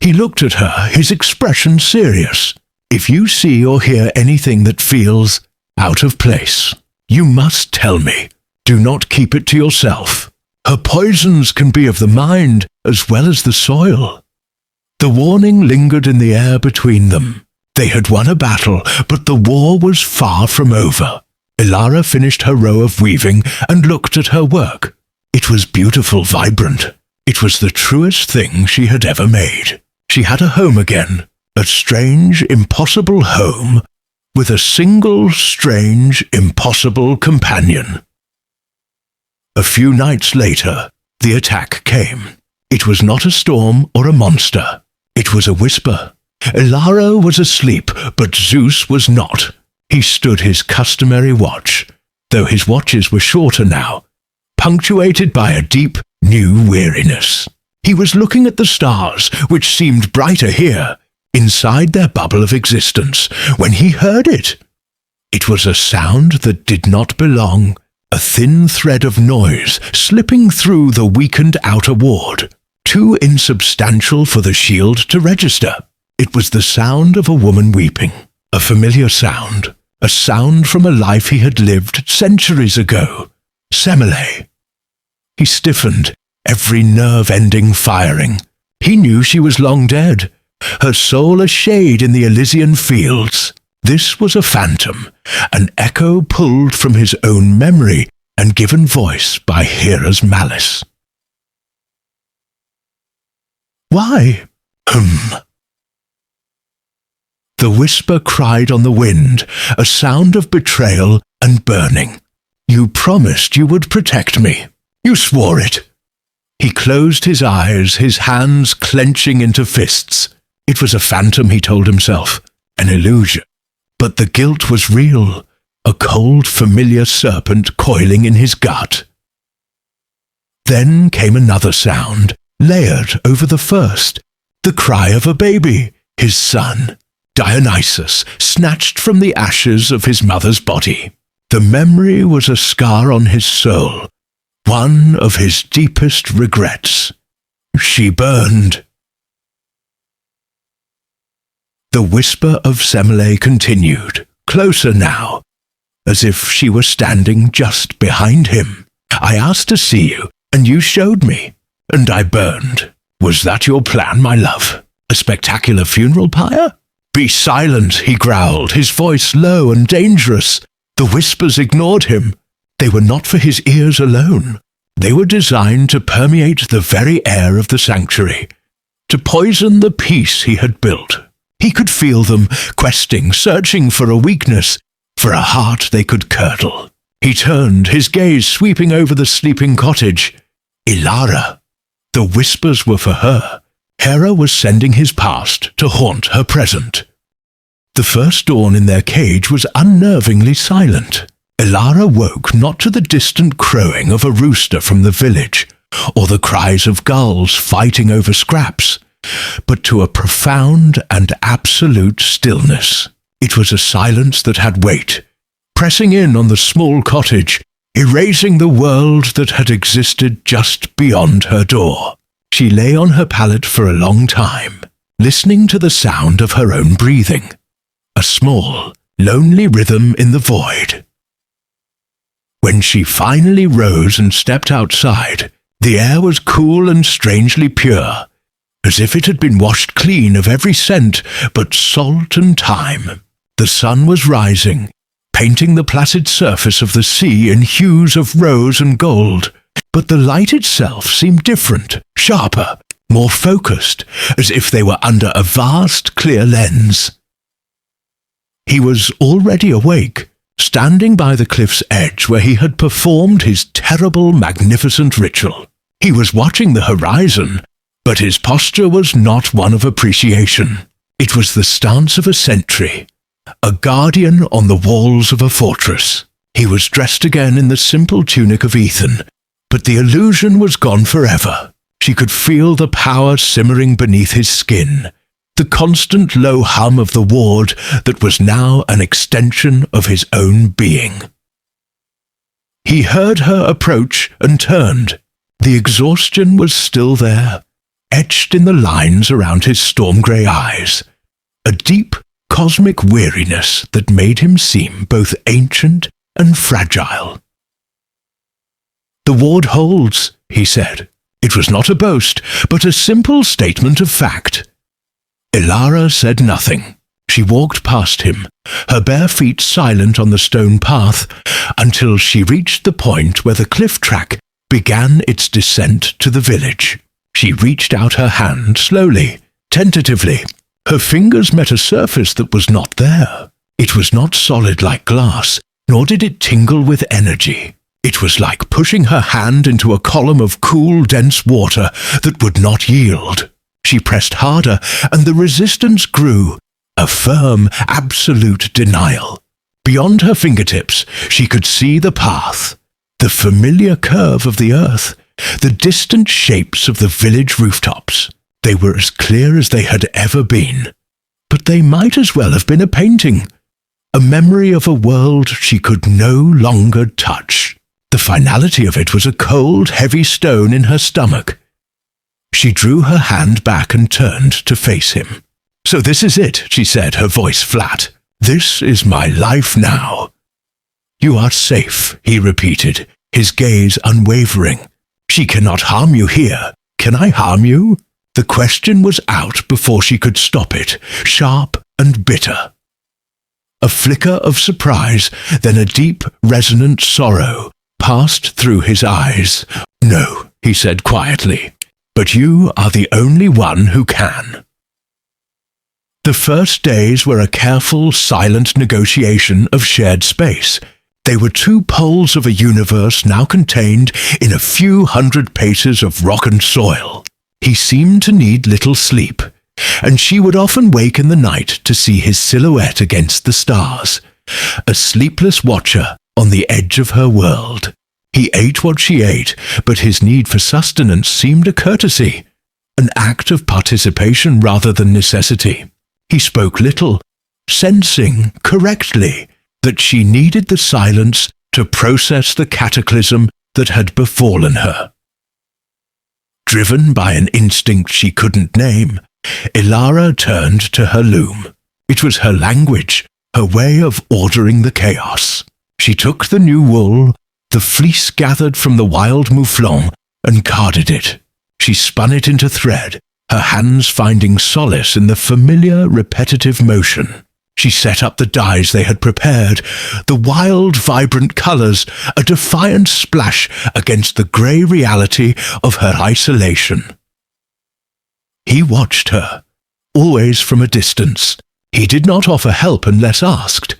He looked at her, his expression serious. "If you see or hear anything that feels out of place, you must tell me. Do not keep it to yourself. Her poisons can be of the mind as well as the soil." The warning lingered in the air between them. They had won a battle, but the war was far from over. Elara finished her row of weaving and looked at her work. It was beautiful, vibrant. It was the truest thing she had ever made. She had a home again, a strange, impossible home, with a single, strange, impossible companion. A few nights later, the attack came. It was not a storm or a monster. It was a whisper. Elara was asleep, but Zeus was not. He stood his customary watch, though his watches were shorter now, punctuated by a deep, new weariness. He was looking at the stars, which seemed brighter here, inside their bubble of existence, when he heard it. It was a sound that did not belong, a thin thread of noise slipping through the weakened outer ward, too insubstantial for the shield to register. It was the sound of a woman weeping, a familiar sound, a sound from a life he had lived centuries ago. Semele. He stiffened, every nerve-ending firing. He knew she was long dead, her soul a shade in the Elysian fields. This was a phantom, an echo pulled from his own memory and given voice by Hera's malice. "Why? The whisper cried on the wind, a sound of betrayal and burning. "You promised you would protect me. You swore it." He closed his eyes, his hands clenching into fists. It was a phantom, he told himself, an illusion. But the guilt was real, a cold, familiar serpent coiling in his gut. Then came another sound, layered over the first, the cry of a baby, his son, Dionysus, snatched from the ashes of his mother's body. The memory was a scar on his soul, one of his deepest regrets. She burned. The whisper of Semele continued, closer now, as if she were standing just behind him. I asked to see you, and you showed me, and I burned. Was that your plan, my love? A spectacular funeral pyre? Be silent, he growled, his voice low and dangerous. The whispers ignored him. They were not for his ears alone. They were designed to permeate the very air of the sanctuary, to poison the peace he had built. He could feel them, questing, searching for a weakness, for a heart they could curdle. He turned, his gaze sweeping over the sleeping cottage. Ilara. The whispers were for her. Hera was sending his past to haunt her present. The first dawn in their cage was unnervingly silent. Ilara woke not to the distant crowing of a rooster from the village, or the cries of gulls fighting over scraps, but to a profound and absolute stillness. It was a silence that had weight, pressing in on the small cottage, erasing the world that had existed just beyond her door. She lay on her pallet for a long time, listening to the sound of her own breathing, a small, lonely rhythm in the void. When she finally rose and stepped outside, the air was cool and strangely pure, as if it had been washed clean of every scent but salt and time. The sun was rising, painting the placid surface of the sea in hues of rose and gold, but the light itself seemed different, sharper, more focused, as if they were under a vast, clear lens. He was already awake, standing by the cliff's edge where he had performed his terrible, magnificent ritual. He was watching the horizon, but his posture was not one of appreciation. It was the stance of a sentry, a guardian on the walls of a fortress. He was dressed again in the simple tunic of Ethan, but the illusion was gone forever. She could feel the power simmering beneath his skin, the constant low hum of the ward that was now an extension of his own being. He heard her approach and turned. The exhaustion was still there, etched in the lines around his storm-grey eyes, a deep, cosmic weariness that made him seem both ancient and fragile. "The ward holds," he said. It was not a boast, but a simple statement of fact. Ilara said nothing. She walked past him, her bare feet silent on the stone path, until she reached the point where the cliff track began its descent to the village. She reached out her hand slowly, tentatively. Her fingers met a surface that was not there. It was not solid like glass, nor did it tingle with energy. It was like pushing her hand into a column of cool, dense water that would not yield. She pressed harder, and the resistance grew, a firm, absolute denial. Beyond her fingertips, she could see the path, the familiar curve of the earth, the distant shapes of the village rooftops. They were as clear as they had ever been. But they might as well have been a painting, a memory of a world she could no longer touch. The finality of it was a cold, heavy stone in her stomach. She drew her hand back and turned to face him. "So this is it," she said, her voice flat. "This is my life now." "You are safe," he repeated, his gaze unwavering. "She cannot harm you here. Can I harm you?" The question was out before she could stop it, sharp and bitter. A flicker of surprise, then a deep, resonant sorrow passed through his eyes. "No," he said quietly, "but you are the only one who can." The first days were a careful, silent negotiation of shared space. They were two poles of a universe now contained in a few hundred paces of rock and soil. He seemed to need little sleep, and she would often wake in the night to see his silhouette against the stars, a sleepless watcher on the edge of her world. He ate what she ate, but his need for sustenance seemed a courtesy, an act of participation rather than necessity. He spoke little, sensing correctly that she needed the silence to process the cataclysm that had befallen her. Driven by an instinct she couldn't name, Ilara turned to her loom. It was her language, her way of ordering the chaos. She took the new wool, the fleece gathered from the wild mouflon, and carded it. She spun it into thread, her hands finding solace in the familiar, repetitive motion. She set up the dyes they had prepared, the wild, vibrant colors, a defiant splash against the grey reality of her isolation. He watched her, always from a distance. He did not offer help unless asked,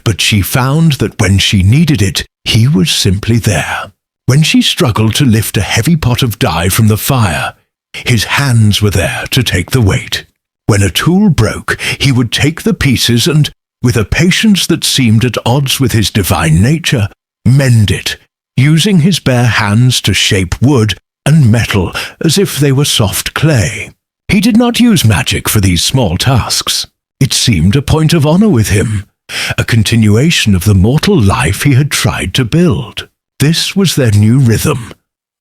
but she found that when she needed it, he was simply there. When she struggled to lift a heavy pot of dye from the fire, his hands were there to take the weight. When a tool broke, he would take the pieces and, with a patience that seemed at odds with his divine nature, mend it, using his bare hands to shape wood and metal as if they were soft clay. He did not use magic for these small tasks. It seemed a point of honor with him, a continuation of the mortal life he had tried to build. This was their new rhythm,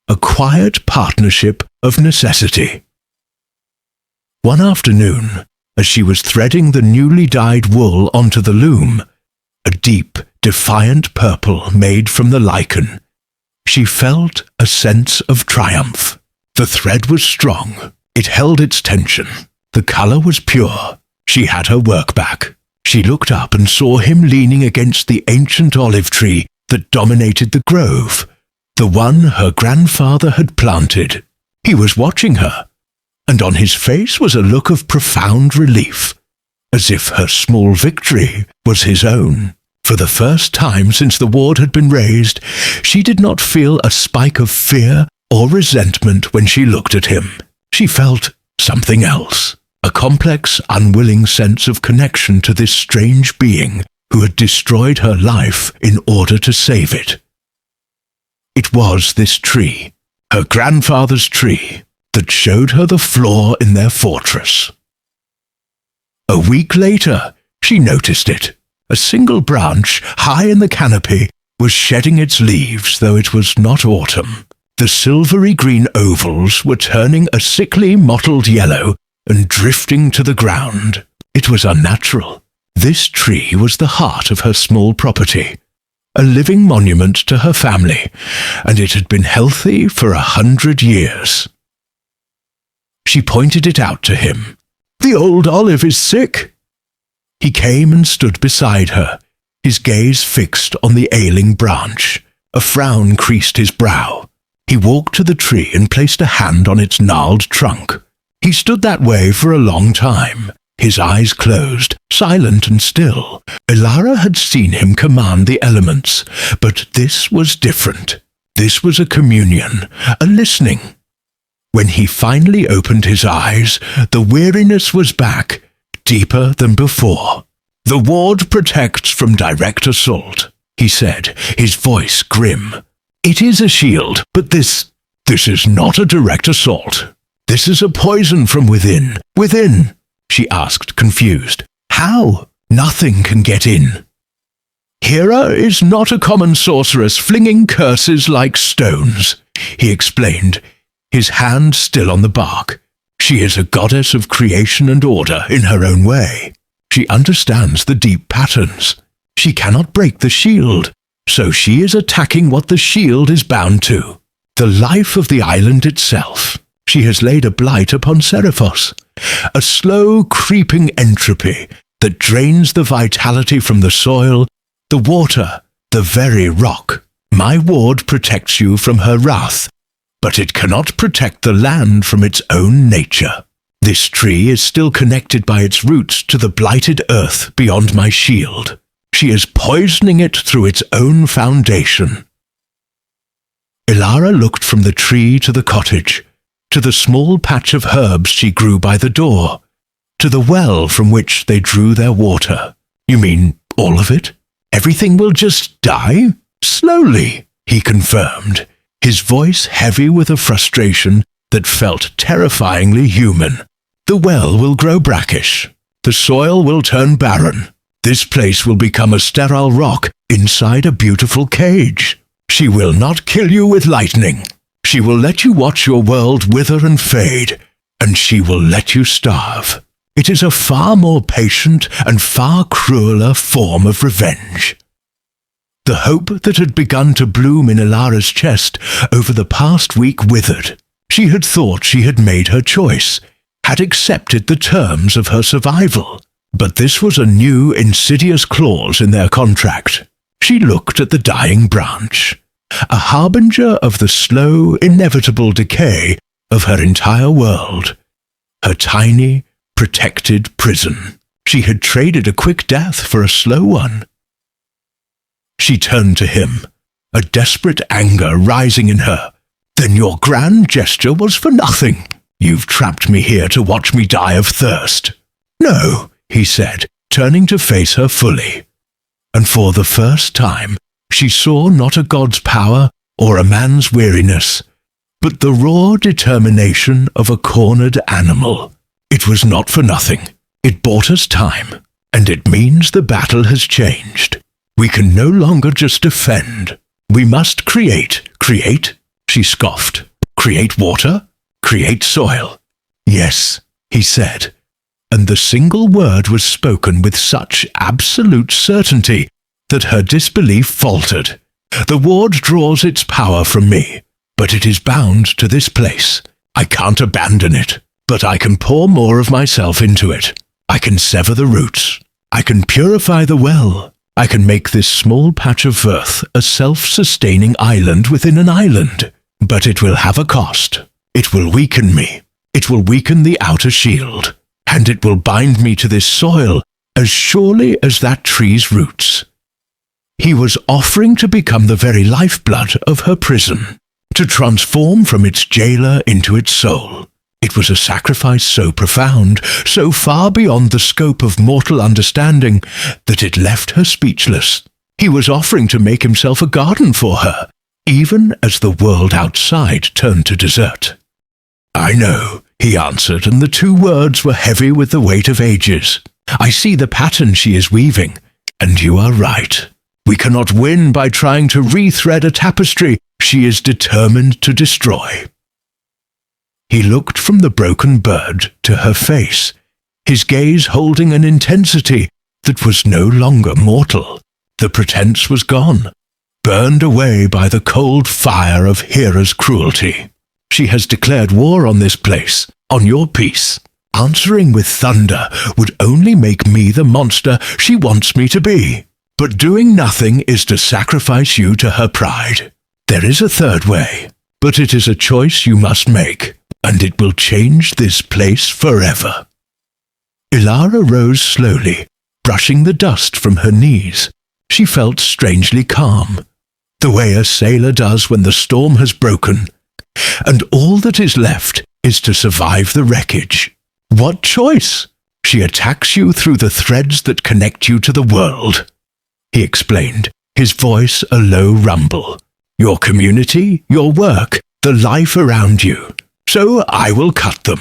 a quiet partnership of necessity. One afternoon, as she was threading the newly dyed wool onto the loom, a deep, defiant purple made from the lichen, she felt a sense of triumph. The thread was strong. It held its tension. The color was pure. She had her work back. She looked up and saw him leaning against the ancient olive tree that dominated the grove, the one her grandfather had planted. He was watching her, and on his face was a look of profound relief, as if her small victory was his own. For the first time since the ward had been raised, she did not feel a spike of fear or resentment when she looked at him. She felt something else, a complex, unwilling sense of connection to this strange being who had destroyed her life in order to save it. It was this tree, her grandfather's tree, that showed her the flaw in their fortress. A week later, she noticed it. A single branch, high in the canopy, was shedding its leaves, though it was not autumn. The silvery green ovals were turning a sickly mottled yellow and drifting to the ground. It was unnatural. This tree was the heart of her small property, a living monument to her family, and it had been healthy for 100 years. She pointed it out to him. "The old olive is sick." He came and stood beside her, his gaze fixed on the ailing branch. A frown creased his brow. He walked to the tree and placed a hand on its gnarled trunk. He stood that way for a long time, his eyes closed, silent and still. Ilara had seen him command the elements, but this was different. This was a communion, a listening. When he finally opened his eyes, the weariness was back, deeper than before. "The ward protects from direct assault," he said, his voice grim. "It is a shield, but this is not a direct assault. This is a poison from within." "Within?" she asked, confused. "How? Nothing can get in." "Hera is not a common sorceress flinging curses like stones," he explained, his hand still on the bark. "She is a goddess of creation and order in her own way. She understands the deep patterns. She cannot break the shield, so she is attacking what the shield is bound to, the life of the island itself. She has laid a blight upon Seriphos, a slow, creeping entropy that drains the vitality from the soil, the water, the very rock. My ward protects you from her wrath, but it cannot protect the land from its own nature. This tree is still connected by its roots to the blighted earth beyond my shield. She is poisoning it through its own foundation." Ilara looked from the tree to the cottage, to the small patch of herbs she grew by the door, to the well from which they drew their water. "You mean all of it? Everything will just die? Slowly?" he confirmed, his voice heavy with a frustration that felt terrifyingly human. The well will grow brackish. The soil will turn barren. This place will become a sterile rock inside a beautiful cage. She will not kill you with lightning. She will let you watch your world wither and fade, and she will let you starve. It is a far more patient and far crueler form of revenge. The hope that had begun to bloom in Ilara's chest over the past week withered. She had thought she had made her choice, had accepted the terms of her survival. But this was a new, insidious clause in their contract. She looked at the dying branch, a harbinger of the slow, inevitable decay of her entire world. Her tiny, protected prison. She had traded a quick death for a slow one. She turned to him, a desperate anger rising in her. Then your grand gesture was for nothing. You've trapped me here to watch me die of thirst. No, he said, turning to face her fully. And for the first time, she saw not a god's power or a man's weariness, but the raw determination of a cornered animal. It was not for nothing. It bought us time, and it means the battle has changed. We can no longer just defend. We must create. Create? She scoffed. Create water? Create soil. Yes, he said, and the single word was spoken with such absolute certainty that her disbelief faltered. The ward draws its power from me, but it is bound to this place. I can't abandon it, but I can pour more of myself into it. I can sever the roots. I can purify the well. I can make this small patch of earth a self-sustaining island within an island. But it will have a cost. It will weaken me. It will weaken the outer shield. And it will bind me to this soil as surely as that tree's roots. He was offering to become the very lifeblood of her prison, to transform from its jailer into its soul. It was a sacrifice so profound, so far beyond the scope of mortal understanding, that it left her speechless. He was offering to make himself a garden for her, even as the world outside turned to desert. I know, he answered, and the two words were heavy with the weight of ages. I see the pattern she is weaving, and you are right. We cannot win by trying to rethread a tapestry she is determined to destroy. He looked from the broken bird to her face, his gaze holding an intensity that was no longer mortal. The pretense was gone, burned away by the cold fire of Hera's cruelty. She has declared war on this place, on your peace. Answering with thunder would only make me the monster she wants me to be. But doing nothing is to sacrifice you to her pride. There is a third way, but it is a choice you must make, and it will change this place forever. Ilara rose slowly, brushing the dust from her knees. She felt strangely calm, the way a sailor does when the storm has broken, and all that is left is to survive the wreckage. What choice? She attacks you through the threads that connect you to the world, he explained, his voice a low rumble. Your community, your work, the life around you. So I will cut them.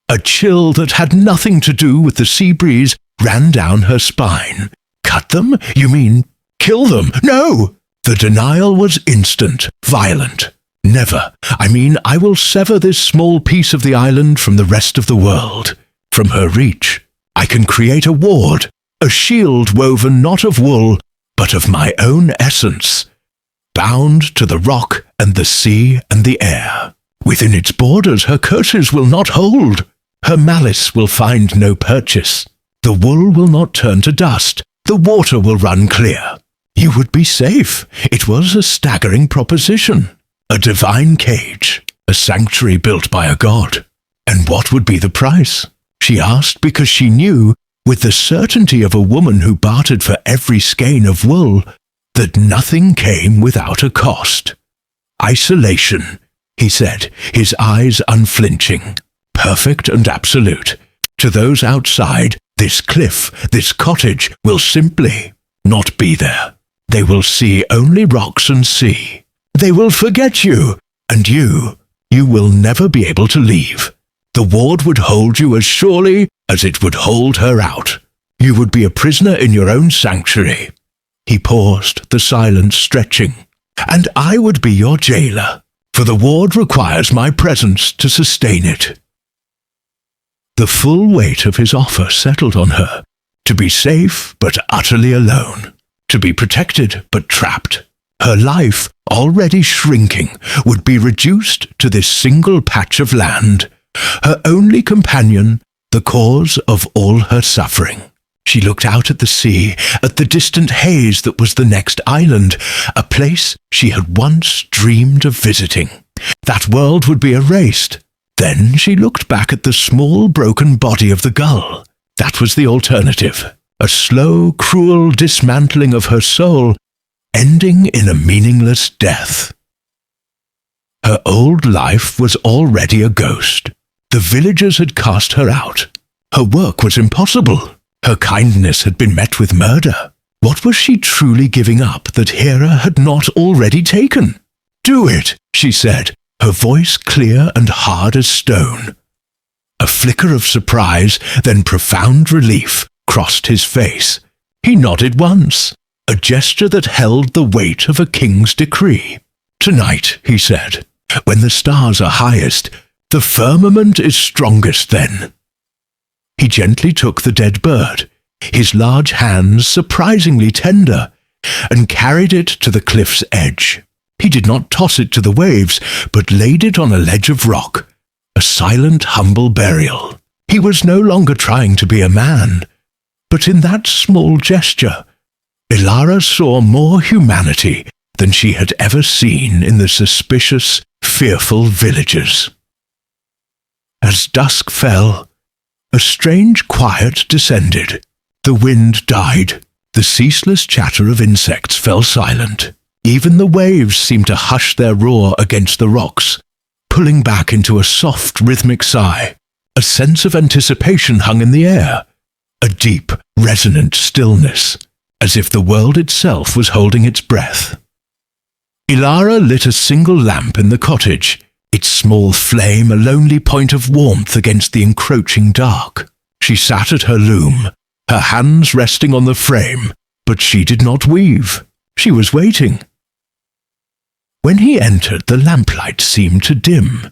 A chill that had nothing to do with the sea breeze ran down her spine. Cut them? You mean kill them? No! The denial was instant, violent. Never. I mean, I will sever this small piece of the island from the rest of the world. From her reach, I can create a ward, a shield woven not of wool, but of my own essence, bound to the rock and the sea and the air. Within its borders her curses will not hold. Her malice will find no purchase. The wool will not turn to dust. The water will run clear. You would be safe. It was a staggering proposition. A divine cage, a sanctuary built by a god. And what would be the price? She asked because she knew, with the certainty of a woman who bartered for every skein of wool, that nothing came without a cost. Isolation, he said, his eyes unflinching, perfect and absolute. To those outside, this cliff, this cottage, will simply not be there. They will see only rocks and sea. They will forget you, and you will never be able to leave. The ward would hold you as surely as it would hold her out. You would be a prisoner in your own sanctuary." He paused, the silence stretching. "And I would be your jailer, for the ward requires my presence to sustain it." The full weight of his offer settled on her, to be safe but utterly alone, to be protected but trapped. Her life, already shrinking, would be reduced to this single patch of land, her only companion, the cause of all her suffering. She looked out at the sea, at the distant haze that was the next island, a place she had once dreamed of visiting. That world would be erased. Then she looked back at the small broken body of the gull. That was the alternative, a slow, cruel dismantling of her soul, ending in a meaningless death. Her old life was already a ghost. The villagers had cast her out. Her work was impossible. Her kindness had been met with murder. What was she truly giving up that Hera had not already taken? "Do it," she said, her voice clear and hard as stone. A flicker of surprise, then profound relief, crossed his face. He nodded once, a gesture that held the weight of a king's decree. "Tonight," he said, "when the stars are highest, the firmament is strongest then." He gently took the dead bird, his large hands surprisingly tender, and carried it to the cliff's edge. He did not toss it to the waves, but laid it on a ledge of rock, a silent, humble burial. He was no longer trying to be a man, but in that small gesture, Ilara saw more humanity than she had ever seen in the suspicious, fearful villagers. As dusk fell, a strange quiet descended. The wind died. The ceaseless chatter of insects fell silent. Even the waves seemed to hush their roar against the rocks, pulling back into a soft, rhythmic sigh. A sense of anticipation hung in the air, a deep, resonant stillness, as if the world itself was holding its breath. Ilara lit a single lamp in the cottage, its small flame a lonely point of warmth against the encroaching dark. She sat at her loom, her hands resting on the frame, but she did not weave. She was waiting. When he entered, the lamplight seemed to dim,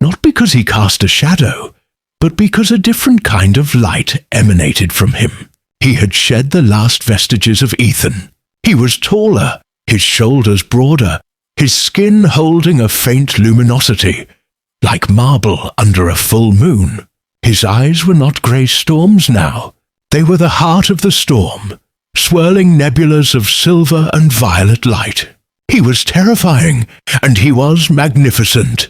not because he cast a shadow, but because a different kind of light emanated from him. He had shed the last vestiges of Ethan. He was taller, his shoulders broader, his skin holding a faint luminosity, like marble under a full moon. His eyes were not grey storms now. They were the heart of the storm, swirling nebulas of silver and violet light. He was terrifying, and he was magnificent.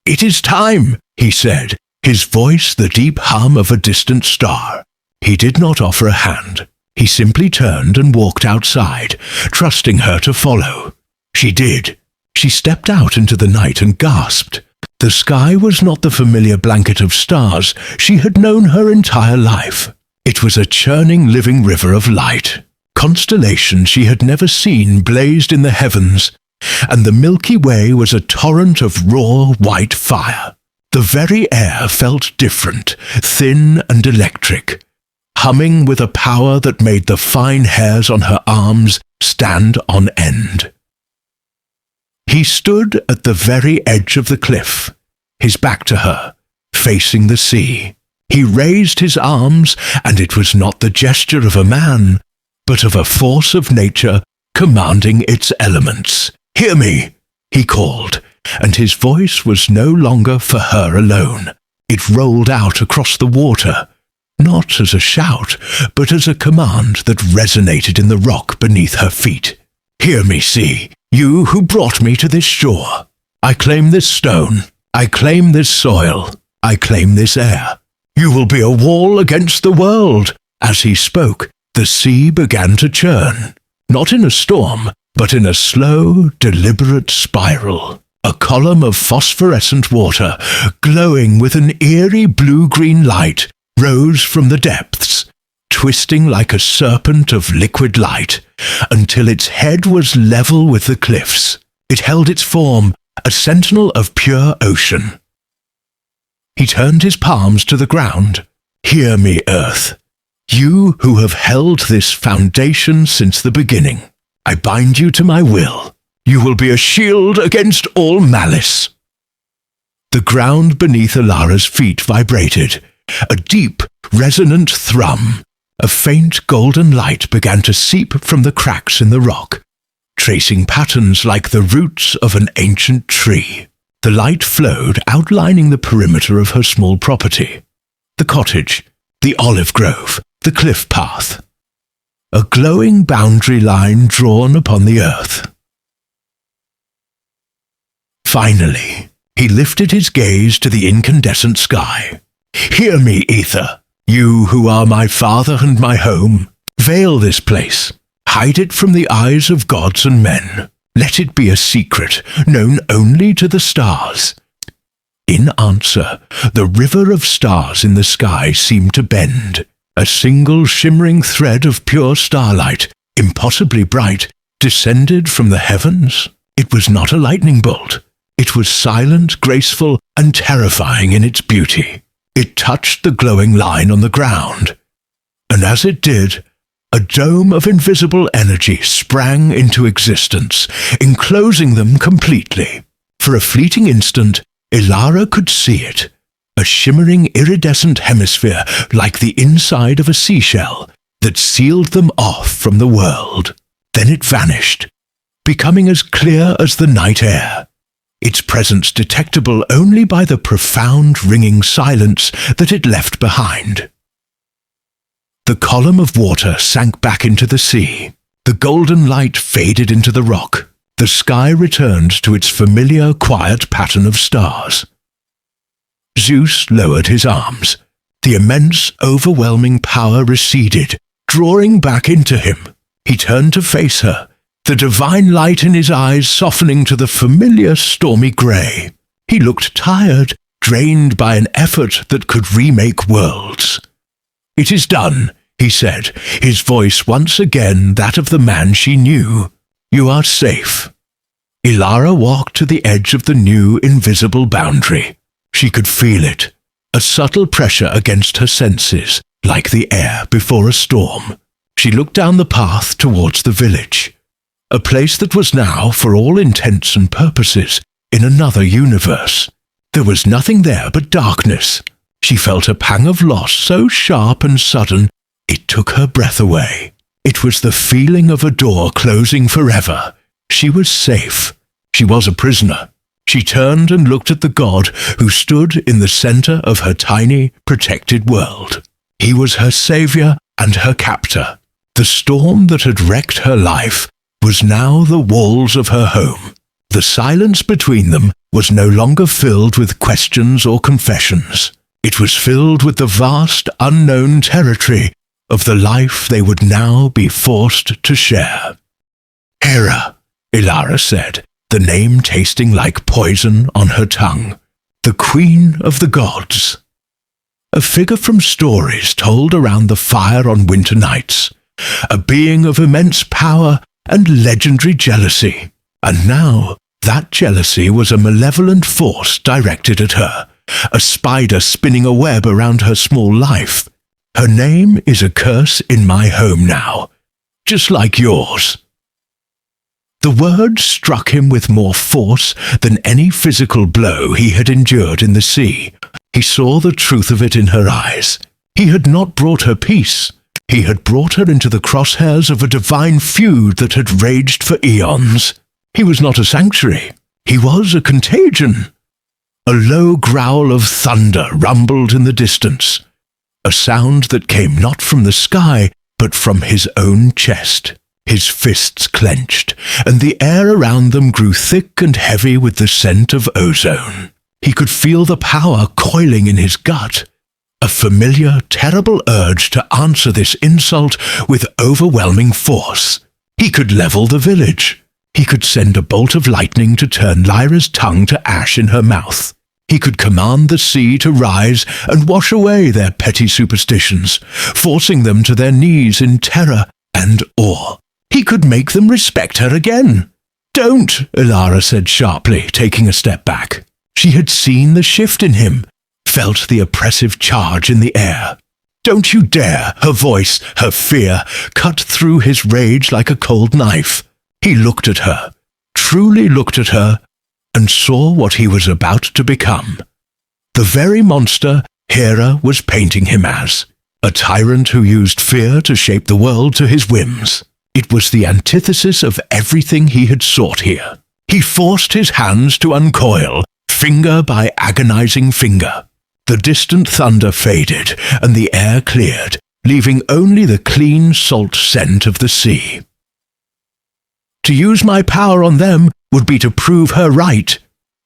"It is time," he said, his voice the deep hum of a distant star. He did not offer a hand. He simply turned and walked outside, trusting her to follow. She did. She stepped out into the night and gasped. The sky was not the familiar blanket of stars she had known her entire life. It was a churning living river of light. Constellations she had never seen blazed in the heavens, and the Milky Way was a torrent of raw white fire. The very air felt different, thin and electric, humming with a power that made the fine hairs on her arms stand on end. He stood at the very edge of the cliff, his back to her, facing the sea. He raised his arms, and it was not the gesture of a man, but of a force of nature commanding its elements. "Hear me," he called, and his voice was no longer for her alone. It rolled out across the water, not as a shout, but as a command that resonated in the rock beneath her feet. "Hear me, sea, you who brought me to this shore. I claim this stone. I claim this soil. I claim this air. You will be a wall against the world." As he spoke, the sea began to churn, not in a storm, but in a slow, deliberate spiral. A column of phosphorescent water, glowing with an eerie blue-green light, rose from the depths, twisting like a serpent of liquid light, until its head was level with the cliffs. It held its form, a sentinel of pure ocean. He turned his palms to the ground. Hear me, earth. You who have held this foundation since the beginning. I bind you to my will. You will be a shield against all malice. The ground beneath Ilara's feet vibrated. A deep, resonant thrum. A faint golden light began to seep from the cracks in the rock, tracing patterns like the roots of an ancient tree. The light flowed, outlining the perimeter of her small property. The cottage, the olive grove, the cliff path. A glowing boundary line drawn upon the earth. Finally, he lifted his gaze to the incandescent sky. Hear me, ether, you who are my father and my home. Veil this place. Hide it from the eyes of gods and men. Let it be a secret, known only to the stars. In answer, the river of stars in the sky seemed to bend. A single shimmering thread of pure starlight, impossibly bright, descended from the heavens. It was not a lightning bolt. It was silent, graceful, and terrifying in its beauty. It touched the glowing line on the ground. And as it did, a dome of invisible energy sprang into existence, enclosing them completely. For a fleeting instant, Ilara could see it, a shimmering iridescent hemisphere like the inside of a seashell that sealed them off from the world. Then it vanished, becoming as clear as the night air, its presence detectable only by the profound ringing silence that it left behind. The column of water sank back into the sea. The golden light faded into the rock. The sky returned to its familiar, quiet pattern of stars. Zeus lowered his arms. The immense, overwhelming power receded, drawing back into him. He turned to face her, the divine light in his eyes softening to the familiar stormy grey. He looked tired, drained by an effort that could remake worlds. "It is done," he said, his voice once again that of the man she knew. "You are safe." Ilara walked to the edge of the new invisible boundary. She could feel it, a subtle pressure against her senses, like the air before a storm. She looked down the path towards the village, a place that was now, for all intents and purposes, in another universe. There was nothing there but darkness. She felt a pang of loss so sharp and sudden it took her breath away. It was the feeling of a door closing forever. She was safe. She was a prisoner. She turned and looked at the god who stood in the center of her tiny, protected world. He was her savior and her captor. The storm that had wrecked her life was now the walls of her home. The silence between them was no longer filled with questions or confessions. It was filled with the vast, unknown territory of the life they would now be forced to share. "Hera," Ilara said, the name tasting like poison on her tongue. "The Queen of the Gods." A figure from stories told around the fire on winter nights. A being of immense power and legendary jealousy. And now, that jealousy was a malevolent force directed at her, a spider spinning a web around her small life. "Her name is a curse in my home now, just like yours." The words struck him with more force than any physical blow he had endured in the sea. He saw the truth of it in her eyes. He had not brought her peace. He had brought her into the crosshairs of a divine feud that had raged for eons. He was not a sanctuary. He was a contagion. A low growl of thunder rumbled in the distance, a sound that came not from the sky, but from his own chest. His fists clenched, and the air around them grew thick and heavy with the scent of ozone. He could feel the power coiling in his gut, a familiar, terrible urge to answer this insult with overwhelming force. He could level the village. He could send a bolt of lightning to turn Lyra's tongue to ash in her mouth. He could command the sea to rise and wash away their petty superstitions, forcing them to their knees in terror and awe. He He could make them respect her again. "Don't," Elara said sharply, taking a step back. She had seen the shift in him, felt the oppressive charge in the air. "Don't you dare!" Her voice, her fear, cut through his rage like a cold knife. He looked at her, truly looked at her, and saw what he was about to become. The very monster Hera was painting him as, a tyrant who used fear to shape the world to his whims. It was the antithesis of everything he had sought here. He forced his hands to uncoil, finger by agonizing finger. The distant thunder faded, and the air cleared, leaving only the clean salt scent of the sea. "To use my power on them would be to prove her right,"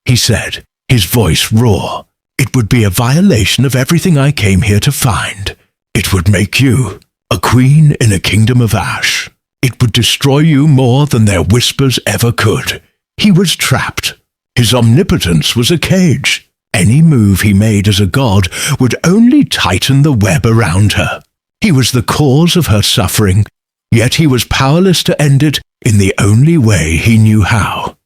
he said, his voice raw. "It would be a violation of everything I came here to find. It would make you a queen in a kingdom of ash. It would destroy you more than their whispers ever could." He was trapped. His omnipotence was a cage. Any move he made as a god would only tighten the web around her. He was the cause of her suffering, yet he was powerless to end it in the only way he knew how.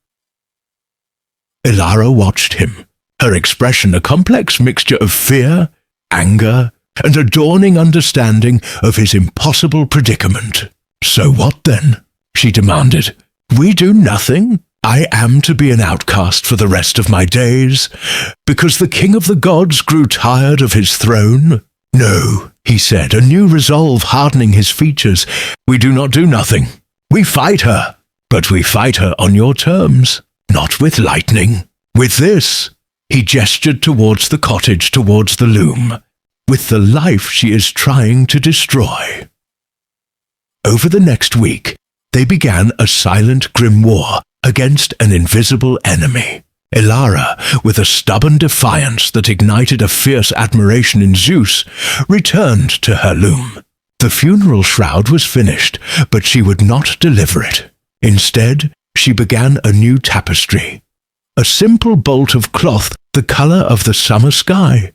Elara watched him, her expression a complex mixture of fear, anger, and a dawning understanding of his impossible predicament. "So what then?" she demanded. "We do nothing? I am to be an outcast for the rest of my days, because the king of the gods grew tired of his throne?" "No," he said, a new resolve hardening his features. "We do not do nothing. We fight her, but we fight her on your terms, not with lightning. With this," he gestured towards the cottage, towards the loom, "with the life she is trying to destroy." Over the next week, they began a silent, grim war against an invisible enemy. Elara, with a stubborn defiance that ignited a fierce admiration in Zeus, returned to her loom. The funeral shroud was finished, but she would not deliver it. Instead, she began a new tapestry. A simple bolt of cloth the color of the summer sky.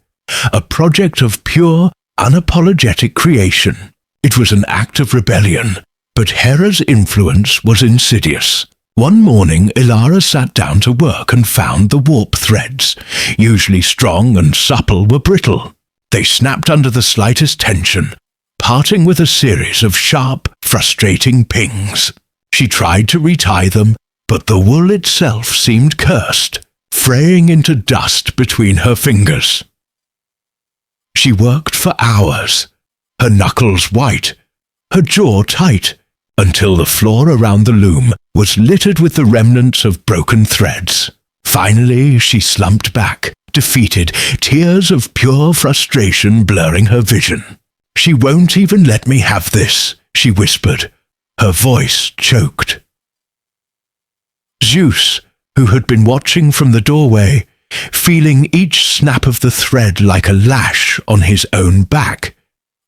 A project of pure, unapologetic creation. It was an act of rebellion, but Hera's influence was insidious. One morning, Elara sat down to work and found the warp threads, usually strong and supple, were brittle. They snapped under the slightest tension, parting with a series of sharp, frustrating pings. She tried to retie them, but the wool itself seemed cursed, fraying into dust between her fingers. She worked for hours, her knuckles white, her jaw tight, until the floor around the loom was littered with the remnants of broken threads. Finally, she slumped back, defeated, tears of pure frustration blurring her vision. "She won't even let me have this," she whispered, her voice choked. Zeus, who had been watching from the doorway, feeling each snap of the thread like a lash on his own back,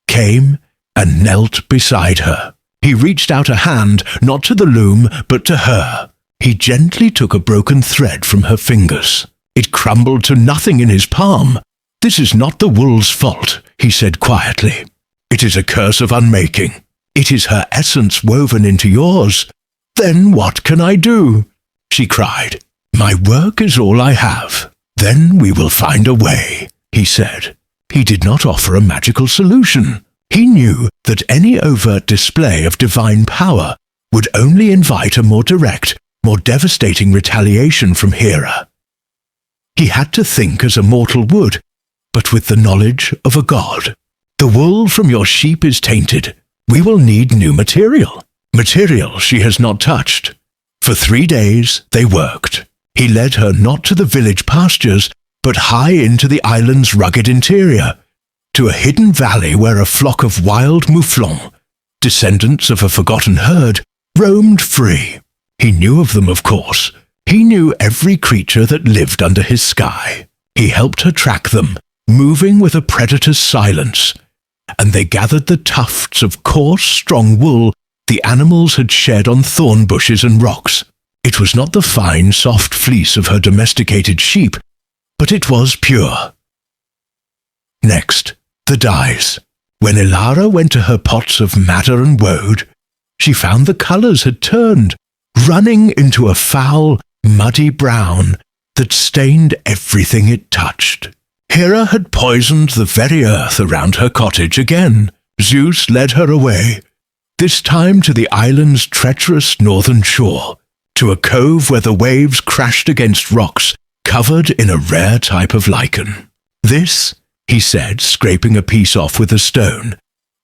came and knelt beside her. He reached out a hand, not to the loom, but to her. He gently took a broken thread from her fingers. It crumbled to nothing in his palm. "This is not the wool's fault," he said quietly. "It is a curse of unmaking. It is her essence woven into yours. Then what can I do?" she cried. "My work is all I have. Then we will find a way," he said. He did not offer a magical solution. He knew that any overt display of divine power would only invite a more direct, more devastating retaliation from Hera. He had to think as a mortal would, but with the knowledge of a god. "The wool from your sheep is tainted. We will need new material. Material she has not touched." For 3 days they worked. He led her not to the village pastures, but high into the island's rugged interior, to a hidden valley where a flock of wild mouflons, descendants of a forgotten herd, roamed free. He knew of them, of course. He knew every creature that lived under his sky. He helped her track them, moving with a predator's silence, and they gathered the tufts of coarse, strong wool the animals had shed on thorn bushes and rocks. It was not the fine, soft fleece of her domesticated sheep, but it was pure. Next, the dyes. When Elara went to her pots of madder and woad, She found the colours had turned, running into a foul, muddy brown that stained everything it touched. Hera had poisoned the very earth around her cottage again. Zeus led her away, this time to the island's treacherous northern shore, to a cove where the waves crashed against rocks covered in a rare type of lichen. "This," he said, scraping a piece off with a stone,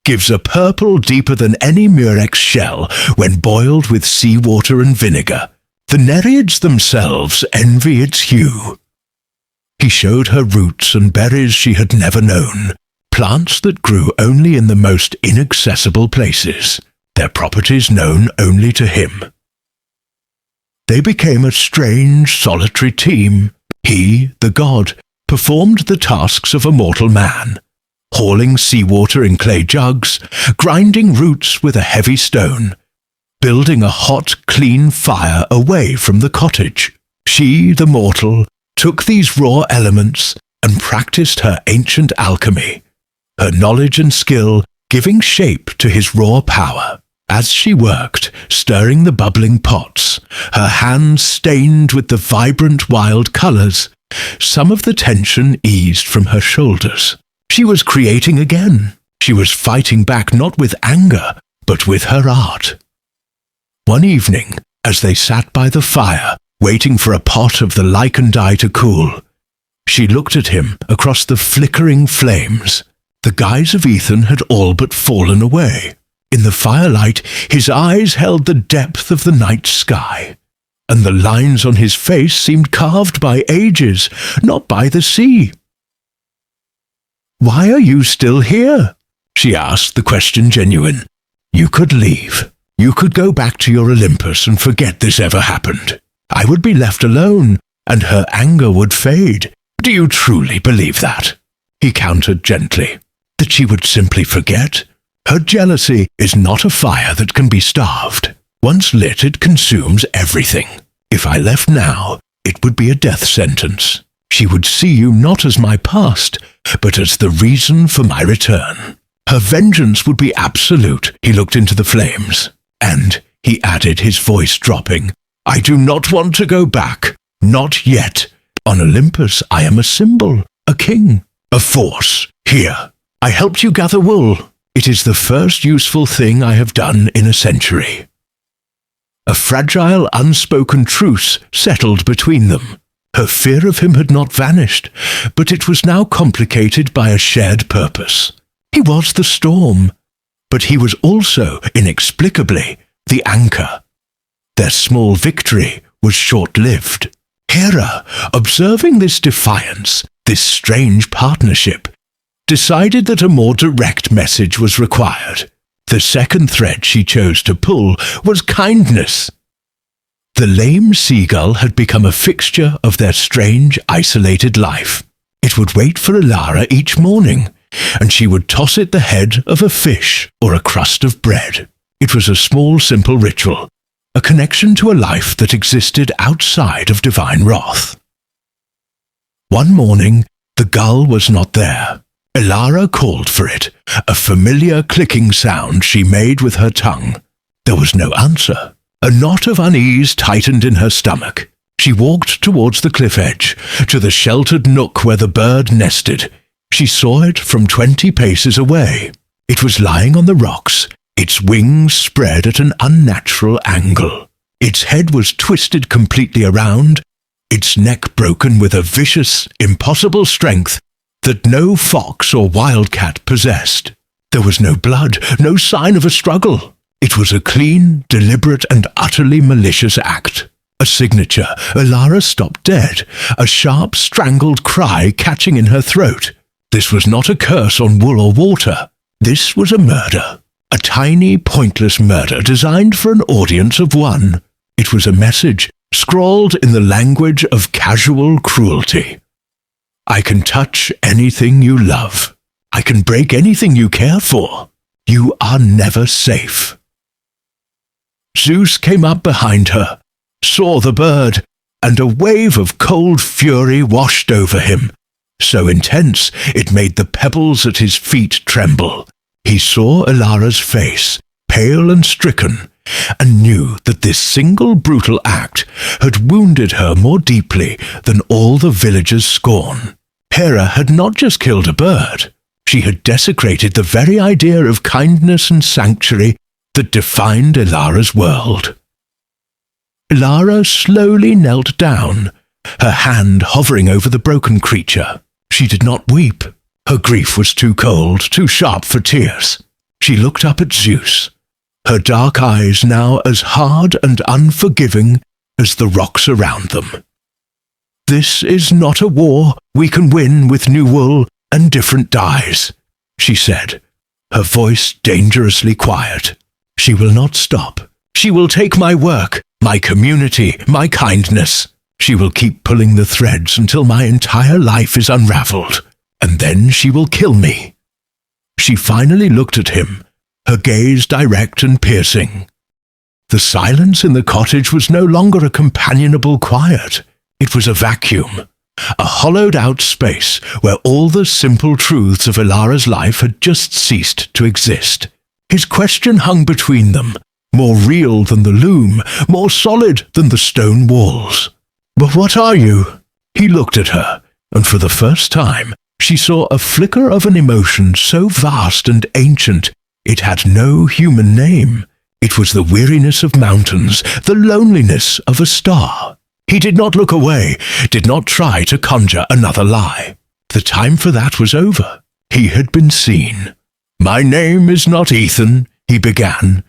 "gives a purple deeper than any murex shell when boiled with seawater and vinegar. The Nereids themselves envy its hue." He showed her roots and berries she had never known, plants that grew only in the most inaccessible places, their properties known only to him. They became a strange, solitary team. He, the god, performed the tasks of a mortal man, hauling seawater in clay jugs, grinding roots with a heavy stone, building a hot, clean fire away from the cottage. She, the mortal, took these raw elements and practiced her ancient alchemy, her knowledge and skill giving shape to his raw power. As she worked, stirring the bubbling pots, her hands stained with the vibrant wild colours, some of the tension eased from her shoulders. She was creating again. She was fighting back not with anger, but with her art. One evening, as they sat by the fire, waiting for a pot of the lichen dye to cool, she looked at him across the flickering flames. The guise of Ethan had all but fallen away. In the firelight, his eyes held the depth of the night sky, and the lines on his face seemed carved by ages, not by the sea. "Why are you still here?" she asked, the question genuine. "You could leave. You could go back to your Olympus and forget this ever happened. I would be left alone, and her anger would fade. Do you truly believe that?" He countered gently. "That she would simply forget? Her jealousy is not a fire that can be starved. Once lit, it consumes everything. If I left now, it would be a death sentence. She would see you not as my past, but as the reason for my return. Her vengeance would be absolute." He looked into the flames, and, he added, his voice dropping, "I do not want to go back. Not yet. On Olympus, I am a symbol, a king, a force. Here, I helped you gather wool. It is the first useful thing I have done in a century." A fragile, unspoken truce settled between them. Her fear of him had not vanished, but it was now complicated by a shared purpose. He was the storm, but he was also, inexplicably, the anchor. Their small victory was short-lived. Hera, observing this defiance, this strange partnership, decided that a more direct message was required. The second thread she chose to pull was kindness. The lame seagull had become a fixture of their strange, isolated life. It would wait for Elara each morning, and she would toss it the head of a fish or a crust of bread. It was a small, simple ritual, a connection to a life that existed outside of divine wrath. One morning, the gull was not there. Elara called for it, a familiar clicking sound she made with her tongue. There was no answer. A knot of unease tightened in her stomach. She walked towards the cliff edge, to the sheltered nook where the bird nested. She saw it from 20 paces away. It was lying on the rocks, its wings spread at an unnatural angle. Its head was twisted completely around, its neck broken with a vicious, impossible strength that no fox or wildcat possessed. There was no blood, no sign of a struggle. It was a clean, deliberate, and utterly malicious act. A signature. Elara stopped dead, a sharp, strangled cry catching in her throat. This was not a curse on wool or water. This was a murder. A tiny, pointless murder designed for an audience of one. It was a message, scrawled in the language of casual cruelty. I can touch anything you love. I can break anything you care for. You are never safe. Zeus came up behind her, saw the bird, and a wave of cold fury washed over him, so intense it made the pebbles at his feet tremble. He saw Elara's face, pale and stricken, and knew that this single brutal act had wounded her more deeply than all the villagers' scorn. Hera had not just killed a bird, she had desecrated the very idea of kindness and sanctuary that defined Ilara's world. Ilara slowly knelt down, her hand hovering over the broken creature. She did not weep. Her grief was too cold, too sharp for tears. She looked up at Zeus, her dark eyes now as hard and unforgiving as the rocks around them. "This is not a war we can win with new wool and different dyes," she said, her voice dangerously quiet. "She will not stop. She will take my work, my community, my kindness. She will keep pulling the threads until my entire life is unraveled, and then she will kill me." She finally looked at him, her gaze direct and piercing. The silence in the cottage was no longer a companionable quiet. It was a vacuum, a hollowed-out space where all the simple truths of Ilara's life had just ceased to exist. His question hung between them, more real than the loom, more solid than the stone walls. "But what are you?" He looked at her, and for the first time she saw a flicker of an emotion so vast and ancient it had no human name. It was the weariness of mountains, the loneliness of a star. He did not look away, did not try to conjure another lie. The time for that was over. He had been seen. "My name is not Ethan," he began,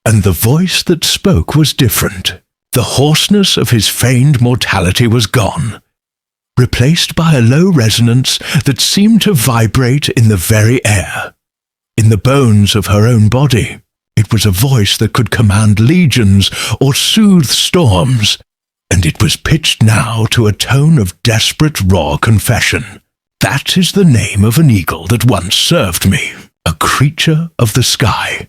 and the voice that spoke was different. The hoarseness of his feigned mortality was gone, replaced by a low resonance that seemed to vibrate in the very air, in the bones of her own body. It was a voice that could command legions or soothe storms, and it was pitched now to a tone of desperate raw confession. "That is the name of an eagle that once served me, a creature of the sky."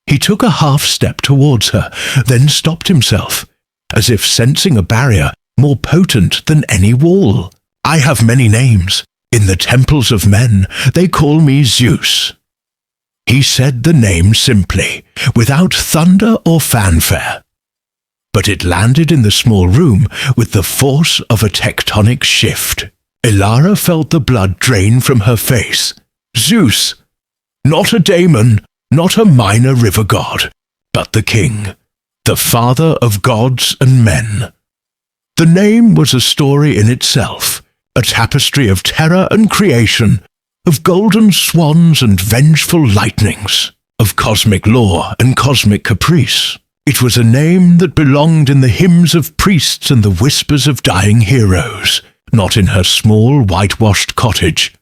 He took a half-step towards her, then stopped himself, as if sensing a barrier more potent than any wall. "I have many names. In the temples of men, they call me Zeus." He said the name simply, without thunder or fanfare. But it landed in the small room with the force of a tectonic shift. Ilara felt the blood drain from her face. Zeus! Not a daemon, not a minor river god, but the king, the father of gods and men. The name was a story in itself, a tapestry of terror and creation, of golden swans and vengeful lightnings, of cosmic law and cosmic caprice. It was a name that belonged in the hymns of priests and the whispers of dying heroes, not in her small whitewashed cottage.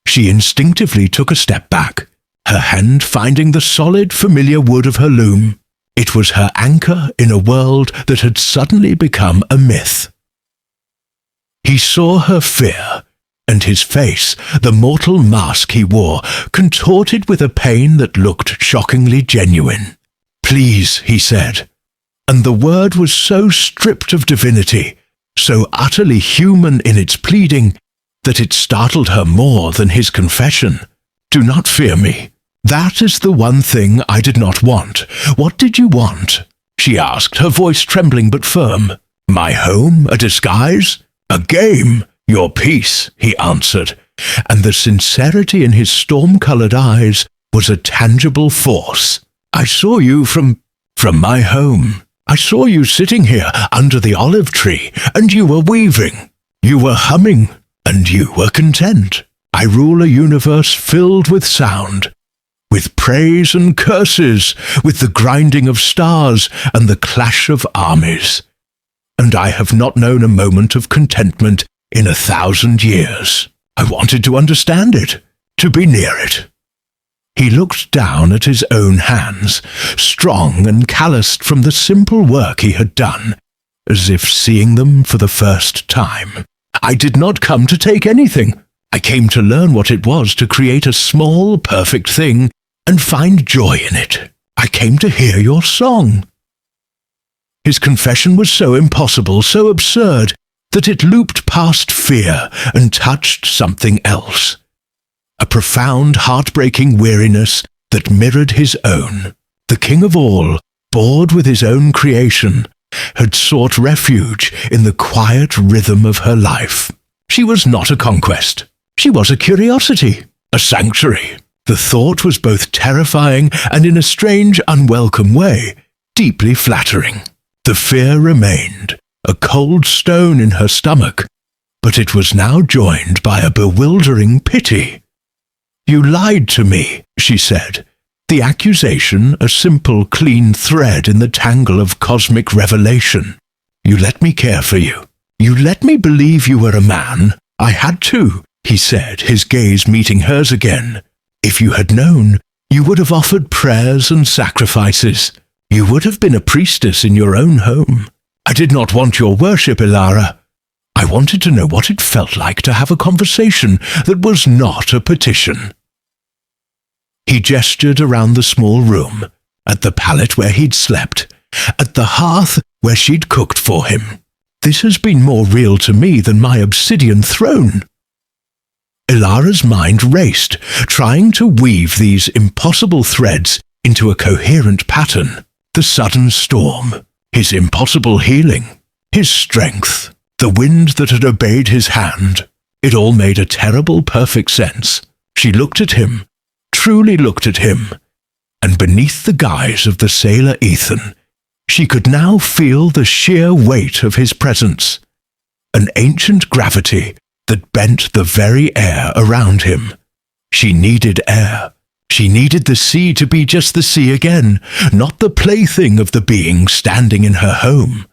She instinctively took a step back, her hand finding the solid, familiar wood of her loom. It was her anchor in a world that had suddenly become a myth. He saw her fear, and his face, the mortal mask he wore, contorted with a pain that looked shockingly genuine. "Please," he said, and the word was so stripped of divinity, so utterly human in its pleading, that it startled her more than his confession. "Do not fear me. That is the one thing I did not want. What did you want?" she asked, her voice trembling but firm. "My home, a disguise? A game? Your peace," he answered, and the sincerity in his storm-colored eyes was a tangible force. "I saw you from my home. I saw you sitting here under the olive tree, and you were weaving. You were humming, and you were content. I rule a universe filled with sound, with praise and curses, with the grinding of stars and the clash of armies. And I have not known a moment of contentment in 1,000 years. I wanted to understand it, to be near it." He looked down at his own hands, strong and calloused from the simple work he had done, as if seeing them for the first time. "I did not come to take anything. I came to learn what it was to create a small, perfect thing and find joy in it. I came to hear your song." His confession was so impossible, so absurd, that it looped past fear and touched something else. A profound, heartbreaking weariness that mirrored his own. The king of all, bored with his own creation, had sought refuge in the quiet rhythm of her life. She was not a conquest. She was a curiosity, a sanctuary. The thought was both terrifying and, in a strange, unwelcome way, deeply flattering. The fear remained, a cold stone in her stomach, but it was now joined by a bewildering pity. "You lied to me," she said, the accusation a simple, clean thread in the tangle of cosmic revelation. "You let me care for you. You let me believe you were a man. I had to," he said, his gaze meeting hers again. "If you had known, you would have offered prayers and sacrifices. You would have been a priestess in your own home. I did not want your worship, Elara. I wanted to know what it felt like to have a conversation that was not a petition." He gestured around the small room, at the pallet where he'd slept, at the hearth where she'd cooked for him. "This has been more real to me than my obsidian throne." Elara's mind raced, trying to weave these impossible threads into a coherent pattern. The sudden storm, his impossible healing, his strength, the wind that had obeyed his hand. It all made a terrible, perfect sense. She looked at him, truly looked at him, and beneath the guise of the sailor Ethan, she could now feel the sheer weight of his presence, an ancient gravity that bent the very air around him. She needed air. She needed the sea to be just the sea again, not the plaything of the being standing in her home.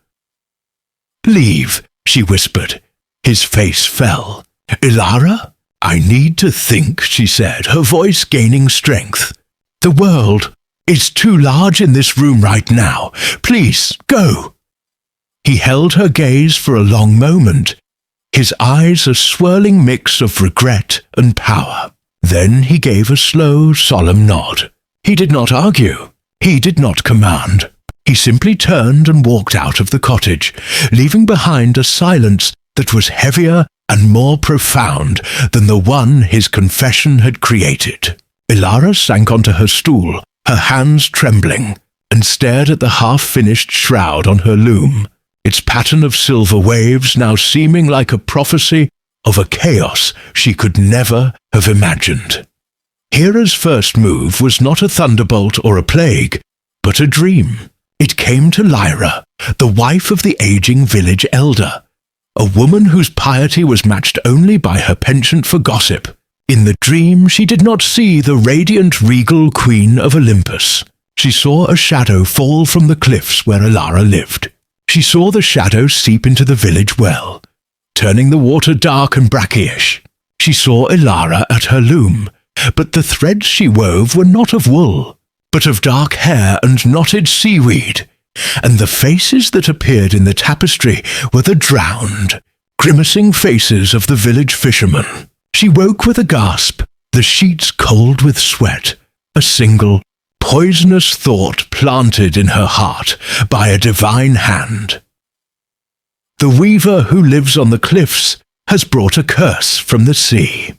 "Leave," she whispered. His face fell. "Elara? I need to think," she said, her voice gaining strength. "The world is too large in this room right now. Please, go." He held her gaze for a long moment, his eyes a swirling mix of regret and power. Then he gave a slow, solemn nod. He did not argue. He did not command. He simply turned and walked out of the cottage, leaving behind a silence that was heavier and more profound than the one his confession had created. Elara sank onto her stool, her hands trembling, and stared at the half-finished shroud on her loom, its pattern of silver waves now seeming like a prophecy of a chaos she could never have imagined. Hera's first move was not a thunderbolt or a plague, but a dream. It came to Lyra, the wife of the aging village elder, a woman whose piety was matched only by her penchant for gossip. In the dream, she did not see the radiant regal queen of Olympus. She saw a shadow fall from the cliffs where Elara lived. She saw the shadow seep into the village well, turning the water dark and brackish. She saw Elara at her loom, but the threads she wove were not of wool, but of dark hair and knotted seaweed, and the faces that appeared in the tapestry were the drowned, grimacing faces of the village fishermen. She woke with a gasp, the sheets cold with sweat, a single, poisonous thought planted in her heart by a divine hand. The weaver who lives on the cliffs has brought a curse from the sea.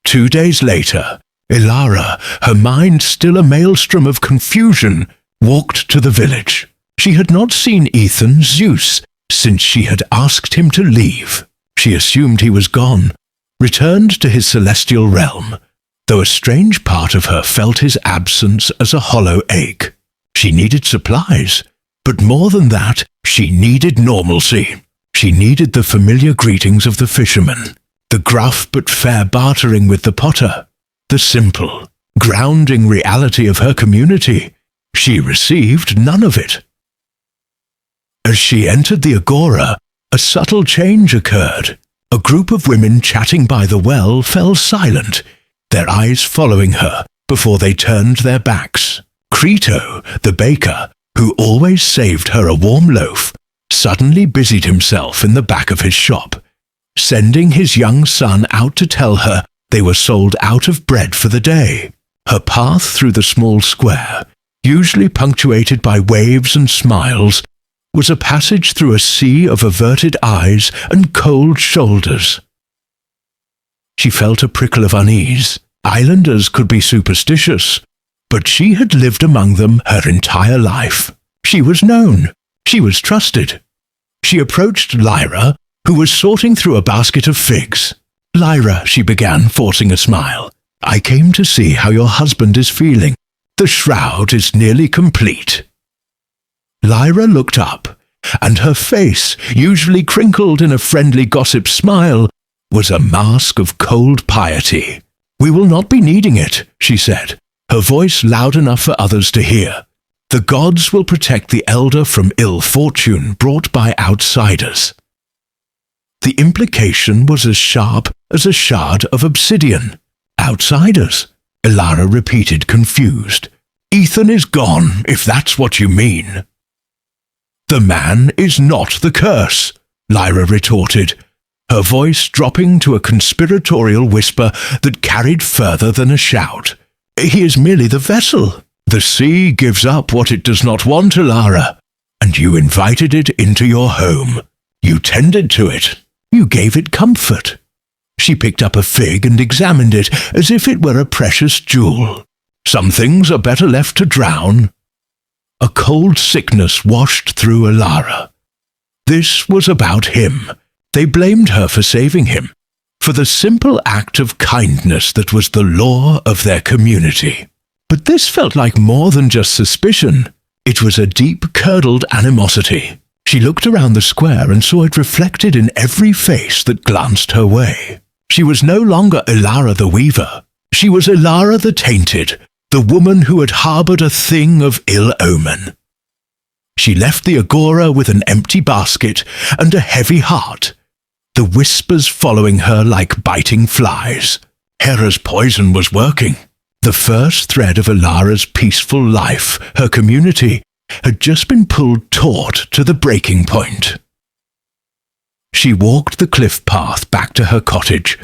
2 days later, Elara, her mind still a maelstrom of confusion, walked to the village. She had not seen Ethan, Zeus, since she had asked him to leave. She assumed he was gone, returned to his celestial realm, though a strange part of her felt his absence as a hollow ache. She needed supplies, but more than that, she needed normalcy. She needed the familiar greetings of the fishermen, the gruff but fair bartering with the potter, the simple, grounding reality of her community. She received none of it. As she entered the agora, a subtle change occurred. A group of women chatting by the well fell silent, their eyes following her before they turned their backs. Crito, the baker, who always saved her a warm loaf, suddenly busied himself in the back of his shop, sending his young son out to tell her they were sold out of bread for the day. Her path through the small square, usually punctuated by waves and smiles, was a passage through a sea of averted eyes and cold shoulders. She felt a prickle of unease. Islanders could be superstitious, but she had lived among them her entire life. She was known. She was trusted. She approached Lyra, who was sorting through a basket of figs. "Lyra," she began, forcing a smile, "I came to see how your husband is feeling. The shroud is nearly complete." Lyra looked up, and her face, usually crinkled in a friendly gossip smile, was a mask of cold piety. "We will not be needing it," she said, her voice loud enough for others to hear. "The gods will protect the elder from ill fortune brought by outsiders." The implication was as sharp as a shard of obsidian. "Outsiders?" Elara repeated, confused. "Ethan is gone, if that's what you mean." "The man is not the curse," Lyra retorted, her voice dropping to a conspiratorial whisper that carried further than a shout. "He is merely the vessel. The sea gives up what it does not want, Elara, and you invited it into your home. You tended to it. You gave it comfort." She picked up a fig and examined it as if it were a precious jewel. "Some things are better left to drown." A cold sickness washed through Elara. This was about him. They blamed her for saving him, for the simple act of kindness that was the law of their community. But this felt like more than just suspicion. It was a deep-curdled animosity. She looked around the square and saw it reflected in every face that glanced her way. She was no longer Elara the Weaver. She was Elara the Tainted, the woman who had harbored a thing of ill omen. She left the agora with an empty basket and a heavy heart, the whispers following her like biting flies. Hera's poison was working. The first thread of Elara's peaceful life, her community, had just been pulled taut to the breaking point. She walked the cliff path back to her cottage,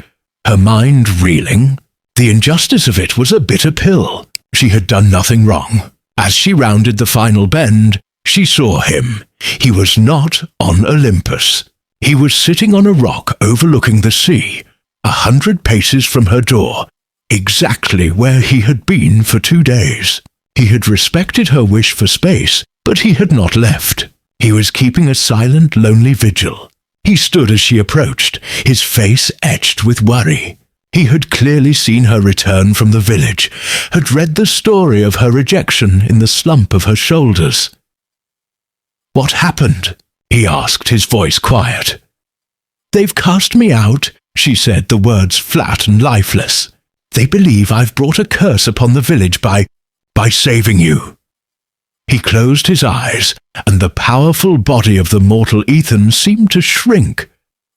her mind reeling. The injustice of it was a bitter pill. She had done nothing wrong. As she rounded the final bend, she saw him. He was not on Olympus. He was sitting on a rock overlooking the sea, 100 paces from her door, exactly where he had been for 2 days. He had respected her wish for space, but he had not left. He was keeping a silent, lonely vigil. He stood as she approached, his face etched with worry. He had clearly seen her return from the village, had read the story of her rejection in the slump of her shoulders. "What happened?" he asked, his voice quiet. "They've cast me out," she said, the words flat and lifeless. "They believe I've brought a curse upon the village by saving you." He closed his eyes, and the powerful body of the mortal Ethan seemed to shrink,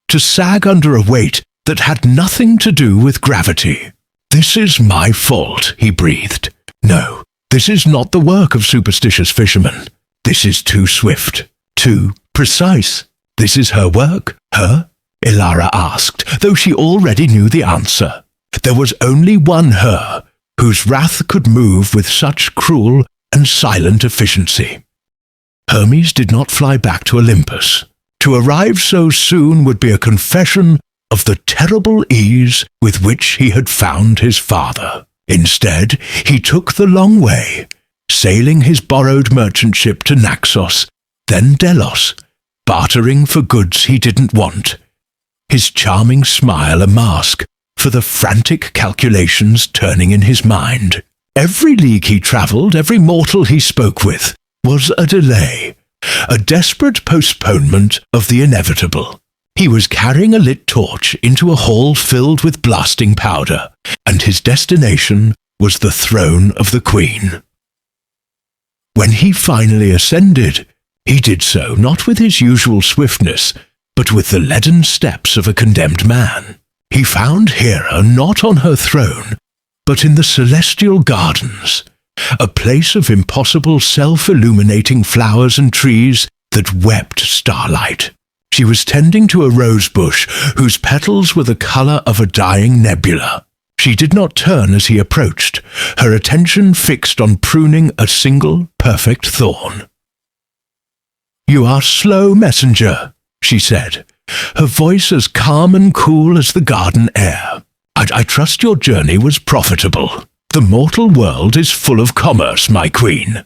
to sag under a weight that had nothing to do with gravity. "This is my fault," he breathed. "No, this is not the work of superstitious fishermen. This is too swift, too precise. This is her work, her?" Elara asked, though she already knew the answer. There was only one her, whose wrath could move with such cruel and silent efficiency. Hermes did not fly back to Olympus. To arrive so soon would be a confession of the terrible ease with which he had found his father. Instead, he took the long way, sailing his borrowed merchant ship to Naxos, then Delos, bartering for goods he didn't want, his charming smile a mask for the frantic calculations turning in his mind. Every league he travelled, every mortal he spoke with, was a delay, a desperate postponement of the inevitable. He was carrying a lit torch into a hall filled with blasting powder, and his destination was the throne of the queen. When he finally ascended, he did so not with his usual swiftness, but with the leaden steps of a condemned man. He found Hera not on her throne, but in the celestial gardens, a place of impossible self-illuminating flowers and trees that wept starlight. She was tending to a rose bush whose petals were the colour of a dying nebula. She did not turn as he approached, her attention fixed on pruning a single perfect thorn. "You are slow, messenger," she said, her voice as calm and cool as the garden air. I trust your journey was profitable. The mortal world is full of commerce, my queen,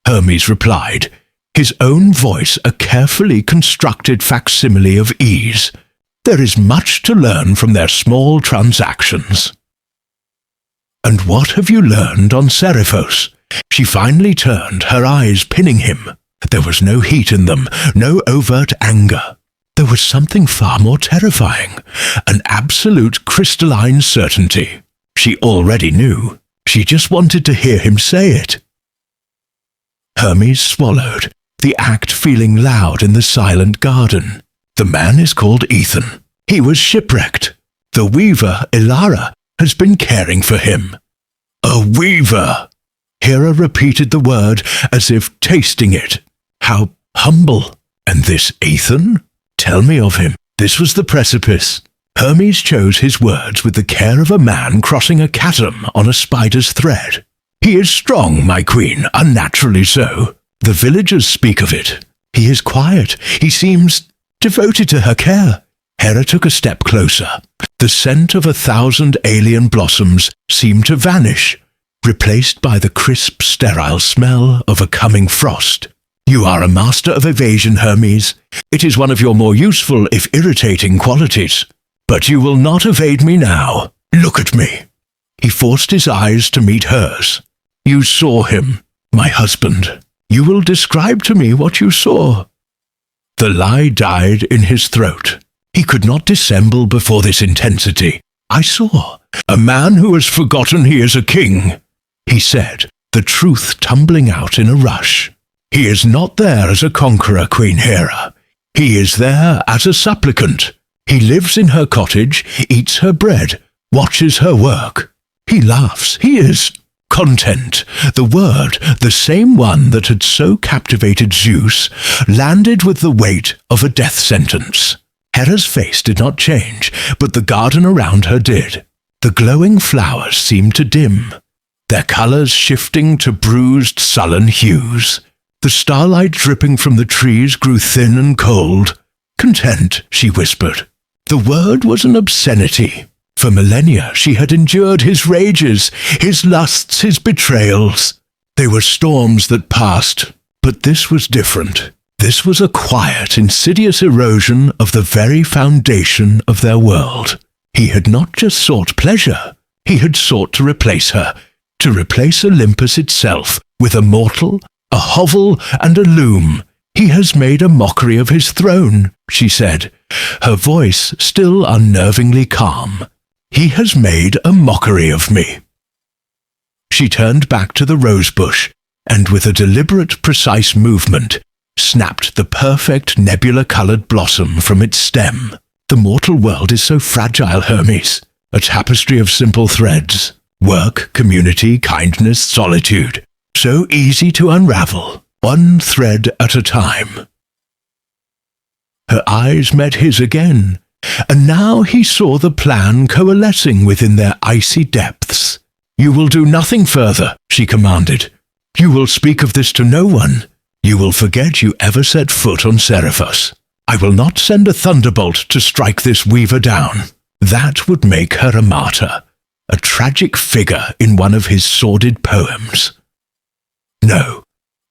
Hermes replied, his own voice a carefully constructed facsimile of ease. There is much to learn from their small transactions. And what have you learned on Seriphos? She finally turned, her eyes pinning him. There was no heat in them, no overt anger. There was something far more terrifying, an absolute crystalline certainty. She already knew. She just wanted to hear him say it. Hermes swallowed, the act feeling loud in the silent garden. The man is called Ethan. He was shipwrecked. The weaver, Ilara, has been caring for him. A weaver! Hera repeated the word as if tasting it. How humble. And this Ethan? Tell me of him. This was the precipice. Hermes chose his words with the care of a man crossing a chasm on a spider's thread. He is strong, my queen, unnaturally so. The villagers speak of it. He is quiet. He seems devoted to her care. Hera took a step closer. The scent of 1,000 alien blossoms seemed to vanish, replaced by the crisp, sterile smell of a coming frost. You are a master of evasion, Hermes. It is one of your more useful, if irritating, qualities. But you will not evade me now. Look at me. He forced his eyes to meet hers. You saw him, my husband. You will describe to me what you saw. The lie died in his throat. He could not dissemble before this intensity. I saw a man who has forgotten he is a king, he said, the truth tumbling out in a rush. He is not there as a conqueror, Queen Hera. He is there as a supplicant. He lives in her cottage, eats her bread, watches her work. He laughs. He is content. The word, the same one that had so captivated Zeus, landed with the weight of a death sentence. Hera's face did not change, but the garden around her did. The glowing flowers seemed to dim, their colors shifting to bruised, sullen hues. The starlight dripping from the trees grew thin and cold. Content, she whispered. The word was an obscenity. For millennia she had endured his rages, his lusts, his betrayals. They were storms that passed, but this was different. This was a quiet, insidious erosion of the very foundation of their world. He had not just sought pleasure, he had sought to replace her, to replace Olympus itself with a mortal, a hovel, and a loom. He has made a mockery of his throne, she said, her voice still unnervingly calm. He has made a mockery of me. She turned back to the rosebush, and with a deliberate, precise movement, snapped the perfect nebula-colored blossom from its stem. The mortal world is so fragile, Hermes, a tapestry of simple threads. Work, community, kindness, solitude. So easy to unravel, one thread at a time. Her eyes met his again, and now he saw the plan coalescing within their icy depths. You will do nothing further, she commanded. You will speak of this to no one. You will forget you ever set foot on Seriphos. I will not send a thunderbolt to strike this weaver down. That would make her a martyr, a tragic figure in one of his sordid poems. No,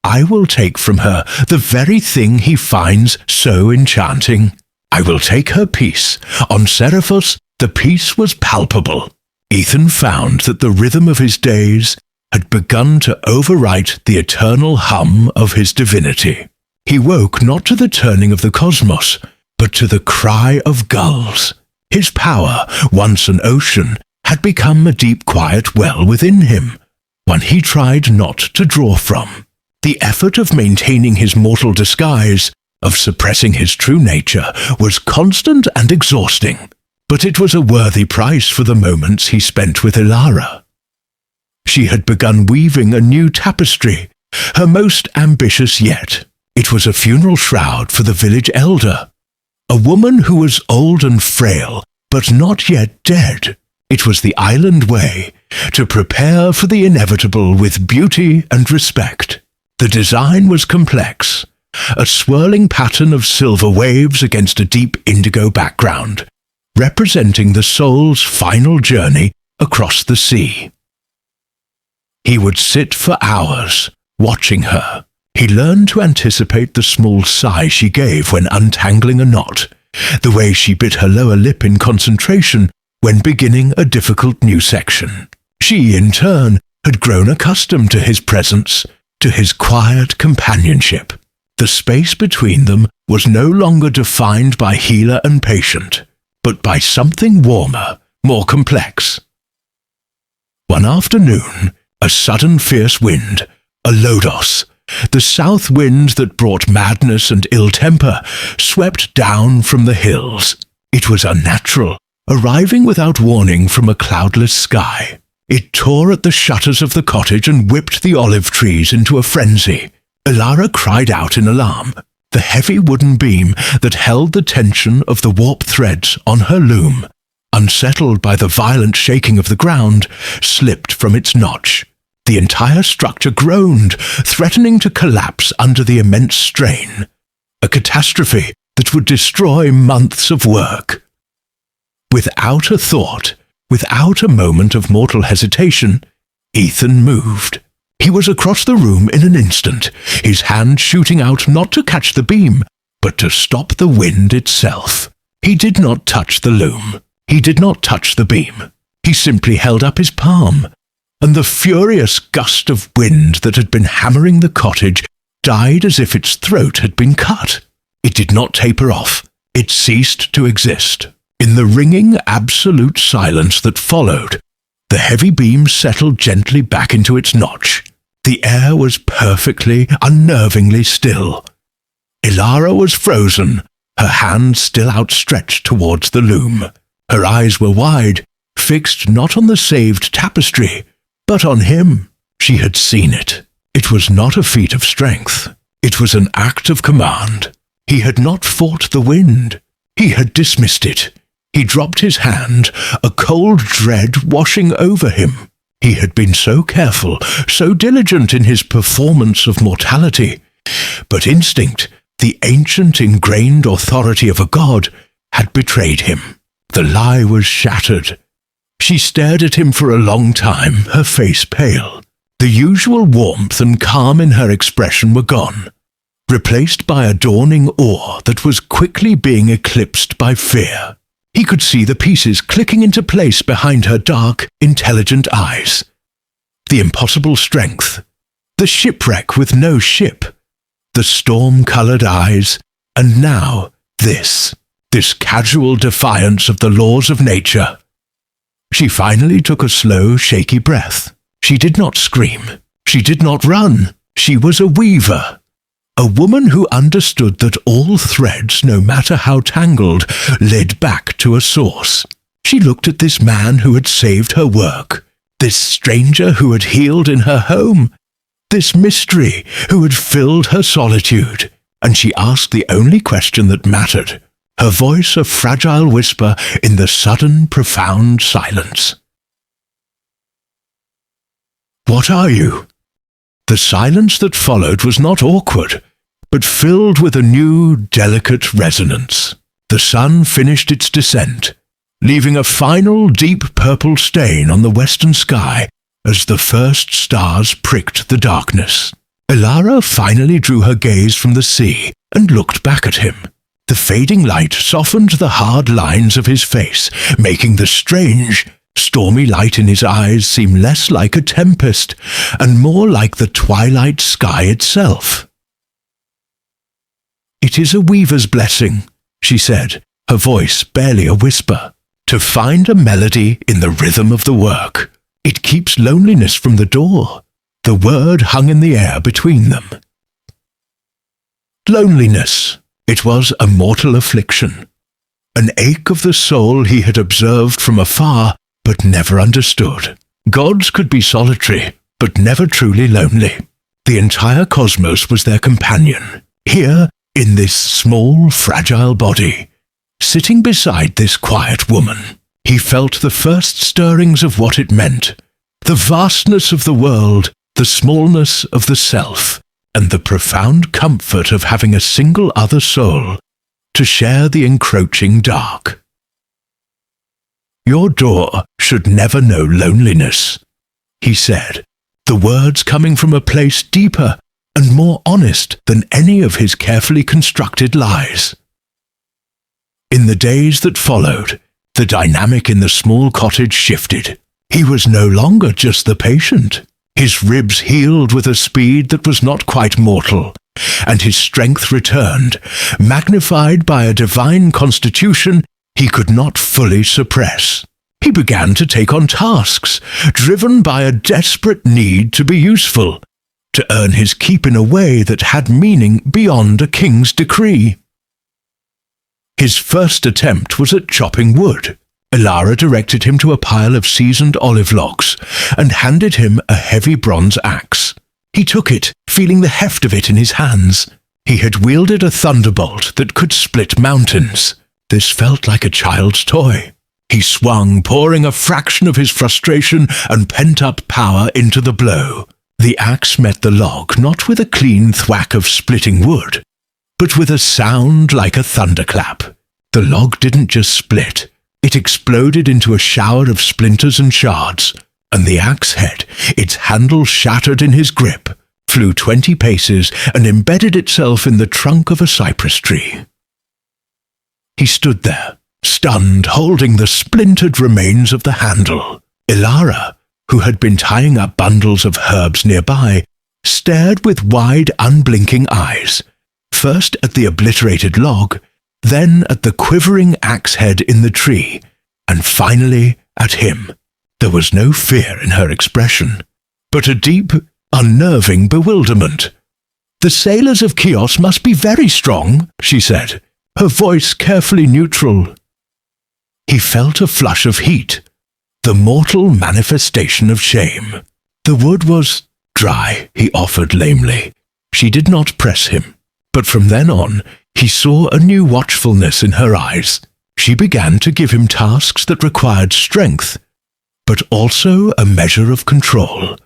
I will take from her the very thing he finds so enchanting. I will take her peace. On Seriphos, the peace was palpable. Ethan found that the rhythm of his days had begun to overwrite the eternal hum of his divinity. He woke not to the turning of the cosmos, but to the cry of gulls. His power, once an ocean, had become a deep quiet well within him, one he tried not to draw from. The effort of maintaining his mortal disguise, of suppressing his true nature, was constant and exhausting, but it was a worthy price for the moments he spent with Ilara. She had begun weaving a new tapestry, her most ambitious yet. It was a funeral shroud for the village elder, a woman who was old and frail, but not yet dead. It was the island way, to prepare for the inevitable with beauty and respect. The design was complex, a swirling pattern of silver waves against a deep indigo background. representing the soul's final journey across the sea. He would sit for hours, watching her. He learned to anticipate the small sigh she gave when untangling a knot, the way she bit her lower lip in concentration when beginning a difficult new section. She, in turn, had grown accustomed to his presence, to his quiet companionship. The space between them was no longer defined by healer and patient, but by something warmer, more complex. One afternoon, a sudden fierce wind, a lodos, the south wind that brought madness and ill temper, swept down from the hills. It was unnatural, arriving without warning from a cloudless sky. It tore at the shutters of the cottage and whipped the olive trees into a frenzy. Elara cried out in alarm. The heavy wooden beam that held the tension of the warp threads on her loom, unsettled by the violent shaking of the ground, slipped from its notch. The entire structure groaned, threatening to collapse under the immense strain. A catastrophe that would destroy months of work. Without a thought, without a moment of mortal hesitation, Ethan moved. He was across the room in an instant, his hand shooting out not to catch the beam, but to stop the wind itself. He did not touch the loom. He did not touch the beam. He simply held up his palm, and the furious gust of wind that had been hammering the cottage died as if its throat had been cut. It did not taper off. It ceased to exist. In the ringing, absolute silence that followed, the heavy beam settled gently back into its notch. The air was perfectly, unnervingly still. Elara was frozen, her hand still outstretched towards the loom. Her eyes were wide, fixed not on the saved tapestry, but on him. She had seen it. It was not a feat of strength. It was an act of command. He had not fought the wind. He had dismissed it. He dropped his hand, a cold dread washing over him. He had been so careful, so diligent in his performance of mortality. But instinct, the ancient ingrained authority of a god, had betrayed him. The lie was shattered. She stared at him for a long time, her face pale. The usual warmth and calm in her expression were gone, replaced by a dawning awe that was quickly being eclipsed by fear. He could see the pieces clicking into place behind her dark, intelligent eyes. The impossible strength, the shipwreck with no ship, the storm-colored eyes, and now this casual defiance of the laws of nature. She finally took a slow, shaky breath. She did not scream. She did not run. She was a weaver. A woman who understood that all threads, no matter how tangled, led back to a source. She looked at this man who had saved her work, this stranger who had healed in her home, this mystery who had filled her solitude, and she asked the only question that mattered, her voice a fragile whisper in the sudden, profound silence. "What are you?" The silence that followed was not awkward, but filled with a new, delicate resonance. The sun finished its descent, leaving a final, deep purple stain on the western sky as the first stars pricked the darkness. Elara finally drew her gaze from the sea and looked back at him. The fading light softened the hard lines of his face, making the strange, stormy light in his eyes seem less like a tempest and more like the twilight sky itself. "It is a weaver's blessing," she said, her voice barely a whisper, "to find a melody in the rhythm of the work. It keeps loneliness from the door." The word hung in the air between them. Loneliness. It was a mortal affliction, an ache of the soul he had observed from afar but never understood. Gods could be solitary, but never truly lonely. The entire cosmos was their companion, here in this small, fragile body. Sitting beside this quiet woman, he felt the first stirrings of what it meant, the vastness of the world, the smallness of the self, and the profound comfort of having a single other soul to share the encroaching dark. "Your door should never know loneliness," he said, the words coming from a place deeper and more honest than any of his carefully constructed lies. In the days that followed, the dynamic in the small cottage shifted. He was no longer just the patient. His ribs healed with a speed that was not quite mortal, and his strength returned, magnified by a divine constitution he could not fully suppress. He began to take on tasks, driven by a desperate need to be useful, to earn his keep in a way that had meaning beyond a king's decree. His first attempt was at chopping wood. Elara directed him to a pile of seasoned olive logs and handed him a heavy bronze axe. He took it, feeling the heft of it in his hands. He had wielded a thunderbolt that could split mountains. This felt like a child's toy. He swung, pouring a fraction of his frustration and pent-up power into the blow. The axe met the log not with a clean thwack of splitting wood, but with a sound like a thunderclap. The log didn't just split. It exploded into a shower of splinters and shards, and the axe head, its handle shattered in his grip, flew 20 paces and embedded itself in the trunk of a cypress tree. He stood there, stunned, holding the splintered remains of the handle. Elara, who had been tying up bundles of herbs nearby, stared with wide, unblinking eyes, first at the obliterated log, then at the quivering axe head in the tree, and finally at him. There was no fear in her expression, but a deep, unnerving bewilderment. "The sailors of Chios must be very strong," she said, her voice carefully neutral. He felt a flush of heat, the mortal manifestation of shame. The wood was dry, he offered lamely. She did not press him, but from then on, he saw a new watchfulness in her eyes. She began to give him tasks that required strength, but also a measure of control,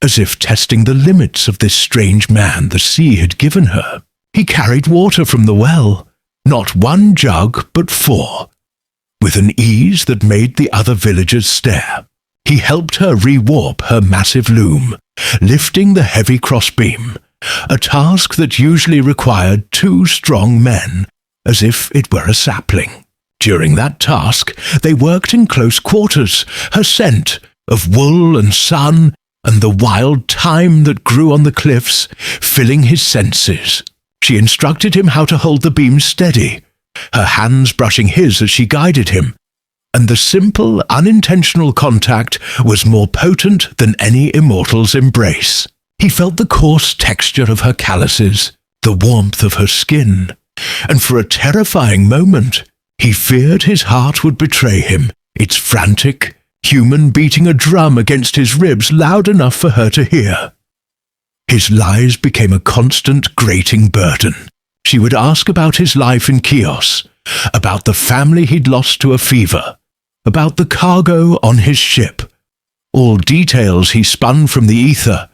as if testing the limits of this strange man the sea had given her. He carried water from the well, not 1 jug, but 4, with an ease that made the other villagers stare. He helped her re-warp her massive loom, lifting the heavy crossbeam, a task that usually required 2 strong men, as if it were a sapling. During that task, they worked in close quarters, her scent of wool and sun and the wild thyme that grew on the cliffs, filling his senses. She instructed him how to hold the beam steady, her hands brushing his as she guided him, and the simple, unintentional contact was more potent than any immortal's embrace. He felt the coarse texture of her calluses, the warmth of her skin, and for a terrifying moment, he feared his heart would betray him, its frantic, human beating a drum against his ribs loud enough for her to hear. His lies became a constant, grating burden. She would ask about his life in Chios, about the family he'd lost to a fever, about the cargo on his ship. All details he spun from the ether,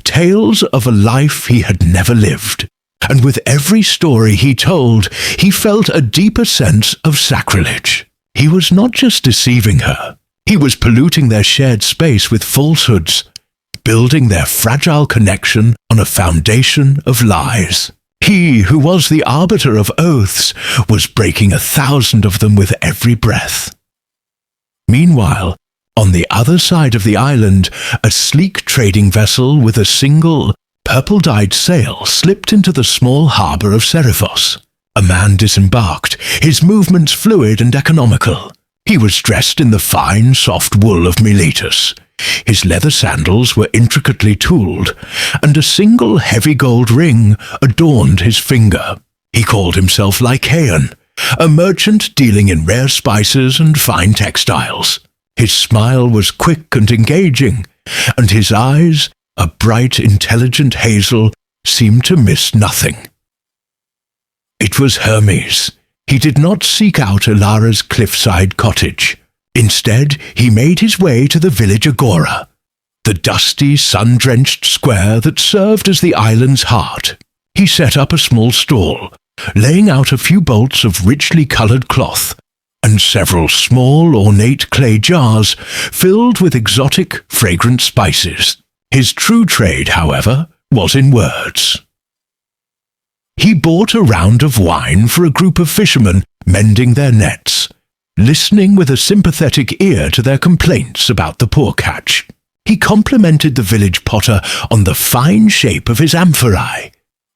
tales of a life he had never lived. And with every story he told, he felt a deeper sense of sacrilege. He was not just deceiving her. He was polluting their shared space with falsehoods, building their fragile connection on a foundation of lies. He, who was the arbiter of oaths, was breaking 1,000 of them with every breath. Meanwhile, on the other side of the island, a sleek trading vessel with a single, purple-dyed sail slipped into the small harbour of Seriphos. A man disembarked, his movements fluid and economical. He was dressed in the fine, soft wool of Miletus. His leather sandals were intricately tooled, and a single heavy gold ring adorned his finger. He called himself Lycaon, a merchant dealing in rare spices and fine textiles. His smile was quick and engaging, and his eyes, a bright, intelligent hazel, seemed to miss nothing. It was Hermes. He did not seek out Elara's cliffside cottage. Instead, he made his way to the village agora, the dusty, sun-drenched square that served as the island's heart. He set up a small stall, laying out a few bolts of richly coloured cloth, and several small ornate clay jars filled with exotic, fragrant spices. His true trade, however, was in words. He bought a round of wine for a group of fishermen mending their nets, listening with a sympathetic ear to their complaints about the poor catch. He complimented the village potter on the fine shape of his amphorae,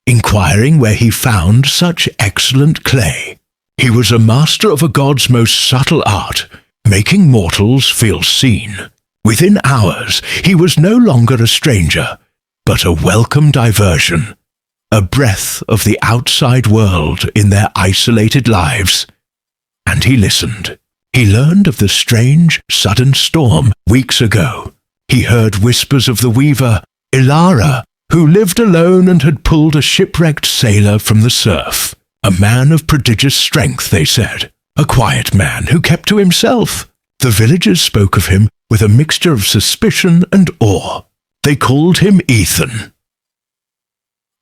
inquiring where he found such excellent clay. He was a master of a god's most subtle art, making mortals feel seen. Within hours, he was no longer a stranger, but a welcome diversion, a breath of the outside world in their isolated lives. And he listened. He learned of the strange, sudden storm weeks ago. He heard whispers of the weaver, Ilara, who lived alone and had pulled a shipwrecked sailor from the surf. A man of prodigious strength, they said. A quiet man who kept to himself. The villagers spoke of him with a mixture of suspicion and awe. They called him Ethan.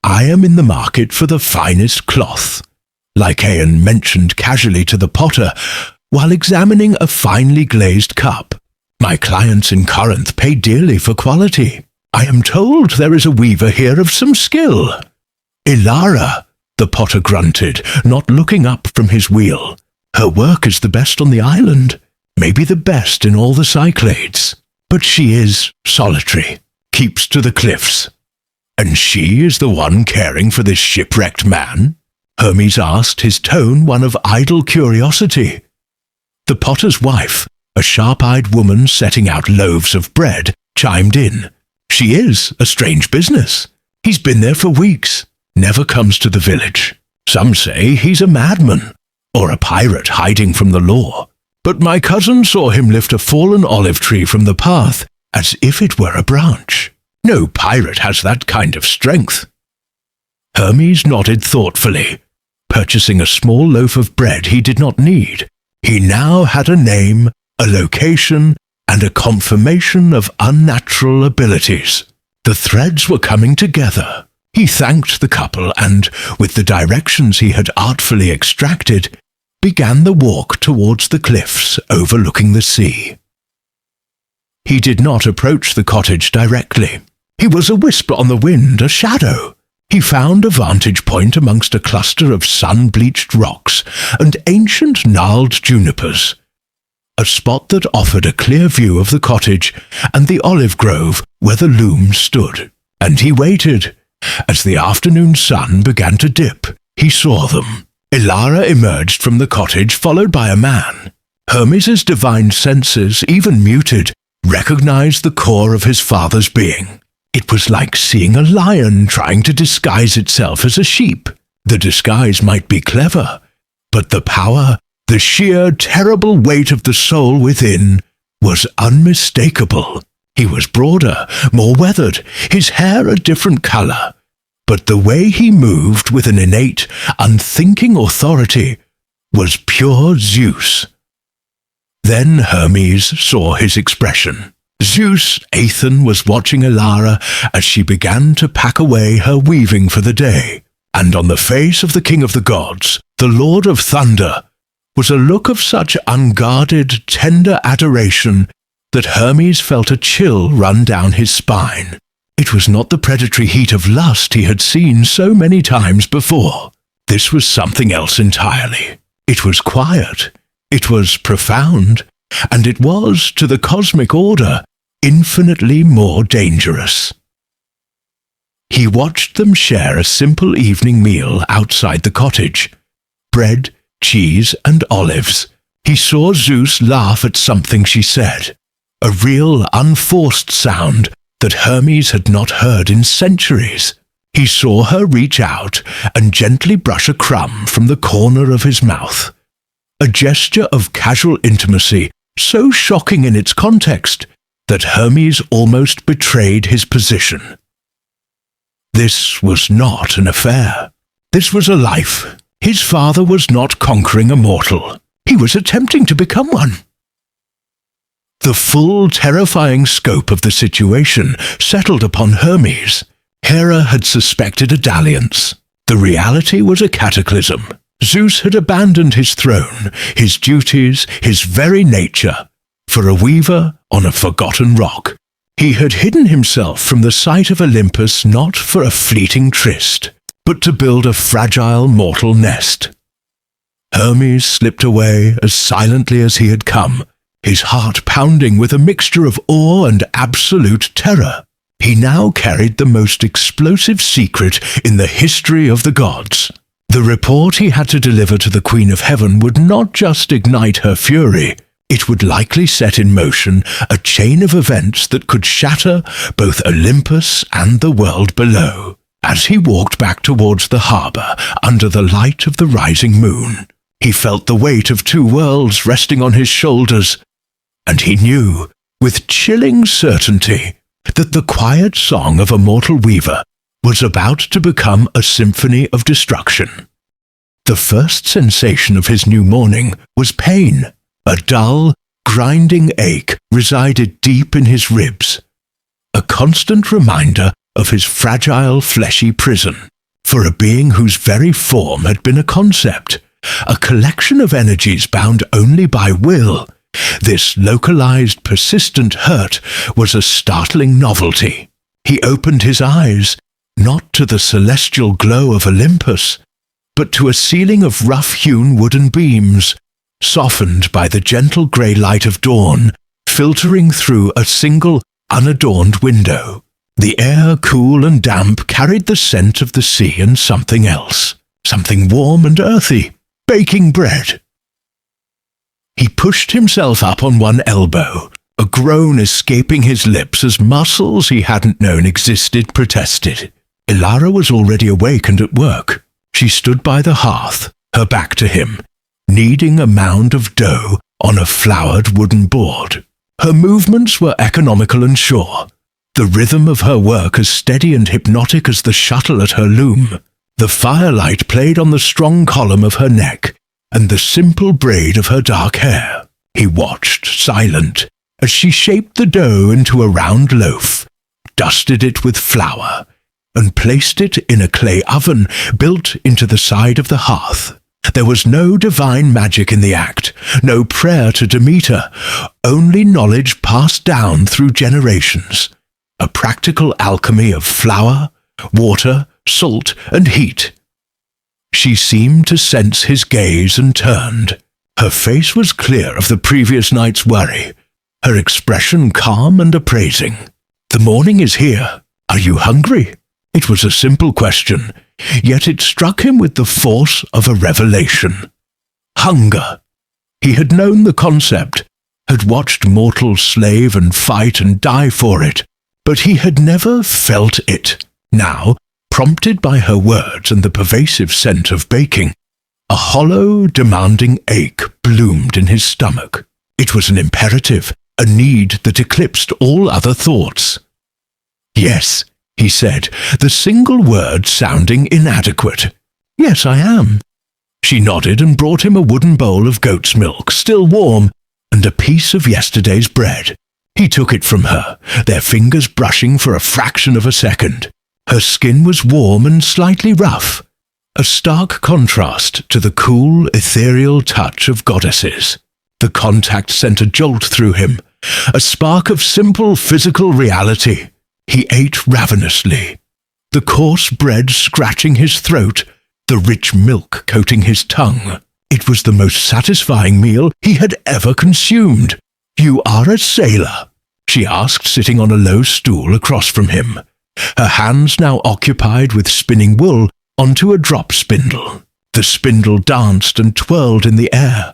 I am in the market for the finest cloth, Lycaon mentioned casually to the potter while examining a finely glazed cup. My clients in Corinth pay dearly for quality. I am told there is a weaver here of some skill. Ilara, the potter grunted, not looking up from his wheel. Her work is the best on the island, maybe the best in all the Cyclades. But she is solitary, keeps to the cliffs. And she is the one caring for this shipwrecked man? Hermes asked, his tone one of idle curiosity. The potter's wife, a sharp-eyed woman setting out loaves of bread, chimed in. She is a strange business. He's been there for weeks, never comes to the village. Some say he's a madman, or a pirate hiding from the law. But my cousin saw him lift a fallen olive tree from the path, as if it were a branch. No pirate has that kind of strength. Hermes nodded thoughtfully, purchasing a small loaf of bread he did not need. He now had a name, a location, and a confirmation of unnatural abilities. The threads were coming together. He thanked the couple and, with the directions he had artfully extracted, began the walk towards the cliffs overlooking the sea. He did not approach the cottage directly. He was a whisper on the wind, a shadow. He found a vantage point amongst a cluster of sun-bleached rocks and ancient gnarled junipers, a spot that offered a clear view of the cottage and the olive grove where the loom stood. And he waited. As the afternoon sun began to dip, he saw them. Ilara emerged from the cottage, followed by a man. Hermes's divine senses, even muted, recognized the core of his father's being. It was like seeing a lion trying to disguise itself as a sheep. The disguise might be clever, but the power, the sheer terrible weight of the soul within, was unmistakable. He was broader, more weathered, his hair a different color, but the way he moved with an innate, unthinking authority was pure Zeus. Then Hermes saw his expression. Zeus, Ethan, was watching Ilara as she began to pack away her weaving for the day, and on the face of the king of the gods, the lord of thunder, was a look of such unguarded, tender adoration that Hermes felt a chill run down his spine. It was not the predatory heat of lust he had seen so many times before. This was something else entirely. It was quiet, it was profound, and it was, to the cosmic order, infinitely more dangerous. He watched them share a simple evening meal outside the cottage. Bread, cheese, and olives. He saw Zeus laugh at something she said, a real, unforced sound that Hermes had not heard in centuries. He saw her reach out and gently brush a crumb from the corner of his mouth. A gesture of casual intimacy so shocking in its context that Hermes almost betrayed his position. This was not an affair. This was a life. His father was not conquering a mortal. He was attempting to become one. The full, terrifying scope of the situation settled upon Hermes. Hera had suspected a dalliance. The reality was a cataclysm. Zeus had abandoned his throne, his duties, his very nature, for a weaver on a forgotten rock. He had hidden himself from the sight of Olympus not for a fleeting tryst, but to build a fragile mortal nest. Hermes slipped away as silently as he had come, his heart pounding with a mixture of awe and absolute terror. He now carried the most explosive secret in the history of the gods. The report he had to deliver to the Queen of Heaven would not just ignite her fury, it would likely set in motion a chain of events that could shatter both Olympus and the world below. As he walked back towards the harbour under the light of the rising moon, he felt the weight of two worlds resting on his shoulders, and he knew, with chilling certainty, that the quiet song of a mortal weaver was about to become a symphony of destruction. The first sensation of his new morning was pain. A dull, grinding ache resided deep in his ribs, a constant reminder of his fragile, fleshy prison, for a being whose very form had been a concept, a collection of energies bound only by will. This localized, persistent hurt was a startling novelty. He opened his eyes, not to the celestial glow of Olympus, but to a ceiling of rough-hewn wooden beams, softened by the gentle grey light of dawn, filtering through a single, unadorned window. The air, cool and damp, carried the scent of the sea and something else, something warm and earthy, baking bread. He pushed himself up on one elbow, a groan escaping his lips as muscles he hadn't known existed protested. Ilara was already awake and at work. She stood by the hearth, her back to him, kneading a mound of dough on a floured wooden board. Her movements were economical and sure, the rhythm of her work as steady and hypnotic as the shuttle at her loom. The firelight played on the strong column of her neck and the simple braid of her dark hair. He watched, silent, as she shaped the dough into a round loaf, dusted it with flour, and placed it in a clay oven built into the side of the hearth. There was no divine magic in the act, no prayer to Demeter, only knowledge passed down through generations, a practical alchemy of flour, water, salt, and heat. She seemed to sense his gaze and turned. Her face was clear of the previous night's worry, her expression calm and appraising. "The morning is here. Are you hungry?" It was a simple question, yet it struck him with the force of a revelation. Hunger. He had known the concept, had watched mortals slave and fight and die for it, but he had never felt it. Now, prompted by her words and the pervasive scent of baking, a hollow, demanding ache bloomed in his stomach. It was an imperative, a need that eclipsed all other thoughts. "Yes," he said, the single word sounding inadequate. "Yes, I am." She nodded and brought him a wooden bowl of goat's milk, still warm, and a piece of yesterday's bread. He took it from her, their fingers brushing for a fraction of a second. Her skin was warm and slightly rough, a stark contrast to the cool, ethereal touch of goddesses. The contact sent a jolt through him, a spark of simple physical reality. He ate ravenously, the coarse bread scratching his throat, the rich milk coating his tongue. It was the most satisfying meal he had ever consumed. "You are a sailor?" she asked, sitting on a low stool across from him, her hands now occupied with spinning wool onto a drop spindle. The spindle danced and twirled in the air,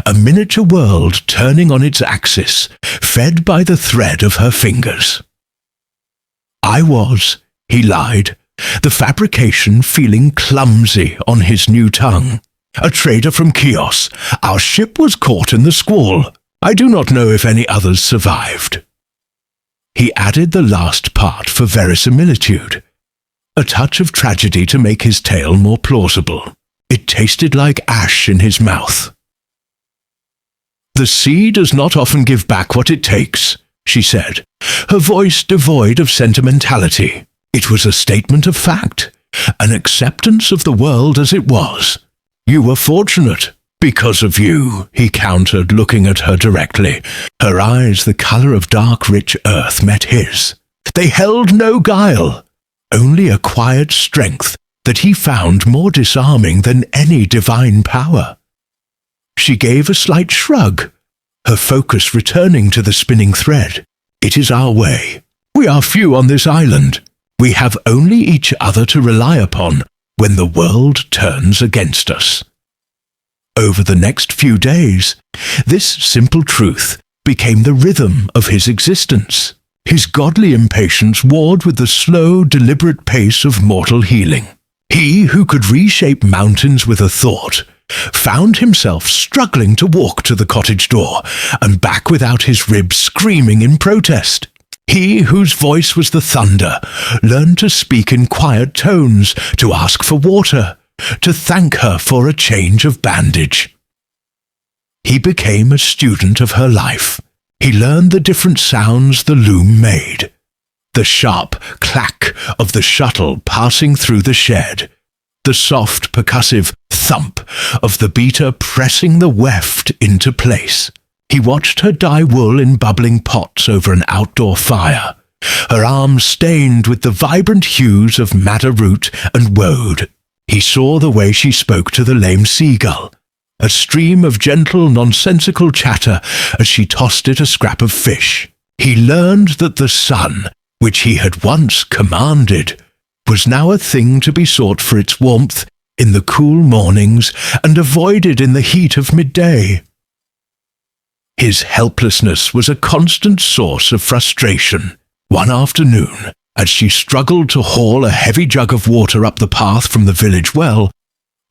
a miniature world turning on its axis, fed by the thread of her fingers. "I was," he lied, the fabrication feeling clumsy on his new tongue. "A trader from Chios. Our ship was caught in the squall. I do not know if any others survived." He added the last part for verisimilitude, a touch of tragedy to make his tale more plausible. It tasted like ash in his mouth. "The sea does not often give back what it takes," she said, her voice devoid of sentimentality. It was a statement of fact, an acceptance of the world as it was. You were fortunate. Because of you, he countered, looking at her directly. Her eyes, the color of dark, rich earth, met his. They held no guile, only a quiet strength that he found more disarming than any divine power. She gave a slight shrug, her focus returning to the spinning thread. It is our way. We are few on this island. We have only each other to rely upon when the world turns against us. Over the next few days, this simple truth became the rhythm of his existence. His godly impatience warred with the slow, deliberate pace of mortal healing. He who could reshape mountains with a thought found himself struggling to walk to the cottage door and back without his ribs screaming in protest. He whose voice was the thunder learned to speak in quiet tones, to ask for water, to thank her for a change of bandage. He became a student of her life. He learned the different sounds the loom made. The sharp clack of the shuttle passing through the shed. The soft percussive thump of the beater pressing the weft into place. He watched her dye wool in bubbling pots over an outdoor fire, her arms stained with the vibrant hues of madder root and woad. He saw the way she spoke to the lame seagull, a stream of gentle, nonsensical chatter as she tossed it a scrap of fish. He learned that the sun, which he had once commanded, was now a thing to be sought for its warmth in the cool mornings and avoided in the heat of midday. His helplessness was a constant source of frustration. One afternoon, as she struggled to haul a heavy jug of water up the path from the village well,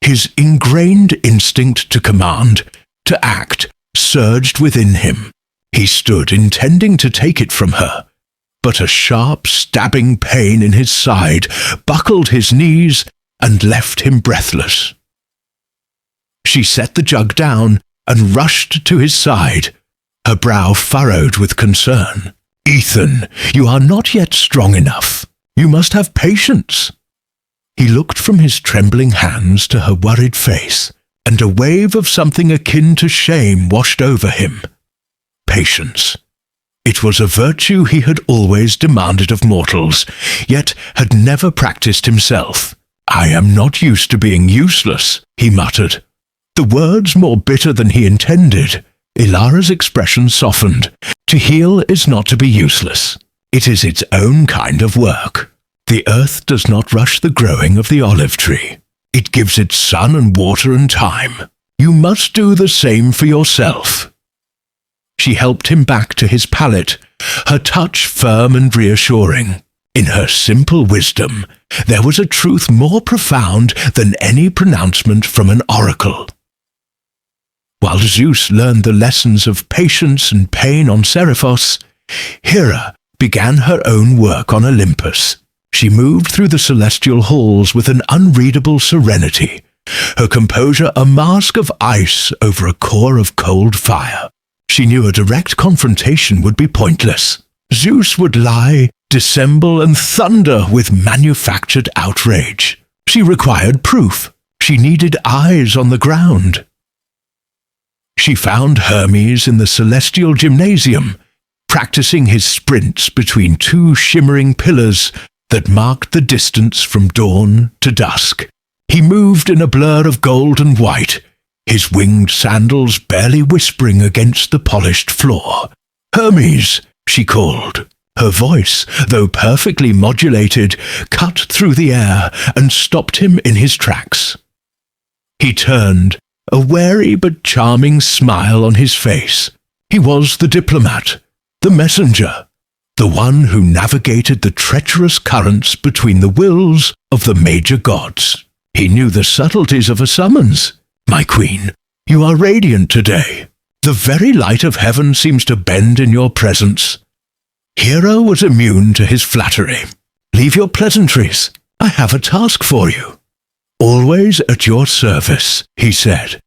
his ingrained instinct to command, to act, surged within him. He stood intending to take it from her, but a sharp, stabbing pain in his side buckled his knees and left him breathless. She set the jug down and rushed to his side, her brow furrowed with concern. "Ethan, you are not yet strong enough. You must have patience." He looked from his trembling hands to her worried face, and a wave of something akin to shame washed over him. Patience. It was a virtue he had always demanded of mortals, yet had never practiced himself. "I am not used to being useless," he muttered. The words more bitter than he intended. Ilara's expression softened. To heal is not to be useless. It is its own kind of work. The earth does not rush the growing of the olive tree. It gives it sun and water and time. You must do the same for yourself. She helped him back to his pallet, her touch firm and reassuring. In her simple wisdom, there was a truth more profound than any pronouncement from an oracle. While Zeus learned the lessons of patience and pain on Seriphos, Hera began her own work on Olympus. She moved through the celestial halls with an unreadable serenity, her composure a mask of ice over a core of cold fire. She knew a direct confrontation would be pointless. Zeus would lie, dissemble, and thunder with manufactured outrage. She required proof. She needed eyes on the ground. She found Hermes in the celestial gymnasium, practicing his sprints between two shimmering pillars that marked the distance from dawn to dusk. He moved in a blur of gold and white, his winged sandals barely whispering against the polished floor. "Hermes," she called. Her voice, though perfectly modulated, cut through the air and stopped him in his tracks. He turned, a wary but charming smile on his face. He was the diplomat, the messenger, the one who navigated the treacherous currents between the wills of the major gods. He knew the subtleties of a summons. "My queen, you are radiant today. The very light of heaven seems to bend in your presence." Hera was immune to his flattery. "Leave your pleasantries. I have a task for you." "Always at your service," he said,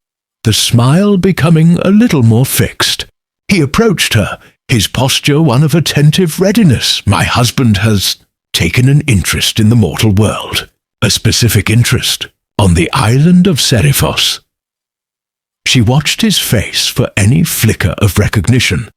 the smile becoming a little more fixed. He approached her, his posture one of attentive readiness. "My husband has taken an interest in the mortal world." "A specific interest?" on the island of Seriphos. She watched his face for any flicker of recognition,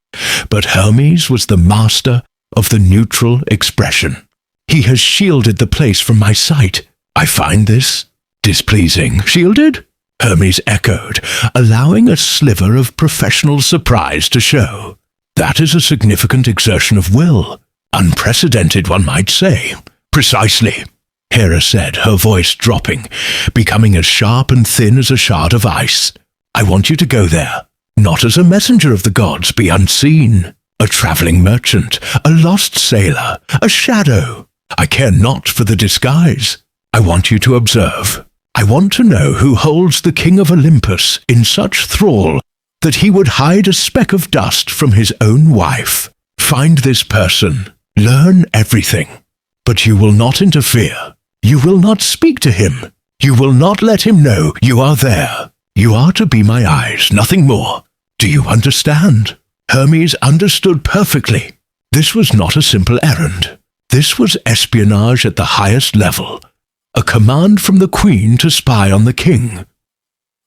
but Hermes was the master of the neutral expression. He has shielded the place from my sight. I find this displeasing. Shielded? Hermes echoed, allowing a sliver of professional surprise to show. That is a significant exertion of will. Unprecedented, one might say. Precisely, Hera said, her voice dropping, becoming as sharp and thin as a shard of ice. I want you to go there, not as a messenger of the gods, be unseen. A traveling merchant, a lost sailor, a shadow. I care not for the disguise. I want you to observe. I want to know who holds the king of Olympus in such thrall that he would hide a speck of dust from his own wife. Find this person. Learn everything. But you will not interfere. You will not speak to him. You will not let him know you are there. You are to be my eyes, nothing more. Do you understand? Hermes understood perfectly. This was not a simple errand. This was espionage at the highest level, a command from the queen to spy on the king.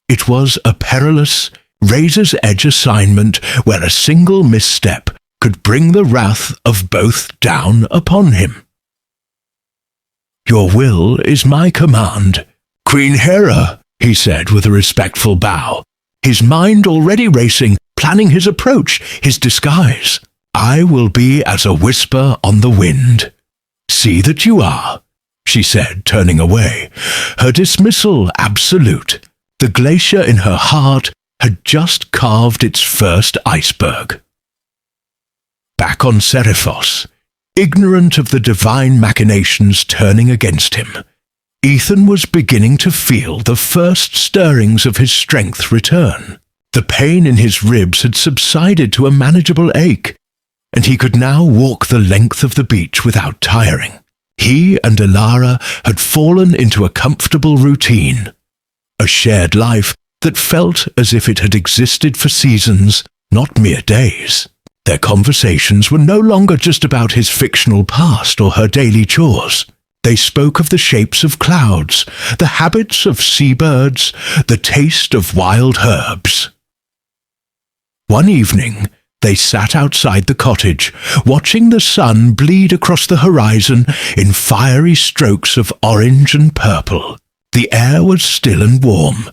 It was a perilous, razor's-edge assignment where a single misstep could bring the wrath of both down upon him. Your will is my command, Queen Hera, he said with a respectful bow, his mind already racing, planning his approach, his disguise. I will be as a whisper on the wind. See that you are, she said, turning away, her dismissal absolute. The glacier in her heart had just carved its first iceberg. Back on Seriphos, ignorant of the divine machinations turning against him, Ethan was beginning to feel the first stirrings of his strength return. The pain in his ribs had subsided to a manageable ache, and he could now walk the length of the beach without tiring. He and Elara had fallen into a comfortable routine, a shared life that felt as if it had existed for seasons, not mere days. Their conversations were no longer just about his fictional past or her daily chores. They spoke of the shapes of clouds, the habits of seabirds, the taste of wild herbs. One evening, they sat outside the cottage, watching the sun bleed across the horizon in fiery strokes of orange and purple. The air was still and warm.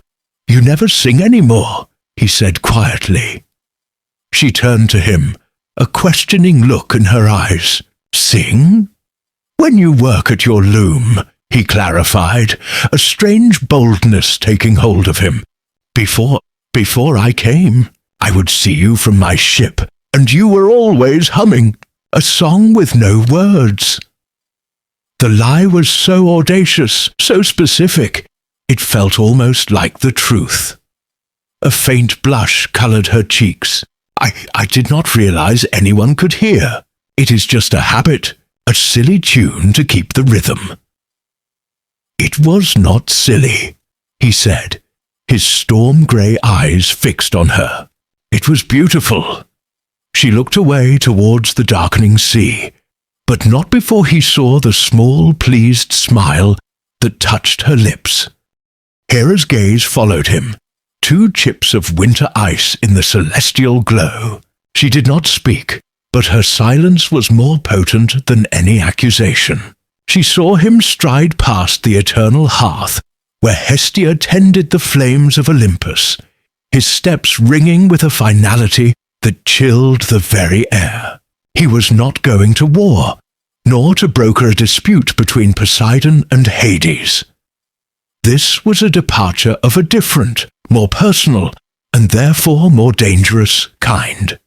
You never sing any more, he said quietly. She turned to him, a questioning look in her eyes. Sing? When you work at your loom, he clarified, a strange boldness taking hold of him. Before I came, I would see you from my ship, and you were always humming, a song with no words. The lie was so audacious, so specific, it felt almost like the truth. A faint blush colored her cheeks. I did not realize anyone could hear. It is just a habit, a silly tune to keep the rhythm. It was not silly, he said, his storm-grey eyes fixed on her. It was beautiful. She looked away towards the darkening sea, but not before he saw the small, pleased smile that touched her lips. Hera's gaze followed him, 2 chips of winter ice in the celestial glow. She did not speak, but her silence was more potent than any accusation. She saw him stride past the eternal hearth, where Hestia tended the flames of Olympus, his steps ringing with a finality that chilled the very air. He was not going to war, nor to broker a dispute between Poseidon and Hades. This was a departure of a different, more personal, and therefore more dangerous kind.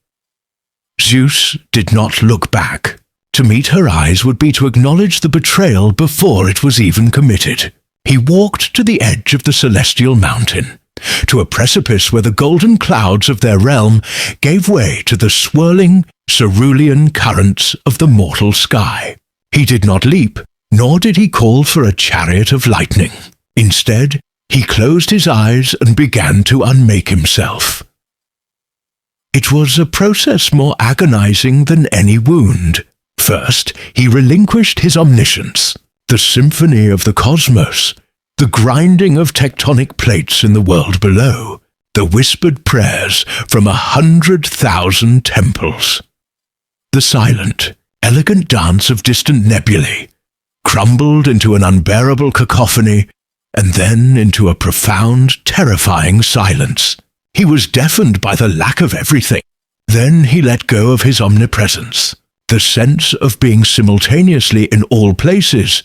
Zeus did not look back. To meet her eyes would be to acknowledge the betrayal before it was even committed. He walked to the edge of the celestial mountain, to a precipice where the golden clouds of their realm gave way to the swirling, cerulean currents of the mortal sky. He did not leap, nor did he call for a chariot of lightning. Instead, he closed his eyes and began to unmake himself. It was a process more agonizing than any wound. First, he relinquished his omniscience, the symphony of the cosmos, The grinding of tectonic plates in the world below, the whispered prayers from 100,000 temples. The silent, elegant dance of distant nebulae crumbled into an unbearable cacophony, and then into a profound, terrifying silence. He was deafened by the lack of everything. Then he let go of his omnipresence, the sense of being simultaneously in all places,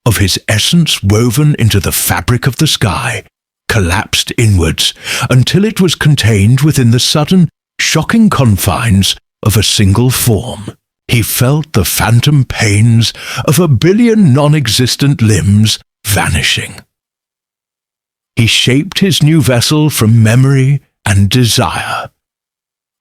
of his essence woven into the fabric of the sky, collapsed inwards until it was contained within the sudden, shocking confines of a single form. He felt the phantom pains of 1 billion non-existent limbs vanishing. He shaped his new vessel from memory and desire.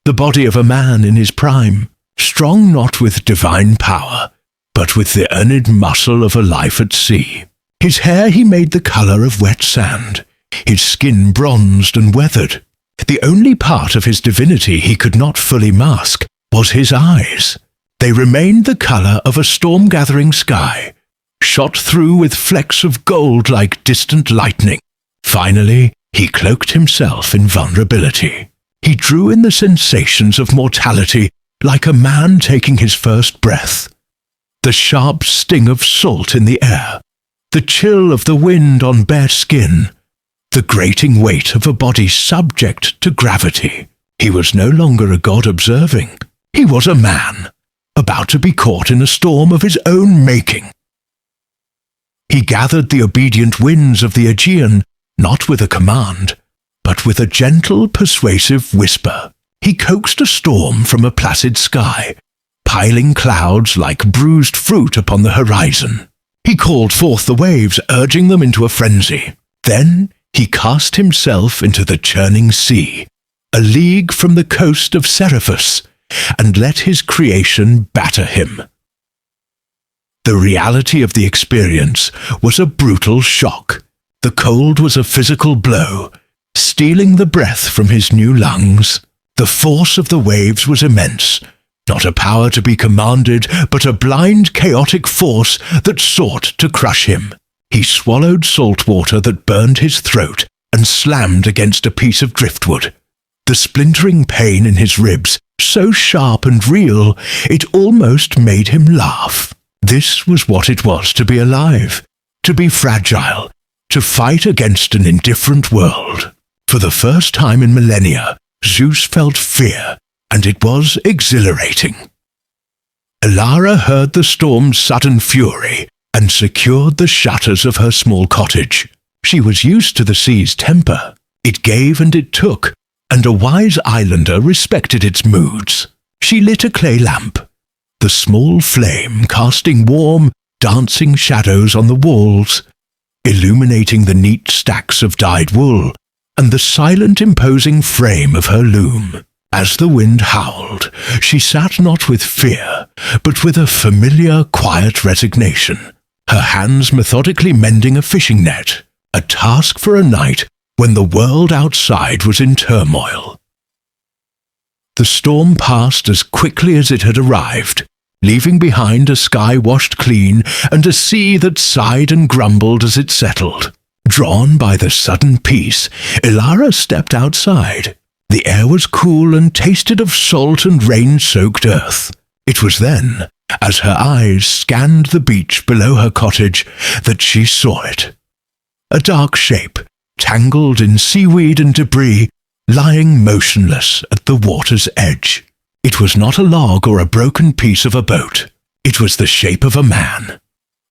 The body of a man in his prime, strong not with divine power, but with the earned muscle of a life at sea. His hair he made the colour of wet sand, his skin bronzed and weathered. The only part of his divinity he could not fully mask was his eyes. They remained the colour of a storm-gathering sky, shot through with flecks of gold like distant lightning. Finally, he cloaked himself in vulnerability. He drew in the sensations of mortality like a man taking his first breath. The sharp sting of salt in the air, the chill of the wind on bare skin, the grating weight of a body subject to gravity. He was no longer a god observing. He was a man, about to be caught in a storm of his own making. He gathered the obedient winds of the Aegean, not with a command, but with a gentle, persuasive whisper. He coaxed a storm from a placid sky, piling clouds like bruised fruit upon the horizon. He called forth the waves, urging them into a frenzy. Then he cast himself into the churning sea, a league from the coast of Seriphus, and let his creation batter him. The reality of the experience was a brutal shock. The cold was a physical blow, stealing the breath from his new lungs. The force of the waves was immense, not a power to be commanded, but a blind, chaotic force that sought to crush him. He swallowed salt water that burned his throat and slammed against a piece of driftwood. The splintering pain in his ribs, so sharp and real, it almost made him laugh. This was what it was to be alive, to be fragile, to fight against an indifferent world. For the first time in millennia, Zeus felt fear, and it was exhilarating. Elara heard the storm's sudden fury and secured the shutters of her small cottage. She was used to the sea's temper. It gave and it took, and a wise islander respected its moods. She lit a clay lamp, the small flame casting warm, dancing shadows on the walls, illuminating the neat stacks of dyed wool and the silent, imposing frame of her loom. As the wind howled, she sat not with fear, but with a familiar, quiet resignation, her hands methodically mending a fishing net, a task for a night when the world outside was in turmoil. The storm passed as quickly as it had arrived, leaving behind a sky washed clean and a sea that sighed and grumbled as it settled. Drawn by the sudden peace, Elara stepped outside. The air was cool and tasted of salt and rain-soaked earth. It was then, as her eyes scanned the beach below her cottage, that she saw it. A dark shape, tangled in seaweed and debris, lying motionless at the water's edge. It was not a log or a broken piece of a boat. It was the shape of a man.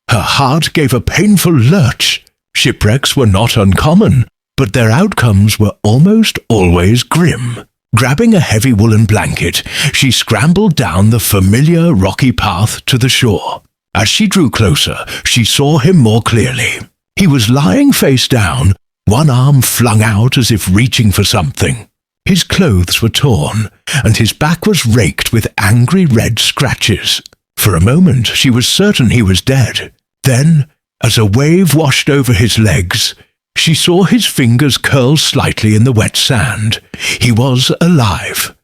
Her heart gave a painful lurch. Shipwrecks were not uncommon, but their outcomes were almost always grim. Grabbing a heavy woolen blanket, she scrambled down the familiar rocky path to the shore. As she drew closer, she saw him more clearly. He was lying face down, one arm flung out as if reaching for something. His clothes were torn, and his back was raked with angry red scratches. For a moment she was certain he was dead. Then, as a wave washed over his legs, she saw his fingers curl slightly in the wet sand. He was alive.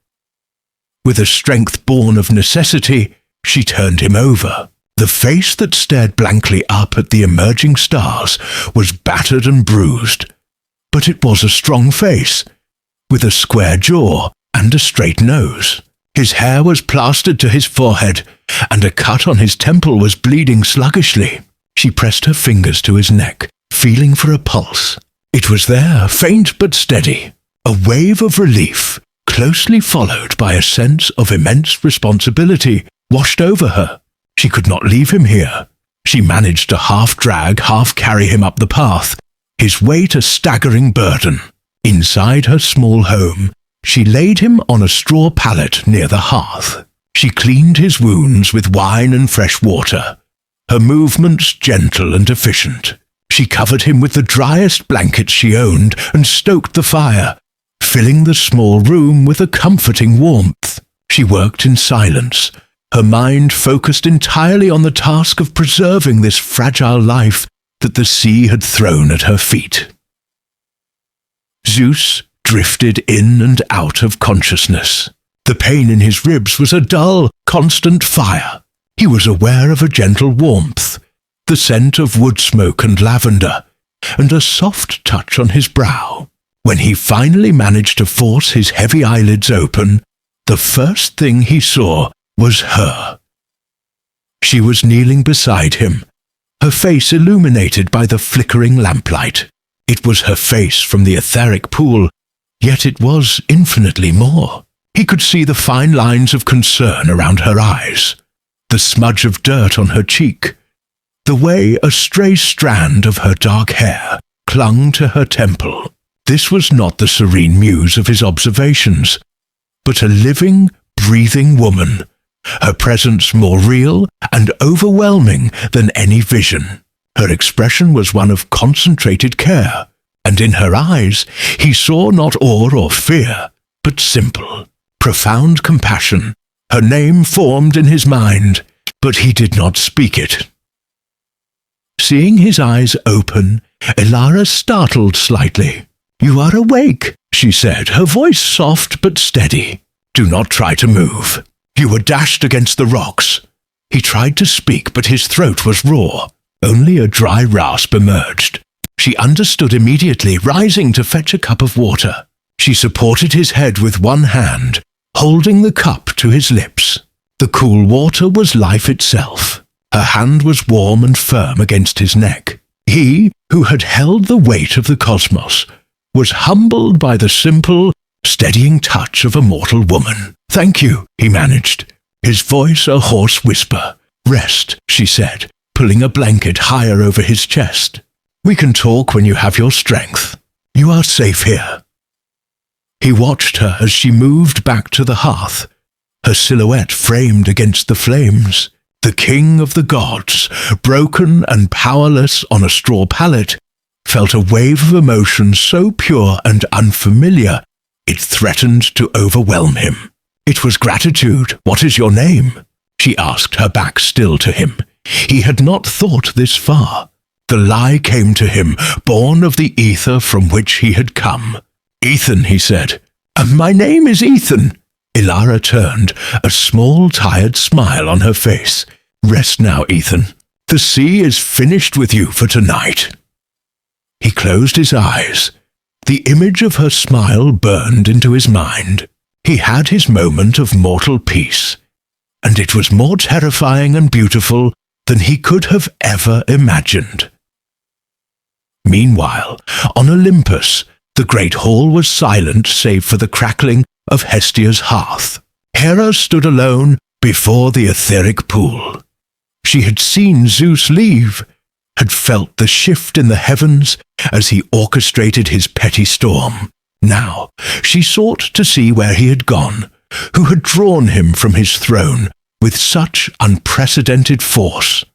With a strength born of necessity, she turned him over. The face that stared blankly up at the emerging stars was battered and bruised, but it was a strong face, with a square jaw and a straight nose. His hair was plastered to his forehead, and a cut on his temple was bleeding sluggishly. She pressed her fingers to his neck, feeling for a pulse. It was there, faint but steady. A wave of relief, closely followed by a sense of immense responsibility, washed over her. She could not leave him here. She managed to half-drag, half-carry him up the path, his weight a staggering burden. Inside her small home, she laid him on a straw pallet near the hearth. She cleaned his wounds with wine and fresh water, her movements gentle and efficient. She covered him with the driest blankets she owned and stoked the fire, filling the small room with a comforting warmth. She worked in silence, her mind focused entirely on the task of preserving this fragile life that the sea had thrown at her feet. Zeus drifted in and out of consciousness. The pain in his ribs was a dull, constant fire. He was aware of a gentle warmth, the scent of wood smoke and lavender, and a soft touch on his brow. When he finally managed to force his heavy eyelids open, the first thing he saw was her. She was kneeling beside him, her face illuminated by the flickering lamplight. It was her face from the etheric pool, yet it was infinitely more. He could see the fine lines of concern around her eyes, the smudge of dirt on her cheek, the way a stray strand of her dark hair clung to her temple. This was not the serene muse of his observations, but a living, breathing woman, her presence more real and overwhelming than any vision. Her expression was one of concentrated care, and in her eyes he saw not awe or fear, but simple, profound compassion. Her name formed in his mind, but he did not speak it. Seeing his eyes open, Elara startled slightly. "You are awake," she said, her voice soft but steady. "Do not try to move. You were dashed against the rocks." He tried to speak, but his throat was raw. Only a dry rasp emerged. She understood immediately, rising to fetch a cup of water. She supported his head with one hand, holding the cup to his lips. The cool water was life itself. Her hand was warm and firm against his neck. He, who had held the weight of the cosmos, was humbled by the simple, steadying touch of a mortal woman. "Thank you," he managed, his voice a hoarse whisper. "Rest," she said, pulling a blanket higher over his chest. "We can talk when you have your strength. You are safe here." He watched her as she moved back to the hearth, her silhouette framed against the flames. The king of the gods, broken and powerless on a straw pallet, felt a wave of emotion so pure and unfamiliar it threatened to overwhelm him. It was gratitude. "What is your name?" she asked, her back still to him. He had not thought this far. The lie came to him, born of the ether from which he had come. "Ethan," he said. "My name is Ethan." Elara turned, a small, tired smile on her face. "Rest now, Ethan. The sea is finished with you for tonight." He closed his eyes. The image of her smile burned into his mind. He had his moment of mortal peace, and it was more terrifying and beautiful than he could have ever imagined. Meanwhile, on Olympus, the great hall was silent save for the crackling of Hestia's hearth. Hera stood alone before the etheric pool. She had seen Zeus leave, had felt the shift in the heavens as he orchestrated his petty storm. Now she sought to see where he had gone, who had drawn him from his throne with such unprecedented force.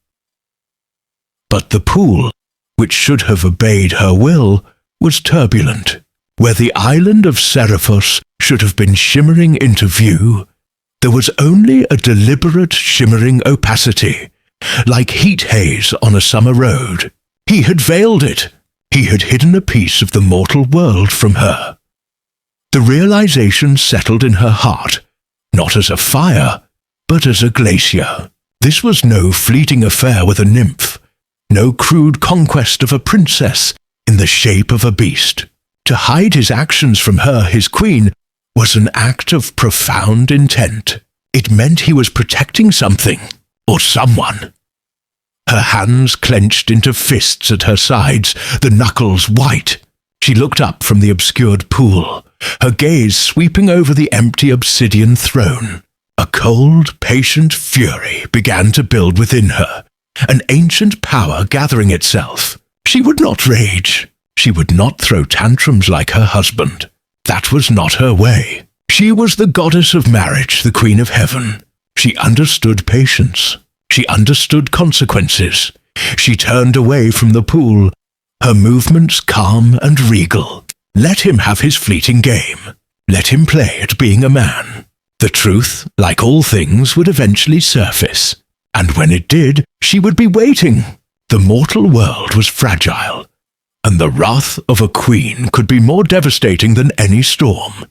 But the pool, which should have obeyed her will, was turbulent. Where the island of Seriphos should have been shimmering into view, there was only a deliberate shimmering opacity, like heat haze on a summer road. He had veiled it. He had hidden a piece of the mortal world from her. The realization settled in her heart, not as a fire, but as a glacier. This was no fleeting affair with a nymph, no crude conquest of a princess in the shape of a beast. To hide his actions from her, his queen, was an act of profound intent. It meant he was protecting something, or someone. Her hands clenched into fists at her sides, the knuckles white. She looked up from the obscured pool, her gaze sweeping over the empty obsidian throne. A cold, patient fury began to build within her, an ancient power gathering itself. She would not rage. She would not throw tantrums like her husband. That was not her way. She was the goddess of marriage, the queen of heaven. She understood patience. She understood consequences. She turned away from the pool, her movements calm and regal. Let him have his fleeting game. Let him play at being a man. The truth, like all things, would eventually surface. And when it did, she would be waiting. The mortal world was fragile, and the wrath of a queen could be more devastating than any storm.